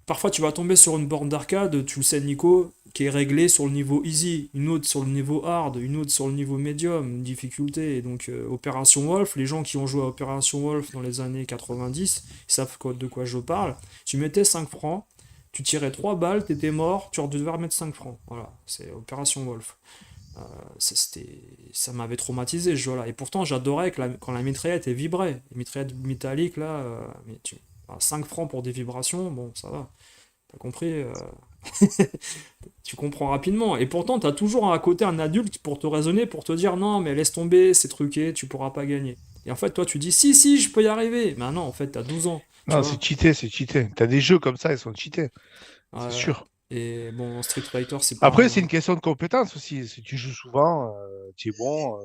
parfois tu vas tomber sur une borne d'arcade, tu le sais Nico, qui est réglée sur le niveau easy, une autre sur le niveau hard, une autre sur le niveau medium, une difficulté. Et donc Opération Wolf, les gens qui ont joué à Opération Wolf dans les années 90, ils savent de quoi je parle. Tu mettais 5 francs, tu tirais 3 balles, t'étais mort, tu devais remettre 5 francs. Voilà, c'est Opération Wolf. Ça m'avait traumatisé ce jeu-là. Et pourtant, j'adorais quand la mitraillette elle vibrait. Les mitraillettes métalliques, là, 5 francs pour des vibrations, bon, ça va. T'as compris, tu comprends rapidement. Et pourtant, t'as toujours à côté un adulte pour te raisonner, pour te dire non, mais laisse tomber, c'est truqué, tu pourras pas gagner. Et en fait, toi, tu dis si, si, je peux y arriver. Mais non, en fait, t'as 12 ans, tu Non, c'est vois. cheaté, c'est cheaté. T'as des jeux comme ça, ils sont cheatés, c'est Ouais. sûr. Et bon, Street Fighter, c'est Après, pareil, c'est hein. une question de compétence aussi. Si tu joues souvent, tu es bon.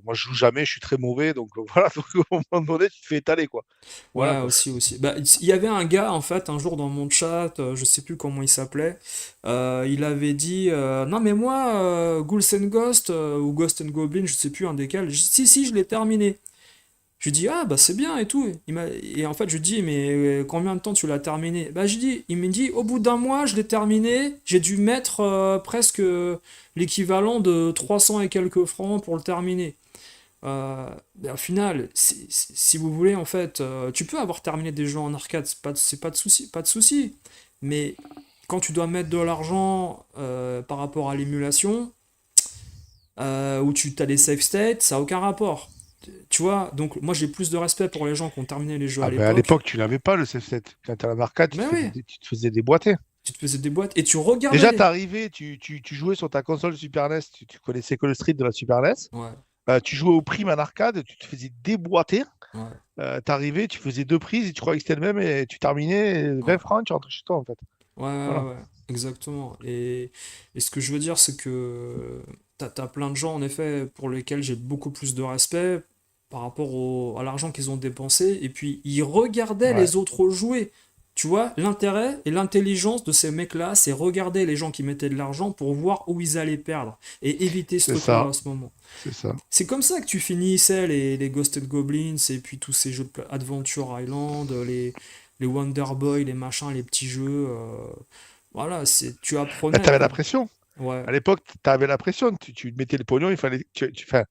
Moi, je joue jamais, je suis très mauvais. Donc voilà, donc, au moment donné, tu te fais étaler, quoi. Voilà, Ouais, quoi. aussi, aussi. Bah, il y avait un gars, en fait, un jour dans mon chat, je sais plus comment il s'appelait, il avait dit, non mais moi, Ghouls and Ghost, ou Ghost and Goblin, je sais plus un desquels, si, si, je l'ai terminé. Je lui dis, ah bah c'est bien et tout. Et en fait, je lui dis, mais combien de temps tu l'as terminé? Bah, il me dit, au bout d'un mois, je l'ai terminé, j'ai dû mettre presque l'équivalent de 300 et quelques francs pour le terminer. Mais au final, si vous voulez, en fait, tu peux avoir terminé des jeux en arcade, c'est pas de souci, pas de souci. Mais quand tu dois mettre de l'argent par rapport à l'émulation, où tu as des save states, ça n'a aucun rapport. Tu vois, donc moi j'ai plus de respect pour les gens qui ont terminé les jeux à Ah ben à l'époque. l'époque, tu l'avais pas le CF7. Quand t'es à l'arcade, Mais oui, tu te faisais déboîter. tu te faisais des boîtes et tu regardais Déjà, les. t'arrivais, tu jouais sur ta console Super NES, tu connaissais que le Street de la Super NES. Ouais, Tu jouais au prime en arcade, tu te faisais déboîter. ouais, T'arrivais, tu faisais deux prises et tu croyais que c'était le même et tu terminais ouais. 20 francs, tu rentrais chez toi en fait. Ouais, ouais, Voilà. ouais, exactement. Et ce que je veux dire, c'est que t'as plein de gens, en effet, pour lesquels j'ai beaucoup plus de respect par rapport à l'argent qu'ils ont dépensé, et puis ils regardaient Ouais. les autres jouer. tu vois, l'intérêt et l'intelligence de ces mecs-là, c'est regarder les gens qui mettaient de l'argent pour voir où ils allaient perdre et éviter ce C'est truc-là ça, à ce moment. c'est ça. C'est comme ça que tu finissais les Ghost and Goblins et puis tous ces jeux de Adventure Island, les Wonder Boy, les machins, les petits jeux. Voilà, tu Bah, apprenais, t'avais la quoi. pression. Ouais. À l'époque, t'avais la pression. Tu mettais le pognon, il fallait. Enfin,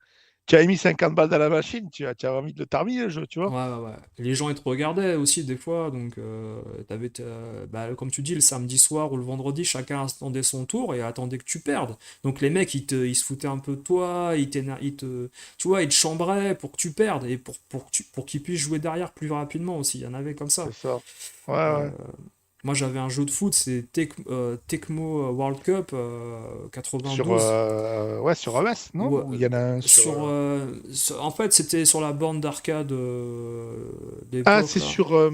tu as mis 50 balles dans la machine, tu as envie de le terminer le jeu, tu vois. Ouais, ouais, ouais. Les gens, ils te regardaient aussi des fois, donc bah, comme tu dis, le samedi soir ou le vendredi, chacun attendait son tour et attendait que tu perdes. Donc les mecs, ils se foutaient un peu de toi, tu vois, ils te chambraient pour que tu perdes et pour qu'ils puissent jouer derrière plus rapidement aussi. Il y en avait comme C'est ça. ça. Ouais, Euh, ouais. Moi, j'avais un jeu de foot, c'est Tecmo World Cup Sur, 92. ouais, sur OS, non? Ouais, Ou il y en a un sur. en fait, c'était sur la borne d'arcade Ah, d'époque, c'est là. sur.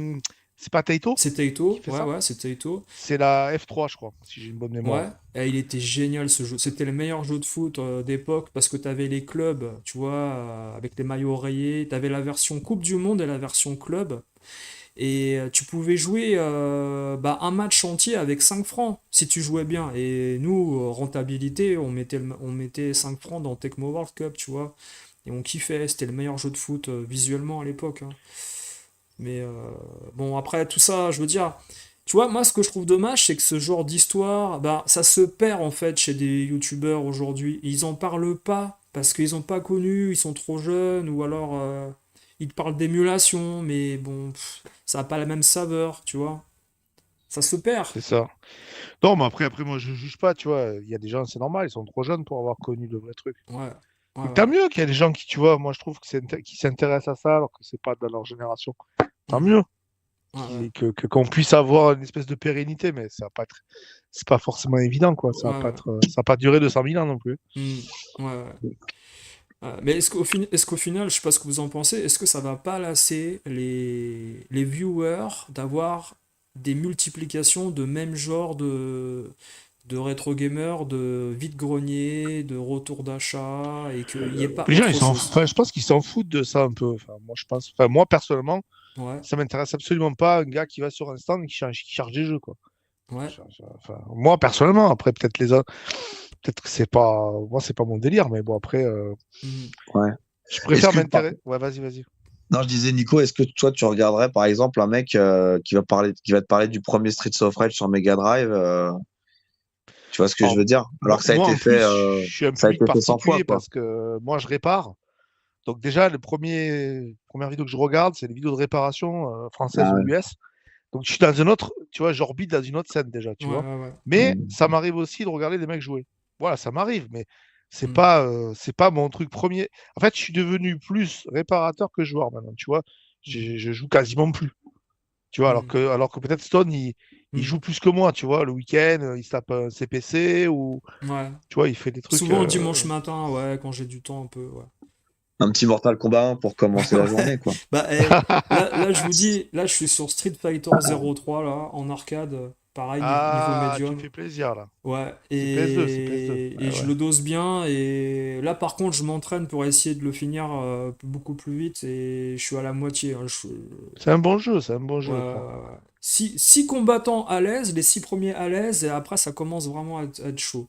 C'est pas Taito C'était qui Ito, fait ouais, ça? ouais, c'était Ito. C'est la F3, je crois, si j'ai une bonne Ouais, mémoire. et il était génial ce jeu. C'était le meilleur jeu de foot d'époque parce que t'avais les clubs, tu vois, avec les maillots rayés. T'avais la version Coupe du Monde et la version club. Et tu pouvais jouer bah, un match entier avec 5 francs si tu jouais bien. Et nous, rentabilité, on mettait 5 francs dans Tecmo World Cup, tu vois. Et on kiffait, c'était le meilleur jeu de foot visuellement à l'époque, hein. Mais bon, après tout ça, je veux dire, tu vois, moi ce que je trouve dommage, c'est que ce genre d'histoire, bah, ça se perd en fait chez des youtubeurs aujourd'hui. Ils en parlent pas parce qu'ils ont pas connu, ils sont trop jeunes, ou alors ils te parlent d'émulation, mais bon, ça a pas la même saveur, tu vois. Ça se perd. C'est ça. Non, mais après, moi, je juge pas, tu vois. Il y a des gens, c'est normal, ils sont trop jeunes pour avoir connu le vrai truc. Ouais, ouais, Donc, ouais. tant mieux qu'il y a des gens qui, tu vois, moi, je trouve que qui s'intéressent à ça alors que c'est pas de leur génération. Tant Mhm. mieux Ouais, ouais. qu'on puisse avoir une espèce de pérennité, mais ça va pas être, c'est pas forcément évident, quoi. Ça va Ouais, pas ouais. être, ça va pas durer 200 000 ans non plus. Mhm. Ouais, ouais. Mais est-ce qu'au final, je sais pas ce que vous en pensez, est-ce que ça va pas lasser les viewers d'avoir des multiplications de même genre de rétro gamers, de vide-grenier, de retour d'achat, et qu'il n'y ait pas Les gens, autre chose? enfin, je pense qu'ils s'en foutent de ça un peu. Enfin, moi, je pense, enfin, moi, personnellement, Ouais, ça m'intéresse absolument pas un gars qui va sur un stand et qui charge des jeux, quoi. ouais. Enfin, moi, personnellement, après, peut-être les autres, peut-être que c'est pas, moi, c'est pas mon délire, mais bon, après, Mhm. Ouais. je Est-ce préfère que, m'intéresser. Ouais, vas-y, vas-y. non, je disais, Nico, est-ce que toi, tu regarderais, par exemple, un mec qui va te parler du premier Streets of Rage sur Mega Drive, tu vois ce que je Alors, veux dire? Alors que moi, en plus, je suis un ça a public été fait 100 fois, particulier quoi. parce que moi, je répare. Donc, déjà, première vidéo que je regarde, c'est les vidéos de réparation françaises Ah ou ouais. US. Donc, je suis dans un autre, tu vois, j'orbite dans une autre scène déjà, Ouais, tu vois. ouais, ouais. Mais Mm. ça m'arrive aussi de regarder des mecs jouer. Voilà, ça m'arrive, mais Mhm. c'est pas mon truc premier. En fait, je suis devenu plus réparateur que joueur maintenant, tu vois. Mhm. Je joue quasiment plus, tu vois, Mhm. alors que peut-être Stone, il Mhm. joue plus que moi, tu vois. Le week-end, il se tape un CPC ou, Ouais. tu vois, il fait des trucs. Souvent le dimanche matin, ouais, quand j'ai du temps un peu, ouais. Un petit Mortal Kombat 1 pour commencer la Ouais. journée, quoi. Bah, là, je vous dis, là, je suis sur Street Fighter 03, là, en arcade, pareil, niveau Ah, tu me médium. fais plaisir là. Ouais, C'est PS2, c'est PS2. et Ouais, je ouais. le dose bien. Et là, par contre, je m'entraîne pour essayer de le finir beaucoup plus vite. Et je suis à la moitié, hein. C'est un bon jeu, c'est un bon Ouais, jeu, ouais, quoi. ouais. Six combattants à l'aise, les 6 premiers à l'aise, et après, ça commence vraiment à être chaud.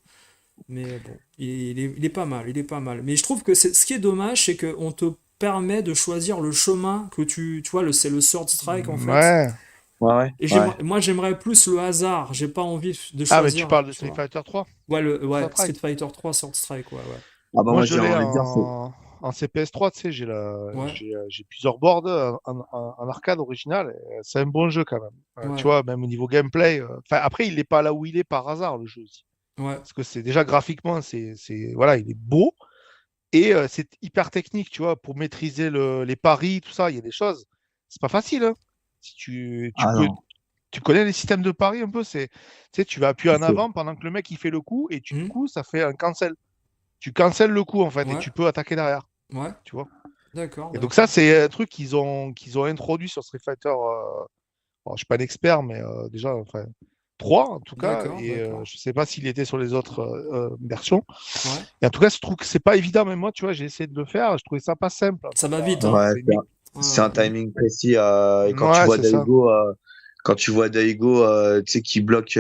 Mais bon, il est pas mal, il est pas mal. Mais je trouve que ce qui est dommage, c'est qu'on te permet de choisir le chemin que tu vois, c'est le Sword Strike en fait. Ouais. Ouais, ouais, Et ouais. moi, j'aimerais plus le hasard. J'ai pas envie de Ah, mais tu choisir, parles de tu Street vois. Fighter 3? Ouais, Street Street Fighter. Fighter 3 Sword Strike, ouais, ouais. Ah bah Moi, moi, je j'ai l'ai envie de dire, c'est... en CPS3, tu sais, Ouais, j'ai plusieurs boards en arcade original. C'est un bon jeu quand même. Tu ouais, vois, même au niveau gameplay. Enfin, après, il n'est pas là où il est par hasard, le jeu aussi. ouais. Parce que c'est déjà graphiquement, voilà, il est beau et c'est hyper technique, tu vois, pour maîtriser les paris, tout ça. Il y a des choses. C'est pas facile, hein. Si Ah non, tu connais les systèmes de paris un peu, tu sais, tu vas appuyer en c'est... avant pendant que le mec il fait le coup et du Hmm, coup, ça fait un cancel. Tu cancelles le coup en fait et ouais, tu peux attaquer derrière, ouais. tu vois. D'accord, Et donc ça, d'accord. c'est un truc qu'ils ont introduit sur Street Fighter. Alors, je suis pas un expert, mais déjà, enfin, 3 en tout cas. D'accord, Et d'accord. je sais pas s'il était sur les autres versions. Ouais. Et en tout cas, je trouve que c'est pas évident. Même moi, tu vois, j'ai essayé de le faire. Je trouvais ça pas simple. Ça va vite, hein. Ouais, C'est une... c'est un timing précis. Et quand tu Ouais, vois c'est ça. Daigo Quand tu vois Daigo, tu sais, qui bloque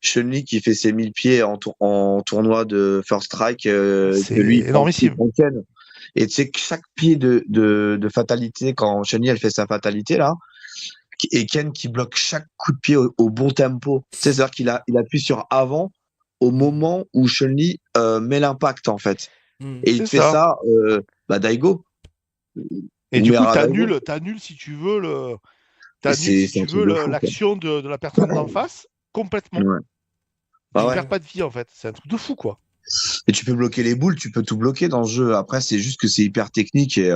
Chun-Li, qui fait ses 1000 pieds en tournoi de First Strike, C'est que lui, il énormissime. prend Ken. Et tu sais que chaque pied de fatalité, quand Chun-Li, elle fait sa fatalité, là, et Ken qui bloque chaque coup de pied au bon tempo. Tu sais, c'est-à-dire il appuie sur avant au Mm. moment où Chun-Li met l'impact, en fait. Mm. Et il C'est te fait ça. ça, Daigo, Et ou du coup, Mera Daigo. t'annules si tu veux C'est un truc de fou, quoi. l'action de la personne d'en face complètement. Ouais. Ah Tu ouais. perds pas de vie en fait. C'est un truc de fou quoi. Et tu peux bloquer les boules, tu peux tout bloquer dans ce jeu. Après, c'est juste que c'est hyper technique et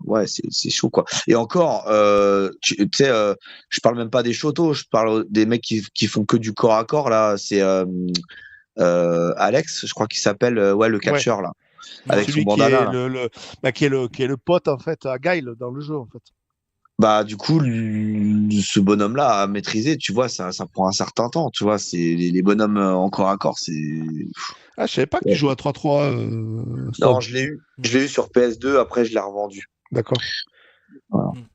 ouais, c'est chaud quoi. Et encore, tu sais, je parle même pas des shotos, je parle des mecs qui font que du corps à corps là. C'est Alex, je crois qu'il s'appelle, ouais, le Ouais. catcheur là, Ouais. avec son Celui qui bandana est là. qui est le pote en fait à Guile dans le jeu en fait. Bah du coup, ce bonhomme-là à maîtriser, tu vois, ça prend un certain temps, tu vois. C'est les bonhommes en corps à corps, c'est. Ah, je savais pas que tu Ouais. jouais à 3-3 Non, Storm. je l'ai eu sur PS2. Après, je l'ai revendu. D'accord. Voilà. Mm.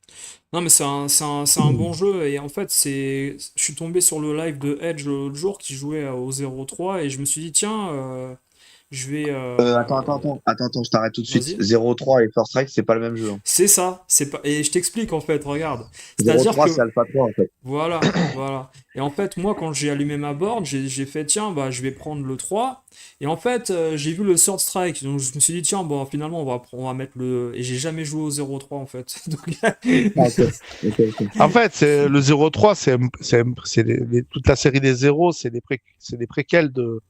Non, mais c'est un bon jeu. Et en fait, je suis tombé sur le live de Edge l'autre jour qui jouait au 0-3 et je me suis dit, tiens, je vais. Attends, je t'arrête tout de suite. Vas-y. 0-3 et First Strike, c'est pas le même jeu, hein. C'est ça. C'est pas... Et je t'explique en fait, regarde. C'est-à-dire 0-3, c'est que. Alpha 3, en fait. Voilà, voilà. Et en fait, moi, quand j'ai allumé ma board, j'ai fait, tiens, bah, je vais prendre le 3. Et en fait, j'ai vu le Sword Strike. Donc, je me suis dit, tiens, bon, finalement, on va mettre le. Et j'ai jamais joué au 0-3, en fait. Donc, Ah, ok. Ok, ok. En fait, c'est le 0-3, c'est toute la série des zéros, c'est des préquels de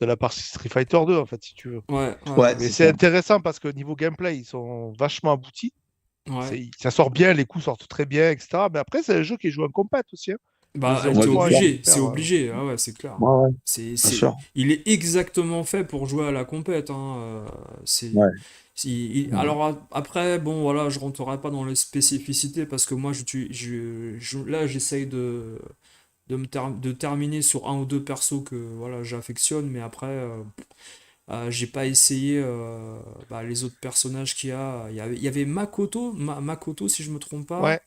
la partie Street Fighter 2 en fait, si tu veux. ouais, ouais, Ouais, ouais. Mais c'est c'est ça. intéressant parce que niveau gameplay, ils sont vachement aboutis. Ouais. Ça sort bien, les coups sortent très bien, etc. Mais après, c'est un jeu qui est joué en compète aussi, hein. Le Bah, t'es Ouais, bien 0-3 est sûr. obligé, c'est super. obligé. Ah ouais, c'est clair. Ouais, ouais, bien C'est... sûr. Il est exactement fait pour jouer à la compète, hein. Ouais. Ouais. Alors après, bon, voilà, je rentrerai pas dans les spécificités parce que moi, là, j'essaye de terminer sur un ou deux persos que voilà, j'affectionne, mais après, j'ai pas essayé bah, les autres personnages qu'il y a. Il y avait Makoto, Makoto, si je me trompe pas. Ouais,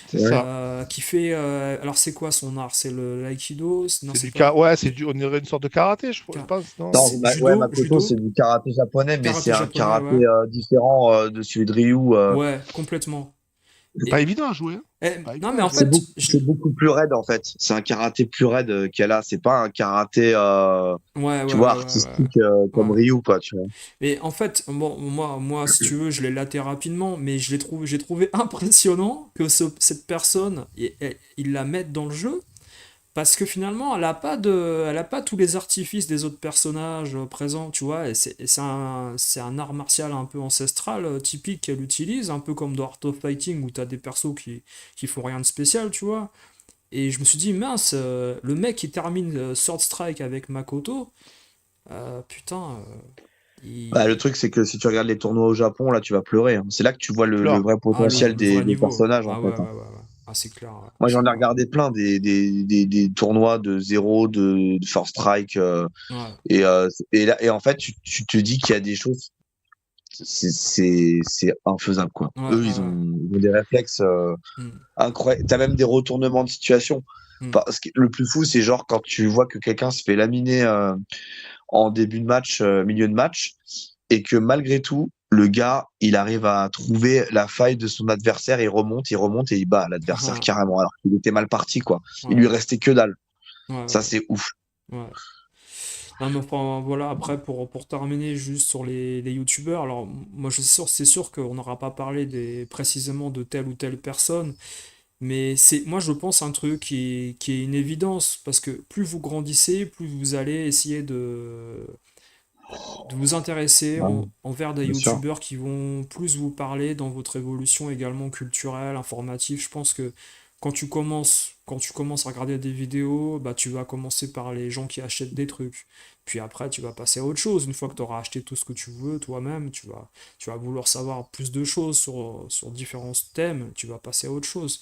c'est Ouais. ça. Qui fait. Alors, c'est quoi son art? C'est l'aïkido? Non, C'est c'est pas. ouais, on dirait une sorte de karaté, je Ka- pense, non? Non, C'est ouais, judo, Makoto, judo, c'est du karaté japonais, mais c'est karaté un japonais, karaté ouais. différent de celui de Ryu. Ouais, complètement. C'est pas Et, évident à jouer, hein. Pas non, évident mais à en jouer. fait, C'est beaucoup plus raide, en fait. C'est un karaté plus raide qu'elle a. C'est pas un karaté, ouais, ouais, tu ouais, vois, ouais, ouais. artistique comme Ouais. Ryu, quoi, tu vois. Mais en fait, bon, moi, si tu veux, je l'ai laté rapidement, mais j'ai trouvé impressionnant que cette personne, il la mette dans le jeu, parce que finalement, elle a pas tous les artifices des autres personnages présents, tu vois, et c'est un art martial un peu ancestral, typique qu'elle utilise, un peu comme dans Art of Fighting, où t'as des persos qui font rien de spécial, tu vois. Et je me suis dit, mince, le mec qui termine Sword Strike avec Makoto, putain, Bah, le il... truc, c'est que si tu regardes les tournois au Japon, là, tu vas pleurer, hein. C'est là que tu vois Tu le pleures. vrai Ah, potentiel le vrai des niveau. personnages, en Ah ouais, fait, ouais, hein. ouais, ouais. Ah, c'est clair, ouais. Moi, C'est j'en ai clair. regardé plein des tournois de zéro, de First Strike, Ouais. et en fait, tu te dis qu'il y a des choses, c'est infaisable, quoi. Ouais, ouais, Eux, ouais. ils ont des réflexes Hmm, incroyables. T'as même des retournements de situation. hmm. Parce que le plus fou, c'est genre quand tu vois que quelqu'un se fait laminer en début de match, milieu de match, et que malgré tout, le gars, il arrive à trouver la faille de son adversaire, il remonte et il bat l'adversaire carrément, alors qu'il était mal parti, quoi. Il lui Ouais, restait que dalle. ouais, Ça, ouais. c'est ouf. Ouais. Non, mais enfin, voilà, après, pour terminer juste sur les youtubeurs, alors, moi, c'est sûr qu'on n'aura pas parlé précisément de telle ou telle personne, mais moi, je pense un truc qui est une évidence, parce que plus vous grandissez, plus vous allez essayer de vous intéresser Ouais, envers des bien sûr. youtubeurs qui vont plus vous parler dans votre évolution également culturelle, informative. Je pense que quand tu commences à regarder des vidéos, bah, tu vas commencer par les gens qui achètent des trucs. Puis après, tu vas passer à autre chose. Une fois que tu auras acheté tout ce que tu veux toi-même, tu vas vouloir savoir plus de choses sur différents thèmes. Tu vas passer à autre chose.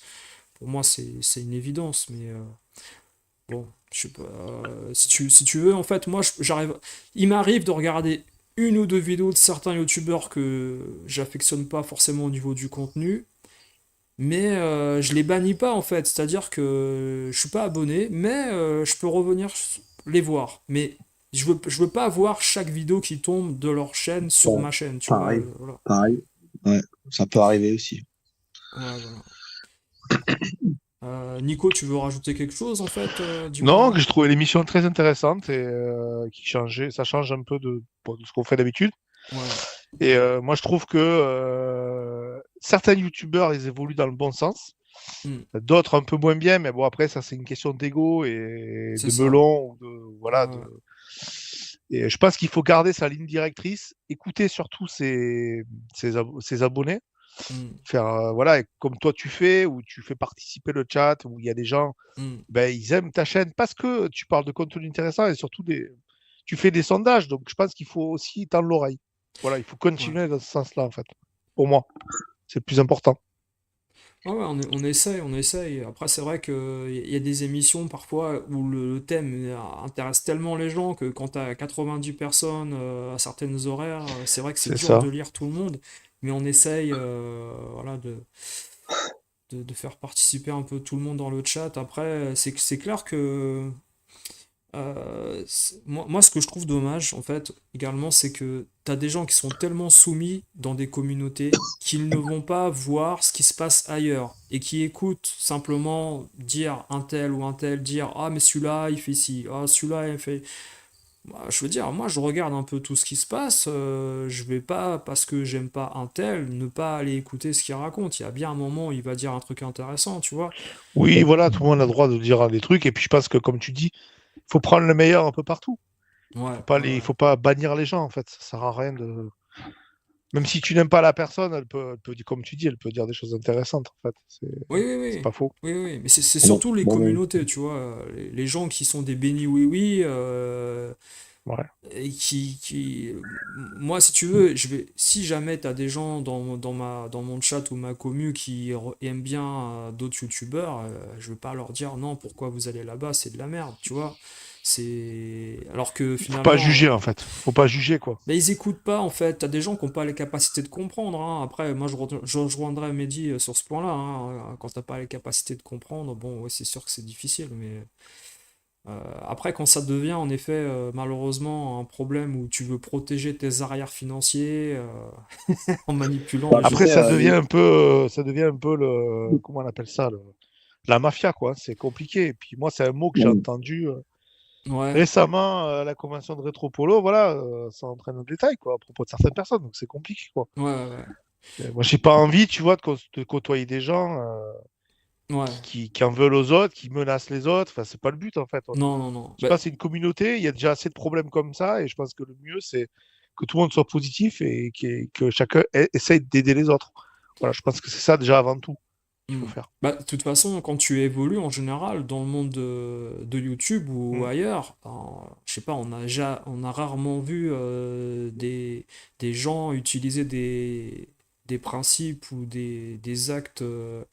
Pour moi, c'est une évidence, mais bon, je sais pas. Si tu veux, en fait, moi, j'arrive. Il m'arrive de regarder une ou deux vidéos de certains youtubeurs que j'affectionne pas forcément au niveau du contenu. mais je les bannis pas en fait. C'est-à-dire que je suis pas abonné, mais je peux revenir les voir. Mais je veux pas voir chaque vidéo qui tombe de leur chaîne sur Bon, ma chaîne, tu vois. pareil, Voilà. pareil. Ouais, ça peut arriver aussi. Ouais, voilà. Nico, tu veux rajouter quelque chose en fait, Non, dis-moi. que je trouvais l'émission très intéressante et qui changeait, ça change un peu bon, de ce qu'on fait d'habitude. Ouais. Et moi, je trouve que certains youtubeurs, ils évoluent dans le bon sens. Hmm. D'autres un peu moins bien, mais bon, après, ça, c'est une question d'ego et C'est de ça. melon. Ou de, voilà, Ouais. Et je pense qu'il faut garder sa ligne directrice, écouter surtout ses abonnés, Hmm. faire, voilà, et comme toi tu fais, où tu fais participer le chat, où il y a des gens, Hmm. ben, ils aiment ta chaîne parce que tu parles de contenu intéressant et surtout tu fais des sondages. Donc, je pense qu'il faut aussi tendre l'oreille. Voilà, il faut Ouais. continuer dans ce sens-là, en fait. Pour moi, c'est le plus important. Ouais, ouais, on essaye, on essaye. Après, c'est vrai qu'il y a des émissions parfois où le thème intéresse tellement les gens que quand t'as 90 personnes à certaines horaires, c'est vrai que c'est C'est dur de ça. lire tout le monde, mais on essaye voilà, de faire participer un peu tout le monde dans le chat. Après, c'est clair que moi, ce que je trouve dommage, en fait, également, c'est que t'as des gens qui sont tellement soumis dans des communautés qu'ils ne vont pas voir ce qui se passe ailleurs et qui écoutent simplement dire un tel ou un tel, dire ah, mais celui-là, il fait ci, ah, celui-là, il fait. Bah, je veux dire, moi, je regarde un peu tout ce qui se passe, je vais pas, parce que j'aime pas un tel, ne pas aller écouter ce qu'il raconte. Il y a bien un moment où il va dire un truc intéressant, tu vois. Oui, voilà, tout le monde a le droit de dire des trucs. Et puis, je pense que, comme tu dis, il faut prendre le meilleur un peu partout. Ouais, ouais, Il ouais. faut pas bannir les gens, en fait. Ça sert à rien de. Même si tu n'aimes pas la personne, elle peut, comme tu dis, elle peut dire des choses intéressantes, en fait. Oui, oui, C'est oui. pas faux. Oui, oui. Mais c'est Bon, surtout les bon, communautés, tu vois. Les gens qui sont des bénis oui-oui, Ouais. et moi, si tu veux, si jamais t'as des gens dans mon chat ou ma commu qui aiment bien d'autres youtubeurs, je vais pas leur dire non, pourquoi vous allez là-bas, c'est de la merde, tu vois. Alors que Faut pas finalement, juger, en fait. Faut pas juger, quoi. mais ils écoutent pas en fait. T'as des gens qui n'ont pas les capacités de comprendre, hein. Après, moi je rejoindrai Mehdi sur ce point-là, hein. Quand t'as pas les capacités de comprendre, bon, ouais, c'est sûr que c'est difficile. Mais après, quand ça devient en effet malheureusement un problème où tu veux protéger tes arrières financiers en manipulant bah, les tu Après, gens. sais, ça devient un peu comment on appelle ça, la mafia, quoi. C'est compliqué. Et puis moi, c'est un mot que j'ai bon, entendu Ouais, récemment à la convention de Rétropolo. Voilà, ça entraîne dans le détail, quoi, à propos de certaines personnes. Donc c'est compliqué, quoi. ouais, ouais, Moi, j'ai pas envie, tu vois, de côtoyer des gens ouais. qui en veulent aux autres, qui menacent les autres. Enfin, c'est pas le but, en fait. Non, non, non. Je pense que c'est une communauté. Il y a déjà assez de problèmes comme ça, et je pense que le mieux, c'est que tout le monde soit positif et que chacun essaye d'aider les autres. Voilà, je pense que c'est ça déjà avant tout qu'il faut Hmm. faire. Bah, de toute façon, quand tu évolues en général dans le monde de YouTube ou Mm. ailleurs, je sais pas, on a rarement vu des gens utiliser des principes ou des actes, euh,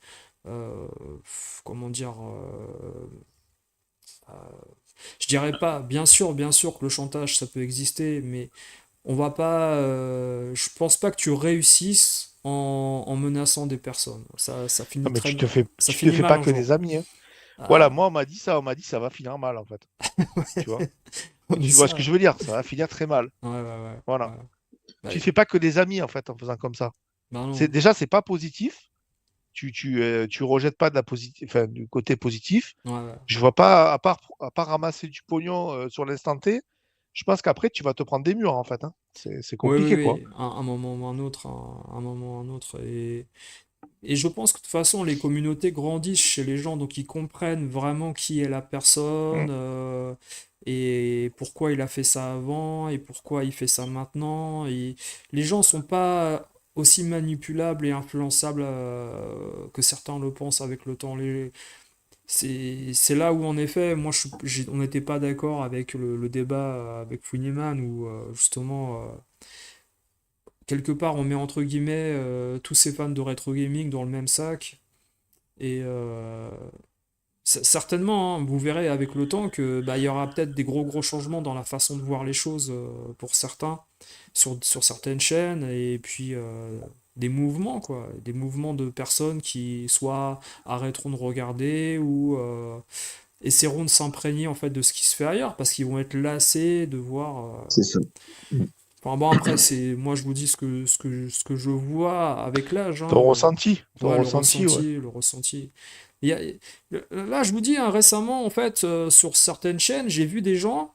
comment dire, euh, je dirais pas, bien sûr que le chantage ça peut exister, mais on va pas, je pense pas que tu réussisses en menaçant des personnes. Ça Non, finit mais ça tu te finit fais mal pas un que jour. des amis, hein. Voilà, Ah, moi, on m'a dit ça va finir mal, en fait. Tu vois? mais Tu vois ce que ça, je veux dire? Ça va finir très mal. ouais, ouais, ouais, Voilà. ouais. Bah, Tu te fais pas que des amis, en fait, en faisant comme ça. bah C'est, non, déjà, c'est pas positif. Tu rejettes pas enfin, du côté positif. ouais, ouais. Je vois pas, à part ramasser du pognon sur l'instant T, je pense qu'après, tu vas te prendre des murs, en fait, hein. C'est Oui, oui, compliqué, quoi. oui, un moment ou un autre, un moment ou un autre. Et je pense que de toute façon, les communautés grandissent chez les gens, donc ils comprennent vraiment qui est la Mm. personne, et pourquoi il a fait ça avant, et pourquoi il fait ça maintenant. Et les gens sont pas aussi manipulables et influençables que certains le pensent avec le temps. C'est là où, en effet, moi, on n'était pas d'accord avec le débat avec Funnyman, où justement quelque part, on met entre guillemets tous ces fans de rétro gaming dans le même sac. Et certainement, hein, vous verrez avec le temps que bah, il y aura peut-être des gros changements dans la façon de voir les choses pour certains, sur certaines chaînes. Et puis, des mouvements, quoi. Des mouvements de personnes qui soit arrêteront de regarder ou essaieront de s'imprégner en fait de ce qui se fait ailleurs parce qu'ils vont être lassés de voir. C'est ça. Mm. Enfin bon, après, moi je vous dis ce que je vois avec l'âge, Ton hein. ressenti. Ton Ouais, le ressenti, ouais. ressenti, le ressenti. Il y a- Là, je vous dis, hein, récemment, en fait, sur certaines chaînes, j'ai vu des gens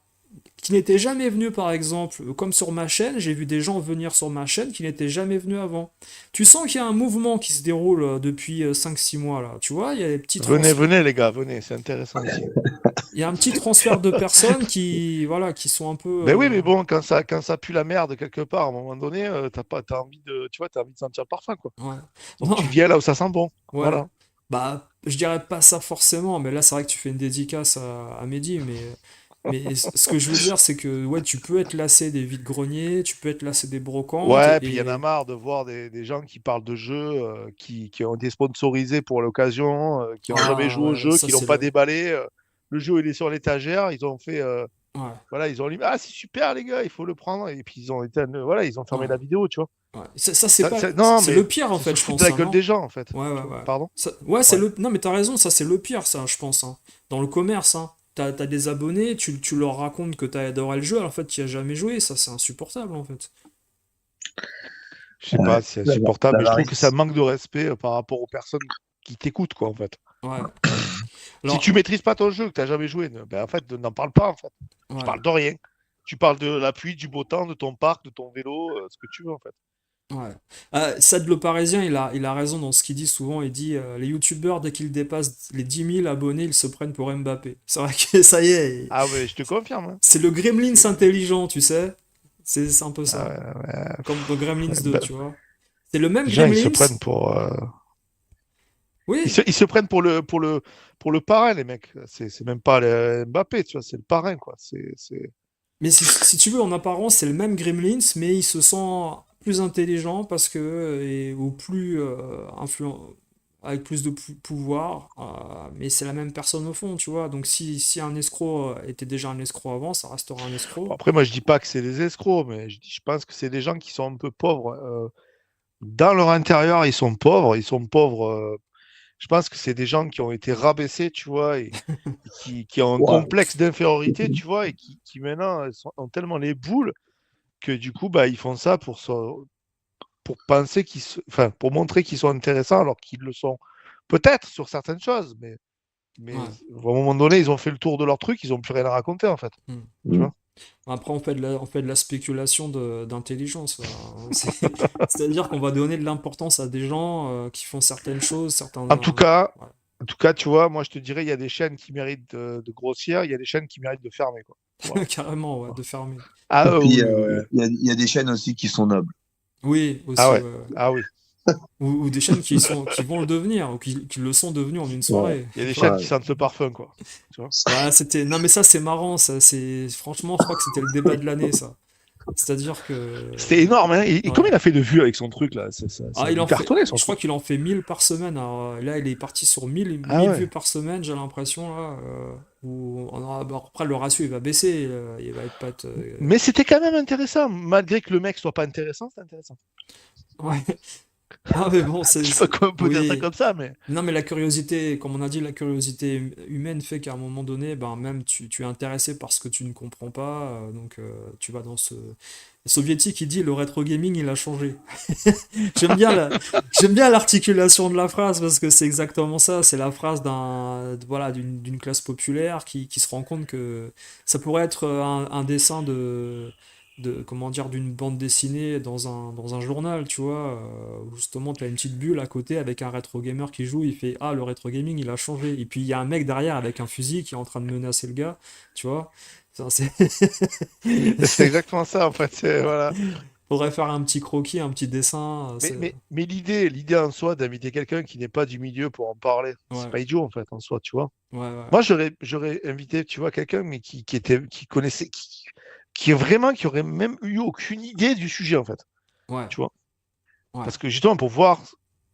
qui n'étaient jamais venus, par exemple, comme sur ma chaîne, j'ai vu des gens venir sur ma chaîne qui n'étaient jamais venus avant. Tu sens qu'il y a un mouvement qui se déroule depuis 5-6 mois, là. Tu vois, il y a des petits Venez, transferts. venez, les gars, venez, c'est intéressant ici. Il y a un petit transfert de personnes qui, voilà, qui sont un peu. Ben oui, mais bon, quand ça pue la merde quelque part, à un moment donné, t'as envie de, tu vois, t'as envie de sentir le parfum, quoi. Ouais. Donc Non, tu viens là où ça sent bon. ouais. Voilà. Bah, je dirais pas ça forcément, mais là, c'est vrai que tu fais une dédicace à Mehdi, mais ce que je veux dire, c'est que ouais, tu peux être lassé des vides-greniers, tu peux être lassé des brocantes, Ouais, puis il y en a marre de voir des gens qui parlent de jeux, qui ont été sponsorisés pour l'occasion, qui n'ont jamais Ah joué au ouais, jeu, ça qui l'ont c'est pas le. déballé. Le jeu, il est sur l'étagère. Ils ont fait, Ouais, voilà, ils ont dit, ah, c'est super, les gars, il faut le prendre. Et puis ils ont été, voilà, ils ont fermé ouais, la vidéo, tu vois. ouais. Ça, c'est pas. Non, C'est le mais pire en c'est fait, se je foutre de pense, la ça, gueule non? des gens, en fait. Ouais, ouais, Tu vois. ouais. Pardon? Ouais, c'est Ouais. le. Non, mais t'as raison, ça c'est le pire, ça, je pense, hein. Dans le commerce, hein. T'as des abonnés, tu leur racontes que t'as adoré le jeu, alors en fait, tu y as jamais joué, ça c'est insupportable en fait. Je sais pas si c'est insupportable, mais je trouve que ça L'avarice. manque de respect par rapport aux personnes qui t'écoutent, quoi, en fait. Ouais. Si Alors, tu maîtrises pas ton jeu, que tu n'as jamais joué, ben, en fait, n'en parle pas, en fait. Tu ouais, parles de rien. Tu parles de la pluie, du beau temps, de ton parc, de ton vélo, ce que tu veux, en fait. ouais. Sad le Parisien, il a raison dans ce qu'il dit souvent. Il dit les youtubeurs, dès qu'ils dépassent les 10 000 abonnés, ils se prennent pour Mbappé. C'est vrai que ça y est, Ah ouais, je te confirme, hein. c'est le Gremlins intelligent, tu sais. C'est un peu Ah ça. ouais, ouais. Comme dans Gremlins Ouais, 2, ben, tu vois. C'est le même les gens, ils se Gremlins. prennent pour. Oui, Ils se prennent pour le parrain, les mecs. C'est même pas le Mbappé, tu vois, c'est le parrain, quoi. mais si tu veux, en apparence, c'est le même Gremlins, mais il se sent plus intelligent parce que, ou plus influent, avec plus de pouvoir, mais c'est la même personne au fond, tu vois. Donc si un escroc était déjà un escroc avant, ça restera un Bon, escroc. après, moi, je dis pas que c'est des escrocs, mais je pense que c'est des gens qui sont un peu pauvres. Dans leur intérieur, ils sont pauvres. Ils sont pauvres. Je pense que c'est des gens qui ont été rabaissés, tu vois, et qui ont un Ouais. complexe d'infériorité, tu vois, et qui maintenant ont tellement les boules que du coup, bah, ils font ça pour penser enfin, pour montrer qu'ils sont intéressants alors qu'ils le sont peut-être sur certaines choses, mais Ouais. à un moment donné, ils ont fait le tour de leur truc, ils ont plus rien à raconter en fait, Hmm. tu Mm. vois. Après, on fait de la spéculation d'intelligence, là, hein. C'est-à-dire qu'on va donner de l'importance à des gens qui font certaines choses, certains. En tout cas, Ouais. en tout cas, tu vois, moi je te dirais, il y a des chaînes qui méritent de grossir, il y a des chaînes qui méritent de fermer, quoi. Voilà. Carrément, ouais, de fermer. Ah Et puis, oui, oui, oui. il y a des chaînes aussi qui sont nobles. Oui, Ah aussi, ouais, ouais, ouais. ah oui. Ou des chaînes qui vont le devenir, ou qui le sont devenus en une Ouais. soirée. Il y a des chaînes Ouais. qui sentent le parfum, quoi. Tu vois. Ouais, c'était. Non, mais ça, c'est marrant, ça. Franchement, je crois que c'était le débat de l'année, ça. C'est-à-dire que. C'était énorme, hein. Et Ouais. combien il a fait de vues avec son truc là? Ça Ah, a il dû en fait. cartonner son Je crois truc. qu'il en fait 1000 par semaine. Alors, là, il est parti sur 1000, Ah 1000 vues ouais. par semaine, j'ai l'impression, là. Bon, après, le ratio, il va baisser. Il va être pas être, Mais c'était quand même intéressant, malgré que le mec soit pas intéressant, c'est intéressant. Ouais. Ah, mais bon, Je sais pas comment on peut dire ça Oui. comme ça, mais Non, mais la curiosité, comme on a dit, la curiosité humaine fait qu'à un moment donné, ben, même tu es intéressé par ce que tu ne comprends pas, donc tu vas dans ce. Le soviétique, il dit le rétro gaming, il a changé. J'aime bien j'aime bien l'articulation de la phrase parce que c'est exactement ça. C'est la phrase voilà, d'une classe populaire qui se rend compte que ça pourrait être un dessin comment dire, d'une bande dessinée dans un journal, tu vois, où justement tu as une petite bulle à côté avec un rétro gamer qui joue, il fait ah, le rétro gaming il a changé. Et puis il y a un mec derrière avec un fusil qui est en train de menacer le gars, tu vois. Ça, c'est exactement ça en fait. Voilà. Faudrait faire un petit croquis, un petit dessin. Mais l'idée en soi d'inviter quelqu'un qui n'est pas du milieu pour en parler, c'est Ouais, pas idiot en fait en soi, tu vois. ouais, ouais, Moi j'aurais invité, tu vois, quelqu'un mais qui connaissait, qui aurait même eu aucune idée du sujet en fait, ouais, tu vois. ouais. Parce que justement pour voir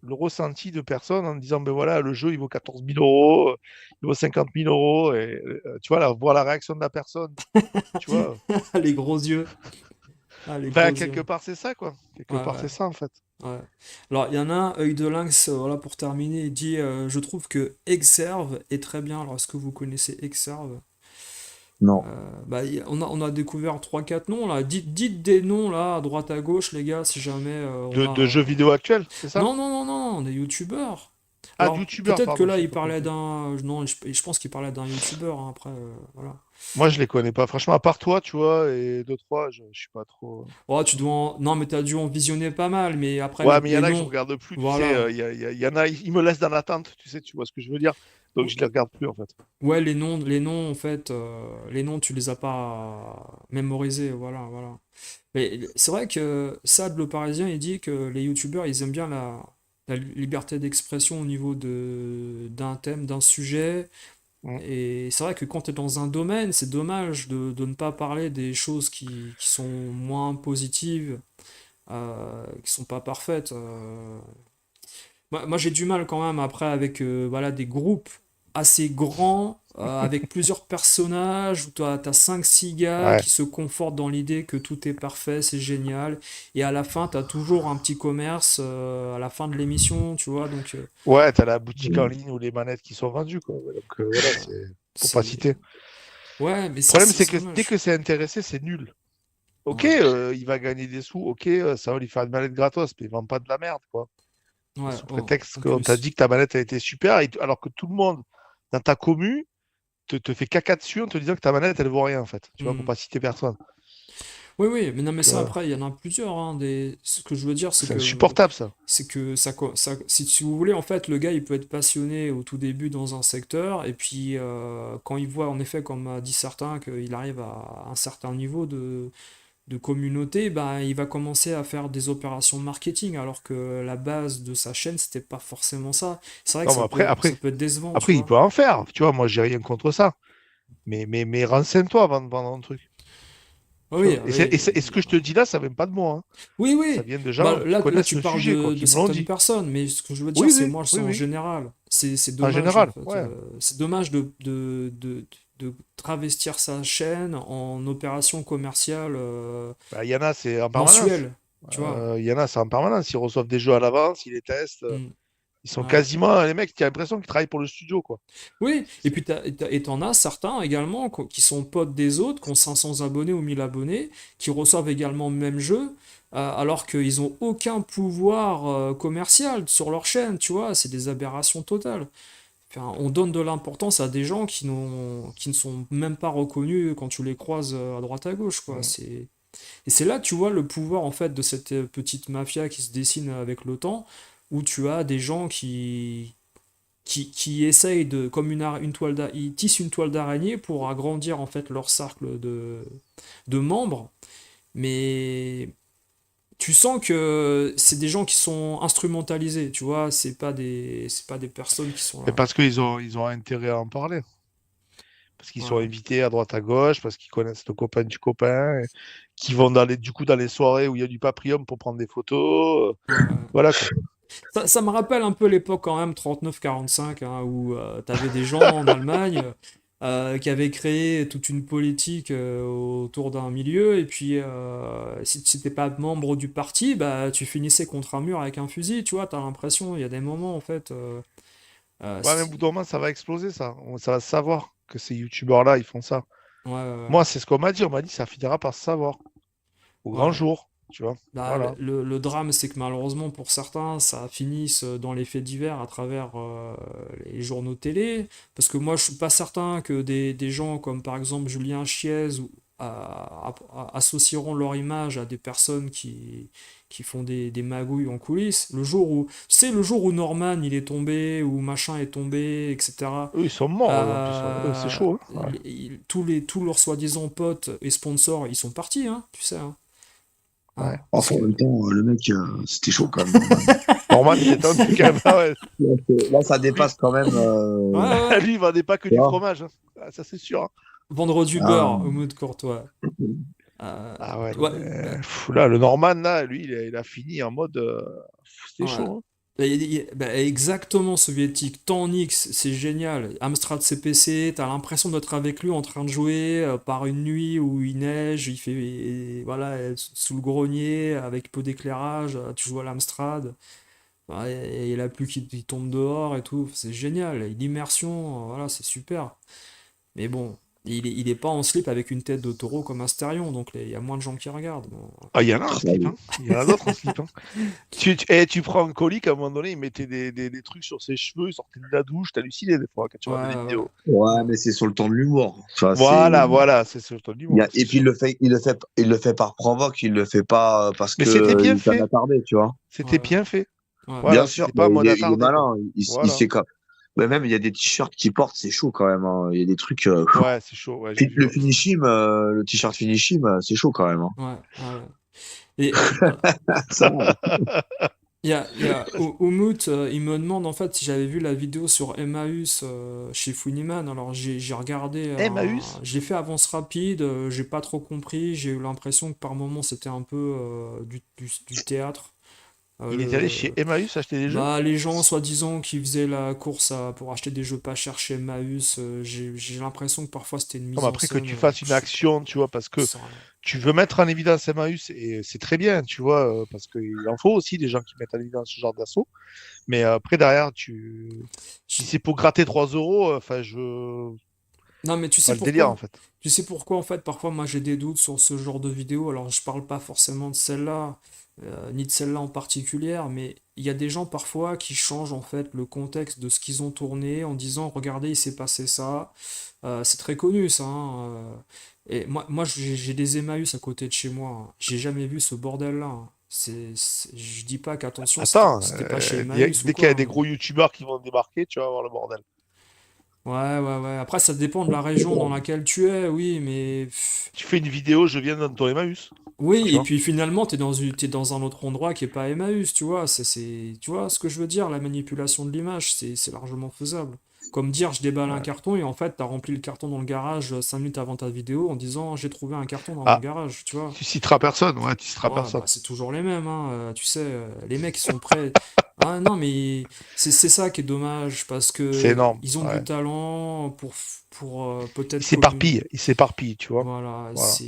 le ressenti de personnes en disant ben voilà le jeu il vaut 14 000 euros, il vaut 50 000 euros et tu vois là, voir la réaction de la personne, tu vois. Les gros yeux. Ah, les Enfin, grosses quelque gueules. part, c'est ça, quoi. Quelque Ouais, part, ouais, c'est ça, en fait. ouais. Alors, il y en a un, œil de lynx, voilà, pour terminer, il dit je trouve que Exerve est très bien. Alors, est-ce que vous connaissez Exerve? Non. Bah, on a découvert trois quatre noms là. Dites des noms là, à droite à gauche, les gars, si jamais on De a. jeux vidéo actuels, c'est ça? Non, non, non, non, des youtubeurs. Ah, Alors, youtubeur, peut-être que pardon, là, j'ai il pas parlait compris. d'un. Non, je pense qu'il parlait d'un youtubeur, hein, après, voilà. Moi, je les connais pas. Franchement, à part toi, tu vois, et deux, trois, je suis pas trop. Oh, tu dois Non, mais t'as dû en visionner pas mal, mais après, Ouais, mais il y les en a que je noms. regarde plus, tu sais. Voilà. Y en a, ils me laissent dans l'attente, tu sais, tu vois ce que je veux dire. Donc, je les regarde plus, en fait. Ouais, les noms, en fait, les noms, tu les as pas mémorisés, voilà, voilà. Mais c'est vrai que Sad, le Parisien, il dit que les youtubeurs, ils aiment bien la liberté d'expression au niveau d'un thème, d'un sujet. Mm. Et c'est vrai que quand tu es dans un domaine, c'est dommage de ne pas parler des choses qui sont moins positives, qui sont pas parfaites. Moi, j'ai du mal quand même après avec voilà, des groupes assez grands, avec plusieurs personnages, où tu as 5-6 gars Ouais. qui se confortent dans l'idée que tout est parfait, c'est génial, et à la fin, tu as toujours un petit commerce à la fin de l'émission, tu vois, donc Ouais, t'as la boutique en ligne ou les manettes qui sont vendues, quoi. Ouais, donc, voilà, c'est. Pour pas c'est... citer. Le Ouais, mais c'est problème, c'est- c'est c'est que dès que dommage. c'est intéressé, c'est nul. Ok, Ouais, il va gagner des sous, ok, ça va lui faire une manette gratos, mais il vend pas de la merde, quoi. Et ouais, sous prétexte en qu'on t'a plus. dit que ta manette a été super, alors que tout le monde dans ta commu te fait caca dessus en te disant que ta manette, elle vaut rien, en fait. Tu vois, pour Hmm. pas citer personne. Oui, oui, mais non, mais Donc, ça après, il y en a plusieurs, hein, ce que je veux dire, c'est insupportable, ça. c'est que si vous voulez, en fait, le gars, il peut être passionné au tout début dans un secteur, et puis quand il voit, en effet, comme a dit certains, qu'il arrive à un certain niveau de communauté, ben, il va commencer à faire des opérations marketing, alors que la base de sa chaîne, c'était pas forcément ça. C'est vrai que Non, mais ça peut être décevant, tu après, il vois. peut en faire. Tu vois, moi, j'ai rien contre ça. Mais renseigne-toi avant de vendre un truc. Tu Oui, vois. oui, Et ce que je te dis là, ça vient pas de moi, hein. oui, Ça oui. vient de Bah, gens qui là, connaissent tu le parles sujet, quoi, de qui me l'ont certaines dit. personnes, mais ce que je veux dire, Oui, c'est oui, moi, c'est oui, en oui. général. C'est En dommage, en général, fait. ouais. C'est dommage de travestir sa chaîne en opération commerciale Bah, il y en a, c'est en permanence. mensuelle, tu vois. Il y en a, c'est en permanence. Ils reçoivent des jeux à l'avance, ils les testent. Hmm, Ils sont ouais. quasiment les mecs, tu as l'impression qu'ils travaillent pour le studio, quoi. Oui, et C'est- puis t'en as certains également qui sont potes des autres, qui ont 500 abonnés ou 1000 abonnés, qui reçoivent également le même jeu, alors qu'ils ont aucun pouvoir commercial sur leur chaîne, tu vois, c'est des aberrations totales. Enfin, on donne de l'importance à des gens qui ne sont même pas reconnus quand tu les croises à droite à gauche, quoi. Mm. Et c'est là, tu vois, le pouvoir, en fait, de cette petite mafia qui se dessine avec le temps, où tu as des gens qui essayent de, comme une toile ils tissent une toile d'araignée pour agrandir, en fait, leur cercle de membres, mais tu sens que c'est des gens qui sont instrumentalisés, tu vois, c'est pas des personnes qui sont Mais là. parce ils ont intérêt à en parler. Parce qu'ils sont Ouais. invités à droite à gauche, parce qu'ils connaissent le copain du copain, et qui vont du coup, dans les soirées où il y a du paprium pour prendre des photos. Ouais. Voilà, quoi. Ça me rappelle un peu l'époque quand même 39-45, hein, où t'avais des gens en Allemagne qui avaient créé toute une politique autour d'un milieu, et puis si t'étais pas membre du parti, bah tu finissais contre un mur avec un fusil, tu vois, t'as l'impression, il y a des moments en fait. Ouais, mais au bout d'un moment, ça va exploser, ça. Ça va se savoir que ces youtubeurs-là, ils font ça. Ouais, ouais, Moi, c'est ce qu'on m'a dit. On m'a dit, ça finira par se savoir. Au ouais. grand Ouais. jour, tu vois. Bah, Voilà. le drame, c'est que malheureusement pour certains, ça finisse dans les faits divers à travers les journaux télé. Parce que moi, je suis pas certain que des gens comme par exemple Julien Chiez associeront leur image à des personnes qui font des magouilles en coulisses. Le jour où Norman il est tombé, ou machin est tombé, etc. Eux, ils sont morts, eux, en plus. Eux, c'est chaud, hein. Ouais. Tous leurs soi-disant potes et sponsors, ils sont partis, hein, tu sais, hein. Ouais. Hein, parce Enfin, en même que temps, le mec, c'était chaud quand même, Norman. Norman, il est tendu quand même. Ah ouais. Là, ça Lui, dépasse quand même. ouais, ouais. lui, il vendait pas que Tu du vois. fromage, hein. Ah, ça, c'est sûr, hein. Vendre du Ah, beurre au mot de Courtois. Ah ouais, non, Ouais, mais là, le Norman, là, lui, il a fini en mode. C'était ouais. chaud, hein. Bah, exactement soviétique. Temps X, c'est génial. Amstrad CPC, t'as l'impression d'être avec lui en train de jouer par une nuit où il neige, il fait voilà sous le grenier avec peu d'éclairage, tu joues à l'Amstrad. Ouais, et la pluie qui tombe dehors et tout, c'est génial. Et l'immersion, voilà, c'est super. Mais bon, il est pas en slip avec une tête de taureau comme Astérion, donc il y a moins de gens qui regardent. Bon. Ah, il y en a un slip, hein. Il y en a d'autres en slip, hein. Tu prends un colique, à un moment donné, il mettait des trucs sur ses cheveux, il sortait de la douche, t'hallucinais des fois quand tu Ouais, regardes les ouais, vidéos. Ouais, ouais. mais c'est sur le ton de l'humour. Tu vois, Voilà, c'est ce que je te dis, moi, c'est et puis sûr. il le fait par provoque, il le fait pas parce Mais que c'était bien il s'en fait. attardé, tu vois. C'était Ouais, bien fait. ouais. Bien Voilà, sûr, c'était pas un mode il est attardé, quoi. malin. Il Voilà. sait quand. Mais même il y a des t-shirts qu'il porte, c'est chaud quand même, hein. Il y a des trucs. Ouais, c'est chaud, ouais, j'ai vu, Le ouais. finishim, le t-shirt finishim, c'est chaud quand même, hein. Ouais, ouais, ouais. Et Ça, il y a Umut, il me demande en fait si j'avais vu la vidéo sur Emmaüs chez Funnyman. Alors j'ai regardé, Emmaüs, j'ai fait avance rapide, j'ai pas trop compris. J'ai eu l'impression que par moments c'était un peu du théâtre. il est allé chez Le, Emmaüs acheter des jeux. Bah, les gens, soi-disant, qui faisaient la course pour acheter des jeux pas chers chez Emmaüs, j'ai l'impression que parfois c'était une Non, mise mais en après que scène. tu fasses une Je sais pas. action, tu vois, parce que Ça- tu veux mettre en évidence Emmaüs, et c'est très bien, tu vois, parce qu'il en faut aussi des gens qui mettent en évidence ce genre d'assaut. Mais après, derrière, si je- c'est pour gratter 3 euros, enfin, je. Non, mais tu sais Pas le délire, en pourquoi? fait. Tu sais pourquoi, en fait, parfois, moi, j'ai des doutes sur ce genre de vidéo. Alors, je parle pas forcément de celle-là, ni de celle-là en particulière, mais il y a des gens, parfois, qui changent, en fait, le contexte de ce qu'ils ont tourné en disant, regardez, il s'est passé ça. C'est très connu, ça, hein. Et moi j'ai des Emmaüs à côté de chez moi, hein. J'ai jamais vu ce bordel-là, hein. Je dis pas qu'attention, Attends, c'était pas chez Emmaüs ou dès qu'il y quoi, a des hein. gros youtubeurs qui vont débarquer, tu vas voir le bordel. Ouais, ouais, ouais. Après, ça dépend de la région dans laquelle tu es, oui, mais Tu fais une vidéo, je viens dans ton Emmaüs, oui, tu et vois. puis finalement, t'es dans un autre endroit qui est pas Emmaüs, tu vois. Tu vois ce que je veux dire, la manipulation de l'image, c'est largement faisable. Comme dire, je déballe un Ouais. carton et en fait, t'as rempli le carton dans le garage 5 minutes avant ta vidéo en disant, j'ai trouvé un carton dans mon Ah, garage, tu vois. tu citeras personne, ouais, tu citeras Ouais, bah personne. c'est toujours les mêmes, hein. Tu sais, les mecs ils sont prêts. Ah non, mais c'est ça qui est dommage parce C'est que énorme, ils ont du ouais. talent pour Ils peut-être s'éparpillent, ils s'éparpillent, tu vois. voilà, Voilà.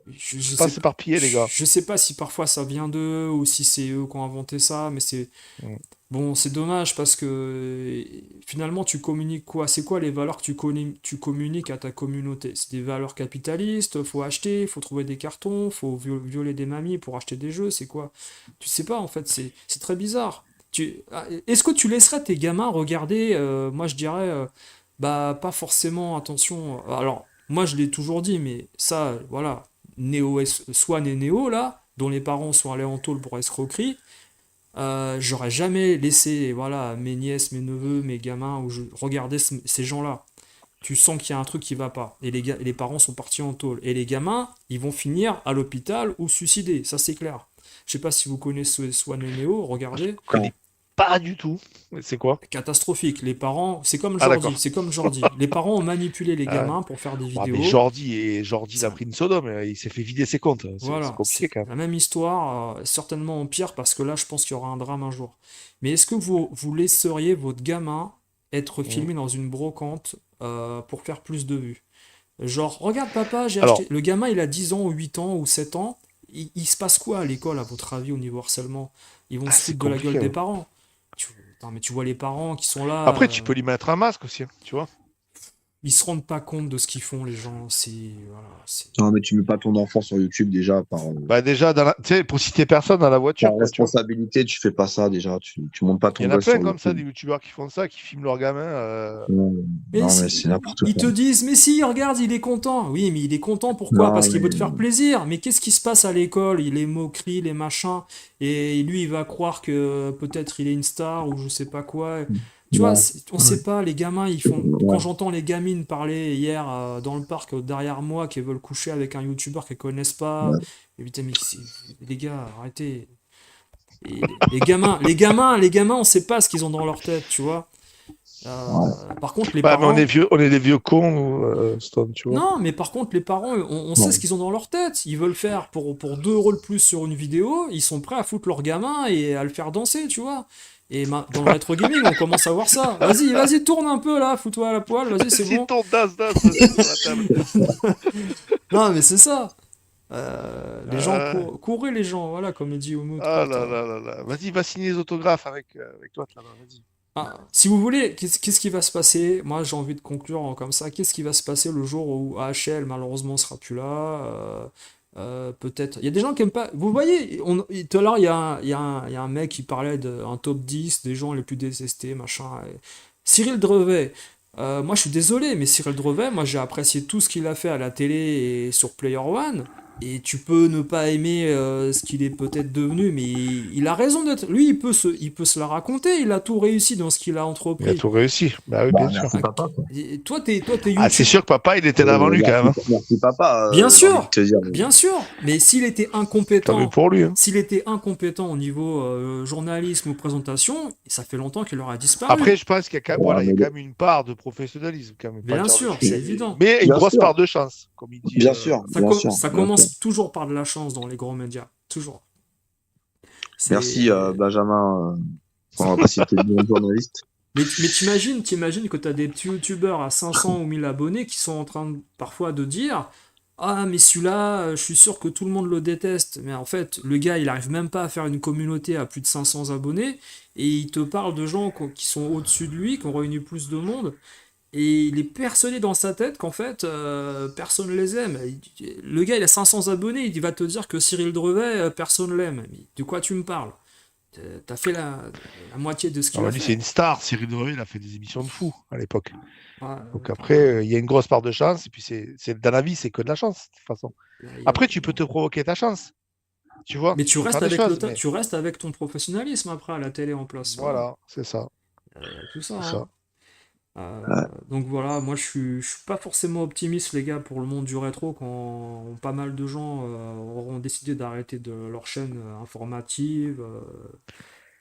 je Faut pas sais pas, s'éparpiller, les gars. je sais pas si parfois ça vient d'eux ou si c'est eux qui ont inventé ça, mais c'est Mm. bon, c'est dommage parce que finalement tu communiques quoi? C'est quoi les valeurs que tu communiques à ta communauté? C'est des valeurs capitalistes, faut acheter, faut trouver des cartons, faut violer des mamies pour acheter des jeux, c'est quoi? Tu sais pas en fait, c'est très bizarre. Est-ce que tu laisserais tes gamins regarder, moi je dirais, bah pas forcément, attention. Alors, moi je l'ai toujours dit, mais ça, voilà, Swan et Néo là, dont les parents sont allés en tôle pour escroquerie, j'aurais jamais laissé, voilà, mes nièces, mes neveux, mes gamins, ou regarder ces gens-là. Tu sens qu'il y a un truc qui va pas. Et les parents sont partis en tôle. Et les gamins, ils vont finir à l'hôpital ou suicidés, ça c'est clair. Je sais pas si vous connaissez Swan et Néo, Je regardez. connais pas du tout. C'est quoi? Catastrophique. Les parents, Ah, d'accord. C'est comme Jordi. Les parents ont manipulé les Ah, gamins pour faire des ouais, mais vidéos. Jordi, il a Ça, pris une Sodome, il s'est fait vider ses comptes. C'est voilà, c'est compliqué quand même. la même histoire, certainement en pire parce que là, je pense qu'il y aura un drame un jour. Mais est-ce que vous laisseriez votre gamin être Mm. filmé dans une brocante pour faire plus de vues? Genre, regarde papa, j'ai Alors, acheté. Le gamin, il a 10 ans ou 8 ans ou 7 ans. Il se passe quoi à l'école, à votre avis, au niveau harcèlement? Ils vont se c'est foutre de la gueule compliqué, des ouais. parents. Putain, mais tu vois les parents qui sont là. Après, tu peux lui mettre un masque aussi, hein, tu vois. Ils se rendent pas compte de ce qu'ils font, les gens. Voilà, non, mais tu mets pas ton enfant sur YouTube déjà Bah déjà, tu sais, pour citer personne dans la voiture, par quoi, tu vois. responsabilité, tu fais pas ça déjà. Tu montes pas Il y ton en a gosse plein sur comme ça, YouTube. des youtubeurs qui font ça, qui filment leurs gamins. Non, Mais non, mais c'est n'importe ils quoi. te disent, mais si, regarde, il est content. Oui, mais il est content, pourquoi? Non, Parce qu'il veut te mais faire plaisir. Mais qu'est-ce qui se passe à l'école? Il les moqueries, les machins. Et lui, il va croire que peut-être il est une star ou je sais pas quoi. Tu vois, non, on sait pas, les gamins, ils font. Quand ouais. j'entends les gamines parler hier dans le parc derrière moi, qui veulent coucher avec un youtubeur qu'elles connaissent pas. Ouais. Et putain, mais les gars, arrêtez. Et les gamins, on sait pas ce qu'ils ont dans leur tête, tu vois. Par contre, les Ouais, mais parents, on est des vieux cons, Stone, tu vois. non, mais par contre, les parents, on sait ce Non. qu'ils ont dans leur tête. Ils veulent faire pour 2 euros de plus sur une vidéo, ils sont prêts à foutre leur gamin et à le faire danser, tu vois. Et dans le rétro gaming, on commence à voir ça. Vas-y, tourne un peu là, fous-toi à la poêle, vas-y, c'est Si bon. ton vas-y, sur la table. Non, mais c'est ça. Les gens Euh, courez les gens, voilà, comme il dit Umut, Ah quoi. là là là là. Vas-y, va signer les autographes avec toi, là-bas, vas-y. Si vous voulez, qu'est-ce qui va se passer? Moi, j'ai envie de conclure comme ça. Qu'est-ce qui va se passer le jour où AHL, malheureusement, sera plus là? Peut-être. Il y a des gens qui aiment pas. Vous voyez, tout à l'heure, il y a un mec qui parlait d'un top 10 des gens les plus détestés, machin. Cyril Drevet. Moi, je suis désolé, mais Cyril Drevet, moi, j'ai apprécié tout ce qu'il a fait à la télé et sur Player One. Et tu peux ne pas aimer ce qu'il est peut-être devenu, mais il a raison d'être. Lui, il peut se la raconter. Il a tout réussi dans ce qu'il a Il a entrepris. tout réussi. Bah oui, Bah, bien sûr. merci papa, quoi. Et toi, t'es Ah, c'est YouTube. sûr que papa, il était là avant lui quand même, hein. Merci papa, j'ai envie de Bien sûr, te dire. bien sûr. Mais Tant mieux pour lui, hein. s'il était incompétent au niveau journalisme ou présentation, ça fait longtemps qu'il aurait disparu. Après, je pense qu'il y a quand même, Ouais, voilà, il y a mais quand même une part de professionnalisme, quand même, pas Bien dire de sûr, c'est fumier. évident. Mais une bien grosse sûr, part de chance, comme il dit. bien sûr, Ça, bien sûr, ça bien sûr. commence toujours par de la chance dans les grands médias. Toujours. Merci C'est. Benjamin, on va pas citer de nom de journaliste. Mais t'imagines que t'as des petits youtubeurs à 500 ou 1000 abonnés qui sont en train parfois de dire ah, mais celui-là, je suis sûr que tout le monde le déteste. Mais en fait, le gars, il arrive même pas à faire une communauté à plus de 500 abonnés. Et il te parle de gens qui sont au-dessus de lui, qui ont réuni plus de monde. Et il est persuadé dans sa tête qu'en fait, personne les aime. Le gars, il a 500 abonnés, il va te dire que Cyril Drevet, personne l'aime. Mais de quoi tu me parles? T'as fait la moitié de ce Ah qu'il bah a lui, c'est fait. une star. Cyril Drevet, il a fait des émissions de fou à l'époque. Ouais, Donc enfin, après, il y a une grosse part de chance. Et puis, dans la vie, c'est que de la chance, de toute façon. il y a- Après, tu peux te provoquer ta chance. Tu vois, Mais tu peux faire des choses. Mais tu restes avec ton professionnalisme après à la télé en place. Voilà. voilà, c'est ça. Il y a tout ça, C'est hein. ça. Ouais. Donc voilà, moi je suis pas forcément optimiste les gars pour le monde du rétro quand pas mal de gens auront décidé d'arrêter de leur chaîne informative.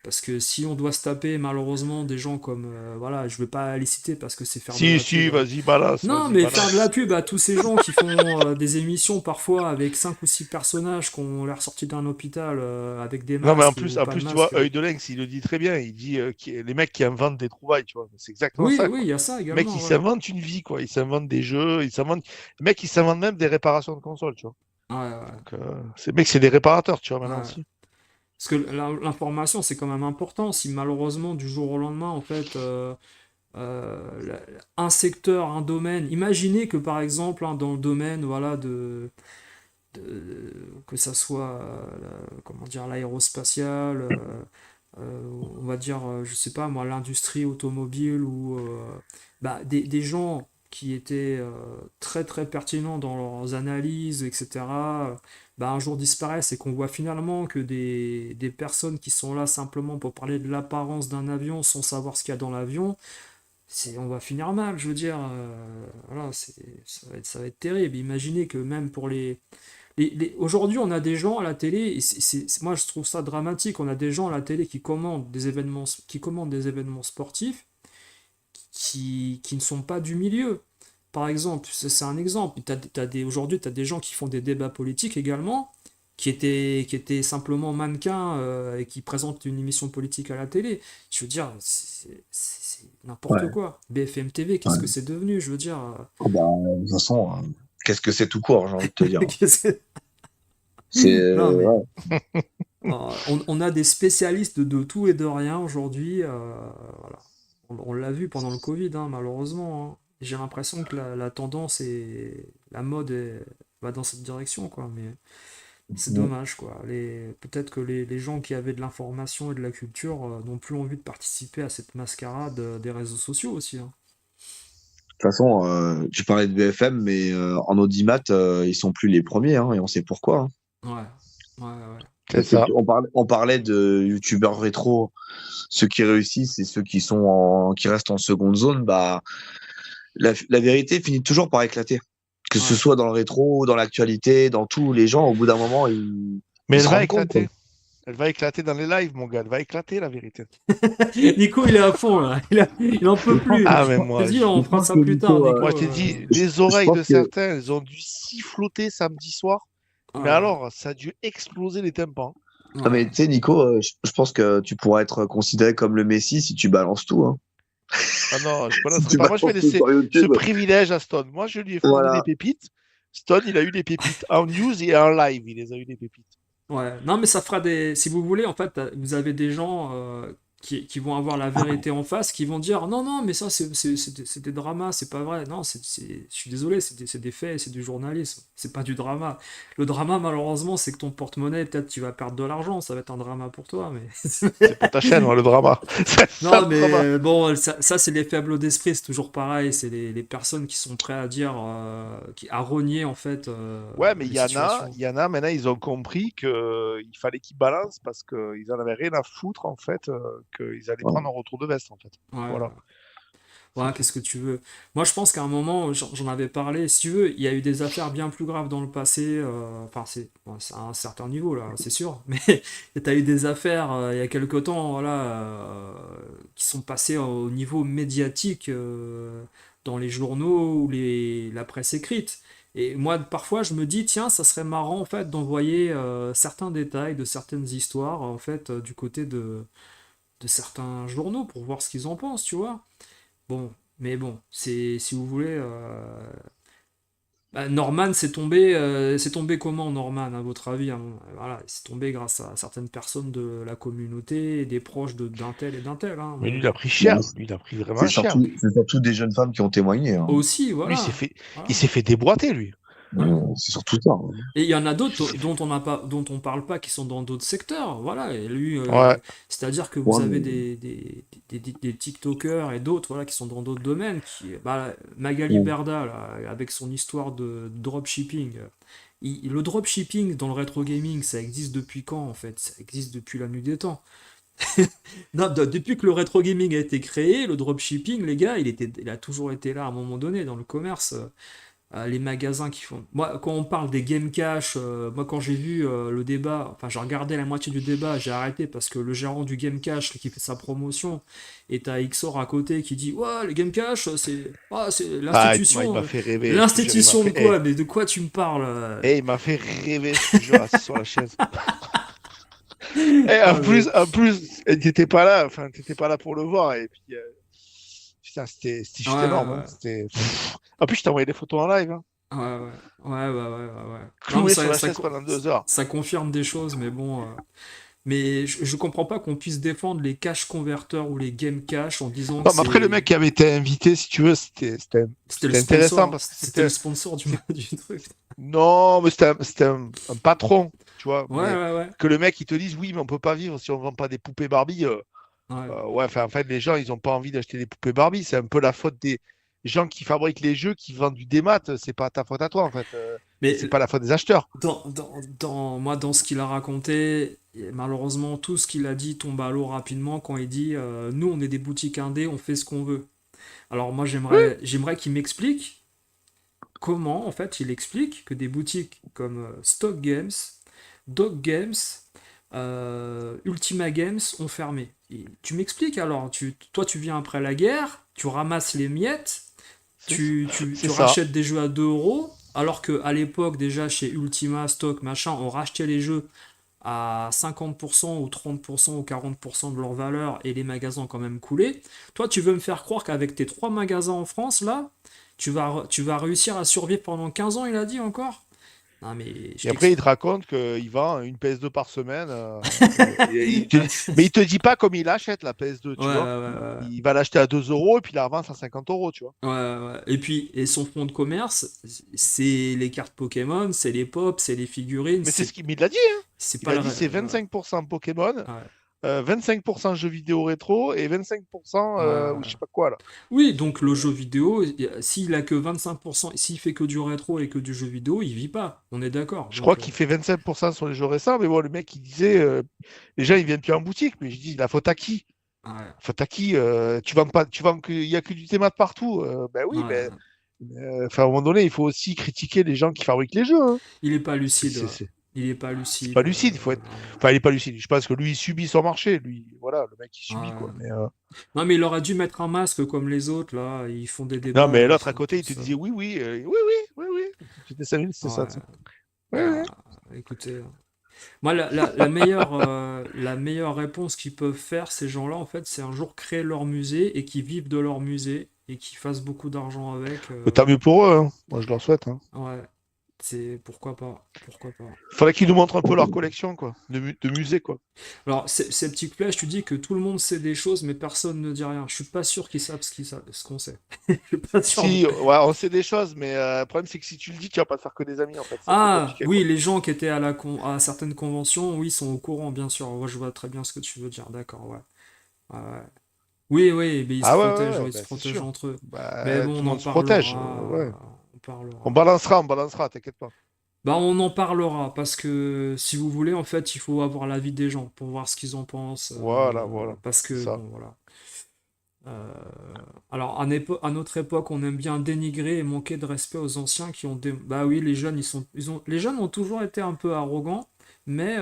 Parce que si on doit se taper malheureusement des gens comme voilà, je vais pas les citer parce que c'est faire de Si, la si, pub, hein. vas-y, balance, Non, vas-y, mais faire de la balance. pub à tous ces gens qui font des émissions parfois avec 5 ou 6 personnages qui ont l'air sortis d'un hôpital avec des Non, mais masques ou en pas de plus, tu vois, masques. œil de lynx, il le dit très bien. Il dit les mecs qui inventent des trouvailles, tu vois. C'est exactement Oui, ça, oui, quoi. il y a ça Les mecs, également, ils voilà. s'inventent une vie, quoi. Ils s'inventent des jeux, ils s'inventent. Les mecs, ils s'inventent même des réparations de consoles, tu vois. Ouais, ouais, Donc, ces mecs, c'est des réparateurs, tu vois, maintenant ouais. aussi. Parce que l'information, c'est quand même important. Si malheureusement, du jour au lendemain, en fait, un secteur, un domaine, imaginez que par exemple, hein, dans le domaine, voilà, que ça soit, comment dire, l'aérospatial, on va dire, je sais pas moi, l'industrie automobile ou bah, des gens qui étaient très très pertinents dans leurs analyses, etc., bah, un jour disparaissent et qu'on voit finalement que des personnes qui sont là simplement pour parler de l'apparence d'un avion sans savoir ce qu'il y a dans l'avion, on va finir mal, je veux dire, voilà, ça va être terrible. Imaginez que même pour aujourd'hui, on a des gens à la télé, et moi je trouve ça dramatique, on a des gens à la télé qui commandent des événements sportifs qui ne sont pas du milieu. Par exemple, c'est un exemple. Aujourd'hui, tu as des gens qui font des débats politiques également, qui étaient simplement mannequins et qui présentent une émission politique à la télé. Je veux dire, c'est n'importe Ouais, quoi. BFM TV, qu'est-ce que ouais. c'est devenu? Je veux dire. Oh, bah, de toute façon, qu'est-ce que c'est tout court, j'ai envie de te dire. C'est Non, mais ouais. on a des spécialistes de tout et de rien aujourd'hui. Voilà. On l'a vu pendant le Covid, hein, malheureusement, hein. J'ai l'impression que la tendance et la mode va dans cette direction, quoi. Mais c'est dommage, quoi. Peut-être que les gens qui avaient de l'information et de la culture n'ont plus envie de participer à cette mascarade des réseaux sociaux aussi, hein. De toute façon, tu parlais de BFM, mais en audimat, ils sont plus les premiers, hein, et on sait pourquoi, hein. Ouais, ouais, ouais. C'est ça. On parlait de youtubeurs rétro, ceux qui réussissent et ceux qui restent en seconde zone. Bah, la vérité finit toujours par éclater. Que ce Ouais. soit dans le rétro, dans l'actualité, dans tout, les gens, au bout d'un moment, Mais ils elle se va rendent compte, quoi. éclater. Elle va éclater dans les lives, mon gars. Elle va éclater, la vérité. Nico, il est à fond là. Il en peut plus. Ah, mais moi, Vas-y, on Je fera pense ça que plus tard, Nico, Nico. moi, je t'ai dit, je, les je oreilles pense de que certains, elles ont dû siffloter samedi soir. Mais Ouais, alors, ça a dû exploser les tympans. Non, mais Ouais. tu sais, Nico, je pense que tu pourras être considéré comme le Messi si tu balances tout. Hein. Ah non, je ne Si balancerai tu pas. Moi, je vais balances tout laisser sur ce YouTube. privilège à Stone. Moi, je lui ai fourni des Voilà. pépites. Stone, il a eu des pépites en news et en live. Il les a eu des pépites. Ouais, non, mais ça fera des. Si vous voulez, en fait, vous avez des gens qui vont avoir la vérité en face, qui vont dire non, non, mais ça, c'est des dramas, c'est pas vrai. Non, je suis désolé, c'est des faits, c'est du journalisme, c'est pas du drama. Le drama, malheureusement, c'est que ton porte-monnaie, peut-être tu vas perdre de l'argent, ça va être un drama pour toi, mais. C'est pour ta chaîne, moi, le drama. C'est ça Non, le mais drama. bon, ça c'est les faibles d'esprit, c'est toujours pareil, c'est les personnes qui sont prêtes à dire, à renier en fait Ouais, mais les situations. il y en a, maintenant, ils ont compris qu'il fallait qu'ils balancent parce qu'ils en avaient rien à foutre, en fait, qu'ils allaient Ouais. prendre un retour de veste, en fait. Ouais, Voilà, ouais. c'est Ouais, tout. qu'est-ce que tu veux? Moi, je pense qu'à un moment, j'en avais parlé, si tu veux, il y a eu des affaires bien plus graves dans le passé, enfin, c'est à un certain niveau, là, c'est sûr, mais tu as eu des affaires il y a quelque temps, voilà, qui sont passées au niveau médiatique dans les journaux ou la presse écrite. Et moi, parfois, je me dis, tiens, ça serait marrant, en fait, d'envoyer certains détails de certaines histoires, en fait, du côté de certains journaux pour voir ce qu'ils en pensent, tu vois. Bon, mais bon, si vous voulez, Norman c'est tombé comment Norman à votre avis, hein. Voilà, c'est tombé grâce à certaines personnes de la communauté et des proches d'un tel et d'un tel, hein, Mais mais lui, il a bon. pris Bon, cher. Lui, il a pris vraiment cher, lui. c'est surtout des jeunes femmes qui ont témoigné. Hein. Aussi, Lui, voilà, il voilà. s'est fait déboîter, lui. C'est surtout ça. Hein. Et il y en a d'autres dont on parle pas qui sont dans d'autres secteurs, voilà. Et lui, Ouais. c'est-à-dire que vous Ouais, avez mais des TikTokers et d'autres, voilà, qui sont dans d'autres domaines, Magali bon. Berda, là, avec son histoire de dropshipping. Le dropshipping dans le rétro gaming, ça existe depuis quand en fait? Ça existe depuis la nuit des temps. Non, depuis que le rétro gaming a été créé, le dropshipping, les gars, il a toujours été là à un moment donné dans le commerce. Les magasins qui font. Moi, quand on parle des game cash, moi quand j'ai vu le débat, enfin j'ai regardé la moitié du débat, j'ai arrêté parce que le gérant du game cash qui fait sa promotion et t'as XOR à côté qui dit ouais les game cash c'est Ah, il l'institution. m'a fait rêver, je te jure, il m'a L'institution de fait. quoi? Mais de quoi tu me parles? Il m'a fait rêver, je te jure, assis sur la chaise. Ah, mais... En plus, t'étais pas là, enfin, t'étais pas là pour le voir, et puis, putain, c'était Ouais, juste énorme, hein. ouais, C'était. En plus, je t'ai envoyé des photos en live, hein. ouais, ouais, ouais. Non, mais Cloué sur la chaise pendant 2 heures. ça confirme des choses, mais bon. Mais je comprends pas qu'on puisse défendre les cash converteurs ou les game cash en disant que Non, mais après, le c'est mec qui avait été invité, si tu veux, c'était intéressant parce que c'était le sponsor c'est- du truc. non, mais c'était un patron, tu vois. Ouais, Mais ouais, ouais. que le mec, il te dise, oui, mais on peut pas vivre si on vend pas des poupées Barbie. Ouais. Ouais, enfin, en fait, les gens, ils ont pas envie d'acheter des poupées Barbie. C'est un peu la faute des gens qui fabriquent les jeux, qui vendent du démat. C'est pas ta faute à toi, en fait. Et Mais c'est pas la faute des acheteurs. moi, dans ce qu'il a raconté, malheureusement, tout ce qu'il a dit tombe à l'eau rapidement quand il dit nous, on est des boutiques indées, on fait ce qu'on veut. Alors, moi, Oui, j'aimerais qu'il m'explique comment, en fait, il explique que des boutiques comme Stock Games, Dog Games, Ultima Games ont fermé. Et tu m'expliques alors, toi, tu viens après la guerre, tu ramasses les miettes, c'est tu c'est ça. rachètes des jeux à 2 euros, alors qu'à l'époque, déjà chez Ultima, Stock, machin, on rachetait les jeux à 50% ou 30% ou 40% de leur valeur et les magasins ont quand même coulé. Toi, tu veux me faire croire qu'avec tes 3 magasins en France, là, tu vas réussir à survivre pendant 15 ans, il a dit encore? Non, mais je Et après, il t'explique. te raconte qu'il vend une PS2 par semaine. Mais il te dit pas comme il achète la PS2, Ouais, tu vois. ouais. Il va l'acheter à 2 euros et puis il la revend à 50 euros, tu vois. Ouais, ouais. Et puis, et son fonds de commerce, c'est les cartes Pokémon, c'est les pops, c'est les figurines, Mais c'est ce qu'il il l'a dit, hein. c'est Il pas a le. dit c'est 25% Pokémon, Ouais, 25% jeux vidéo rétro et 25% ouais, ou je ouais. sais pas quoi là. Oui, donc le jeu vidéo, s'il a que 25%, s'il fait que du rétro et que du jeu vidéo, il vit pas. On est d'accord. Je crois Donc, qu'il fait 25% sur les jeux récents, mais bon, le mec il disait les gens ils viennent plus en boutique, mais je dis la faute à qui? ouais, Faute à qui tu vends pas, tu vends que, il y a que du thémat partout. Ben oui, mais ouais. enfin à un moment donné, il faut aussi critiquer les gens qui fabriquent les jeux, hein. Il est pas C'est lucide. c'est- Ouais. c'est- Il est pas c'est lucide. pas lucide, il faut être. Enfin, il est pas lucide. Je pense que lui il subit son marché, lui. Voilà, le mec il subit Ouais. quoi. Mais Non, mais il aurait dû mettre un masque comme les autres, là. Ils font des non, débats, mais ils l'autre à sont côté, il te tous. disait oui, oui, oui, oui, oui, oui. C'était 5 minutes, c'était ça. Ouais. Tu sais. Ouais, Bah, ouais. écoutez. Moi, la meilleure réponse qu'ils peuvent faire, ces gens-là, en fait, c'est un jour créer leur musée et qu'ils vivent de leur musée et qu'ils fassent beaucoup d'argent avec. Tant mieux pour eux, hein. Moi, je leur souhaite, hein. Ouais, c'est pourquoi pas, pourquoi pas. Faudrait qu'ils nous montrent un peu leur collection, quoi, de musée, quoi. Alors, ces petits flèches, tu dis que tout le monde sait des choses, mais personne ne dit rien. Je suis pas sûr qu'ils savent ce qu'on sait. Je suis pas sûr. Si, ouais, on sait des choses, mais le problème, c'est que si tu le dis, tu vas pas te faire que des amis, en fait. C'est un peu Ah, compliqué, quoi. oui, les gens qui étaient à certaines conventions, oui, sont au courant, bien sûr. Ouais, je vois très bien ce que tu veux dire, d'accord, ouais. Ouais, ouais. Oui, oui, mais Ah ouais, ouais, ouais, ils se bah, c'est protègent sûr. entre eux. Mais Bah, bon, tout on le en monde se protège, parlera. ouais. On parlera. On balancera, t'inquiète pas. Bah, on en parlera, parce que si vous voulez, en fait, il faut avoir l'avis des gens pour voir ce qu'ils en pensent. Voilà, voilà. Parce C'est que, ça. bon, voilà. Euh, alors, à notre époque, on aime bien dénigrer et manquer de respect aux anciens qui ont Bah oui, les jeunes, les jeunes ont toujours été un peu arrogants, mais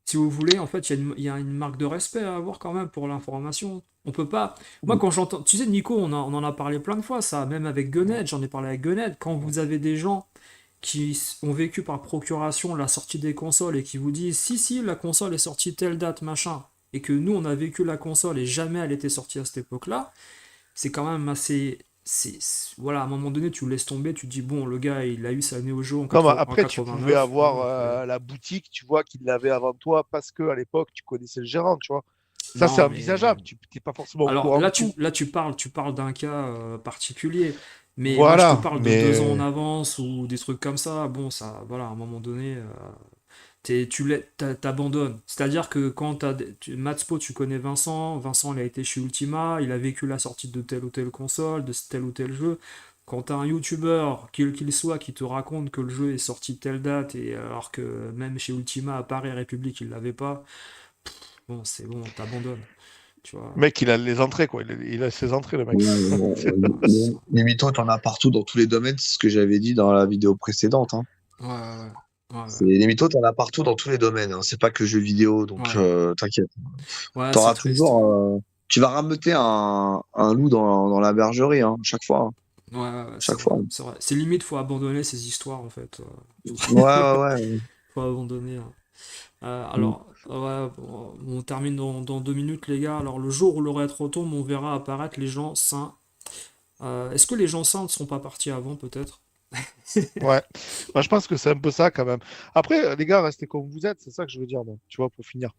si vous voulez, en fait, il y a une marque de respect à avoir quand même pour l'information. On peut pas. Moi, quand j'entends. Tu sais, Nico, on en a parlé plein de fois, ça, même avec Gunhead, j'en ai parlé avec Gunhead. Quand vous avez des gens qui ont vécu par procuration la sortie des consoles et qui vous disent si, si, la console est sortie telle date, machin, et que nous, on a vécu la console et jamais elle était sortie à cette époque-là, c'est quand même assez. Voilà, à un moment donné, tu le laisses tomber, tu te dis, bon, le gars, il a eu sa Neo Geo Non, mais en après, tu pouvais 89, bon, avoir après. la boutique, tu vois, qui l'avait avant toi parce que à l'époque, tu connaissais le gérant, tu vois. Ça, c'est Non, mais envisageable. Tu n'es pas forcément au alors courant de tout. là tu parles d'un cas particulier. Mais moi, je te Voilà, parle de 2 ans en mais avance ou des trucs comme ça. Bon, ça, voilà, à un moment donné, t'abandonnes. C'est-à-dire que quand Matspo, tu connais Vincent. Vincent, il a été chez Ultima. Il a vécu la sortie de telle ou telle console, de tel ou tel jeu. Quand t'as un YouTuber, quel qu'il soit, qui te raconte que le jeu est sorti telle date, et alors que même chez Ultima, à Paris République, il l'avait pas, bon, c'est bon, t'abandonnes. Tu vois. le mec, il a les entrées, quoi. Il a ses entrées, le mec. Ouais, c'est ça. Les mythos, t'en as partout dans tous les domaines, c'est ce que j'avais dit dans la vidéo précédente, hein. Ouais, ouais, ouais. Ouais, Les mythos, t'en as partout dans tous les domaines, hein. C'est pas que jeux vidéo, donc ouais. t'inquiète. Ouais, c'est T'auras triste. toujours. Tu vas rameuter un loup dans la bergerie, hein, chaque fois, hein. Ouais, ouais, ouais, c'est Chaque vrai. fois. C'est vrai. C'est limite, faut abandonner ces histoires, en fait. Ouais, ouais, ouais. Faut abandonner, hein. Mm. Alors, ouais, bon, on termine dans 2 minutes, les gars. Alors, le jour où le rétro tombe, on verra apparaître les gens sains. Est-ce que les gens sains ne sont pas partis avant, peut-être? Ouais. Moi, je pense que c'est un peu ça, quand même. Après, les gars, restez comme vous êtes. C'est ça que je veux dire, moi, tu vois, pour finir.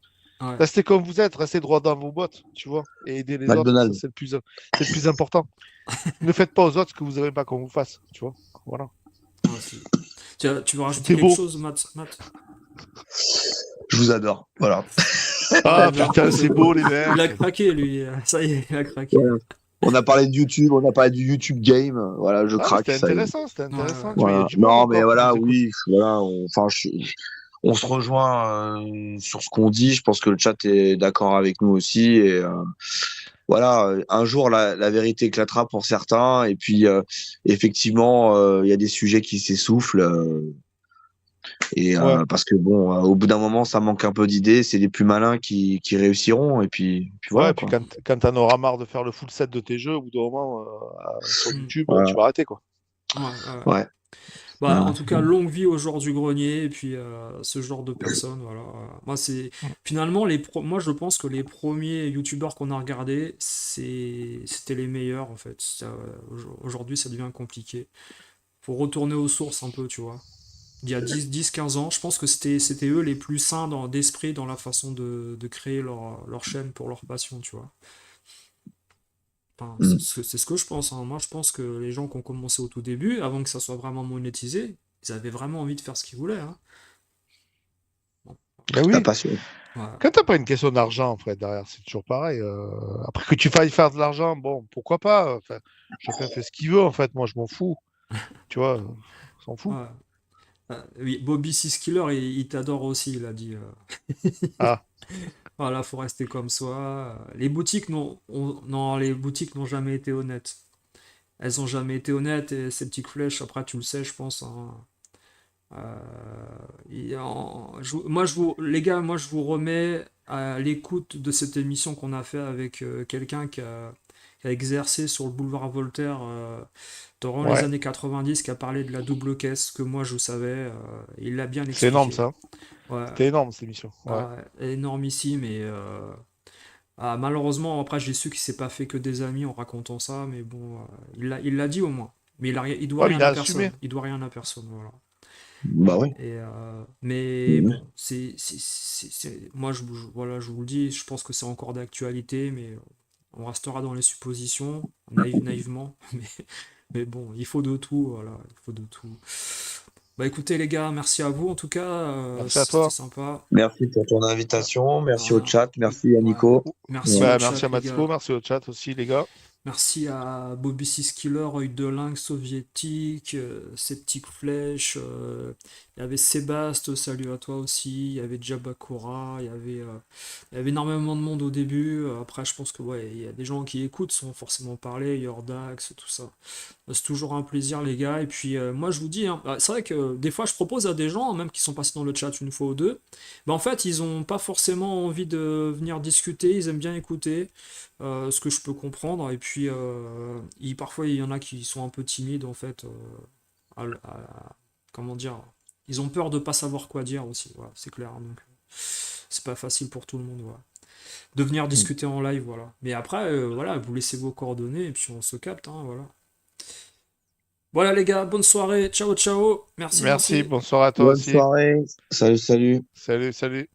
Ouais. Restez comme vous êtes, restez droit dans vos bottes, tu vois, et aider les autres. Ça, McDonald's. c'est le plus important. Ne faites pas aux autres ce que vous n'aimez pas qu'on vous fasse, tu vois. Voilà. Ouais, tu veux rajouter C'était quelque beau. chose, Matt? Je vous adore. Voilà. Ah Ouais, putain, c'est beau, les il a mecs. craqué, lui. Ça y est, il a craqué. Voilà. On a parlé de YouTube, on a parlé du YouTube Game. Voilà, je Ah, mais craque, ça y est. c'était Ouais, intéressant. ouais. Tu vois, il y a Voilà. du monde Non, mais encore qui voilà, nous écoute. oui, voilà, on se rejoint sur ce qu'on dit. Je pense que le chat est d'accord avec nous aussi. Et voilà, un jour la vérité éclatera pour certains. Et puis effectivement, il y a des sujets qui s'essoufflent. Et Ouais. parce que bon, au bout d'un moment, ça manque un peu d'idées. C'est les plus malins qui réussiront. Et puis Ouais, voilà et puis quoi. quand t'en auras marre de faire le full set de tes jeux, au bout d'un moment, sur Hmm. YouTube, tu Voilà. vas arrêter, quoi. Ouais, ouais. Ouais. Bah, Voilà. en tout cas, longue vie au genre du grenier, et puis ce genre de personnes, voilà. Moi, c'est finalement moi, je pense que les premiers youtubeurs qu'on a regardés, c'était les meilleurs en fait. Aujourd'hui, ça devient compliqué. Faut retourner aux sources un peu, tu vois. Il y a 15 ans, je pense que c'était eux les plus sains d'esprit dans la façon de créer leur chaîne pour leur passion, tu vois. Enfin, Mm. c'est ce que je pense, hein. Moi, je pense que les gens qui ont commencé au tout début, avant que ça soit vraiment monétisé, ils avaient vraiment envie de faire ce qu'ils voulaient, hein. Bon, Ben La oui. passion. ouais. Quand t'as pas une question d'argent, en fait, derrière, c'est toujours pareil. Après que tu failles faire de l'argent, bon, pourquoi pas. Enfin, chacun fait ce qu'il veut, en fait. Moi, je m'en fous. Tu vois, on s'en fout. Ouais. Oui, Bobby Killer, il t'adore aussi, il a dit. Ah, Voilà, faut rester comme soi. Les boutiques non, les boutiques n'ont jamais été honnêtes. Elles ont jamais été honnêtes et ces petites flèches, après tu le sais, je pense, hein. Les gars, moi je vous remets à l'écoute de cette émission qu'on a fait avec quelqu'un qui a exercé sur le boulevard Voltaire durant les Ouais, années 90, qui a parlé de la double caisse que moi je savais. Il l'a bien c'est énorme expliqué. ça. Ouais, C'était énorme cette émission. Ouais. ah ouais, énormissime. Et malheureusement, après j'ai su qu'il s'est pas fait que des amis en racontant ça, mais bon, il l'a dit au moins. Mais il doit Ouais, mais rien il a à assumé. personne. Il doit rien à personne. Voilà. Bah ouais. Mais bon, moi voilà, je vous le dis, je pense que c'est encore d'actualité, mais on restera dans les suppositions, naïvement. Mais bon, il faut de tout, voilà, il faut de tout. Bah écoutez les gars, merci à vous en tout cas, Merci à c'était toi. sympa. Merci pour ton Ah, invitation. De Merci au rien. chat. Merci à Ouais. Nico. Merci Ouais. au bah, merci chat à les Matsuo, gars. merci au chat aussi, les gars. Merci à Bobby Siskiller, Œil de Lynx soviétique, Septic Flèche, il y avait Sébaste, salut à toi aussi, il y avait Jabakura, il y avait énormément de monde au début. Après, je pense que ouais, il y a des gens qui écoutent sans forcément parler, Yordax, tout ça. C'est toujours un plaisir, les gars. Et puis, moi, je vous dis, hein, c'est vrai que des fois, je propose à des gens, même qui sont passés dans le chat une fois ou deux, ben, en fait, ils ont pas forcément envie de venir discuter, ils aiment bien écouter, ce que je peux comprendre. Et puis, parfois, il y en a qui sont un peu timides, en fait. Comment dire? Ils ont peur de pas savoir quoi dire aussi, voilà, c'est clair. Donc, c'est pas facile pour tout le monde, voilà. De venir discuter en live, voilà. Mais après, voilà, vous laissez vos coordonnées et puis on se capte, hein, voilà. Voilà les gars, bonne soirée, ciao ciao, merci Merci, merci. bonsoir à toi Bonne aussi. soirée. Salut, salut. Salut, salut.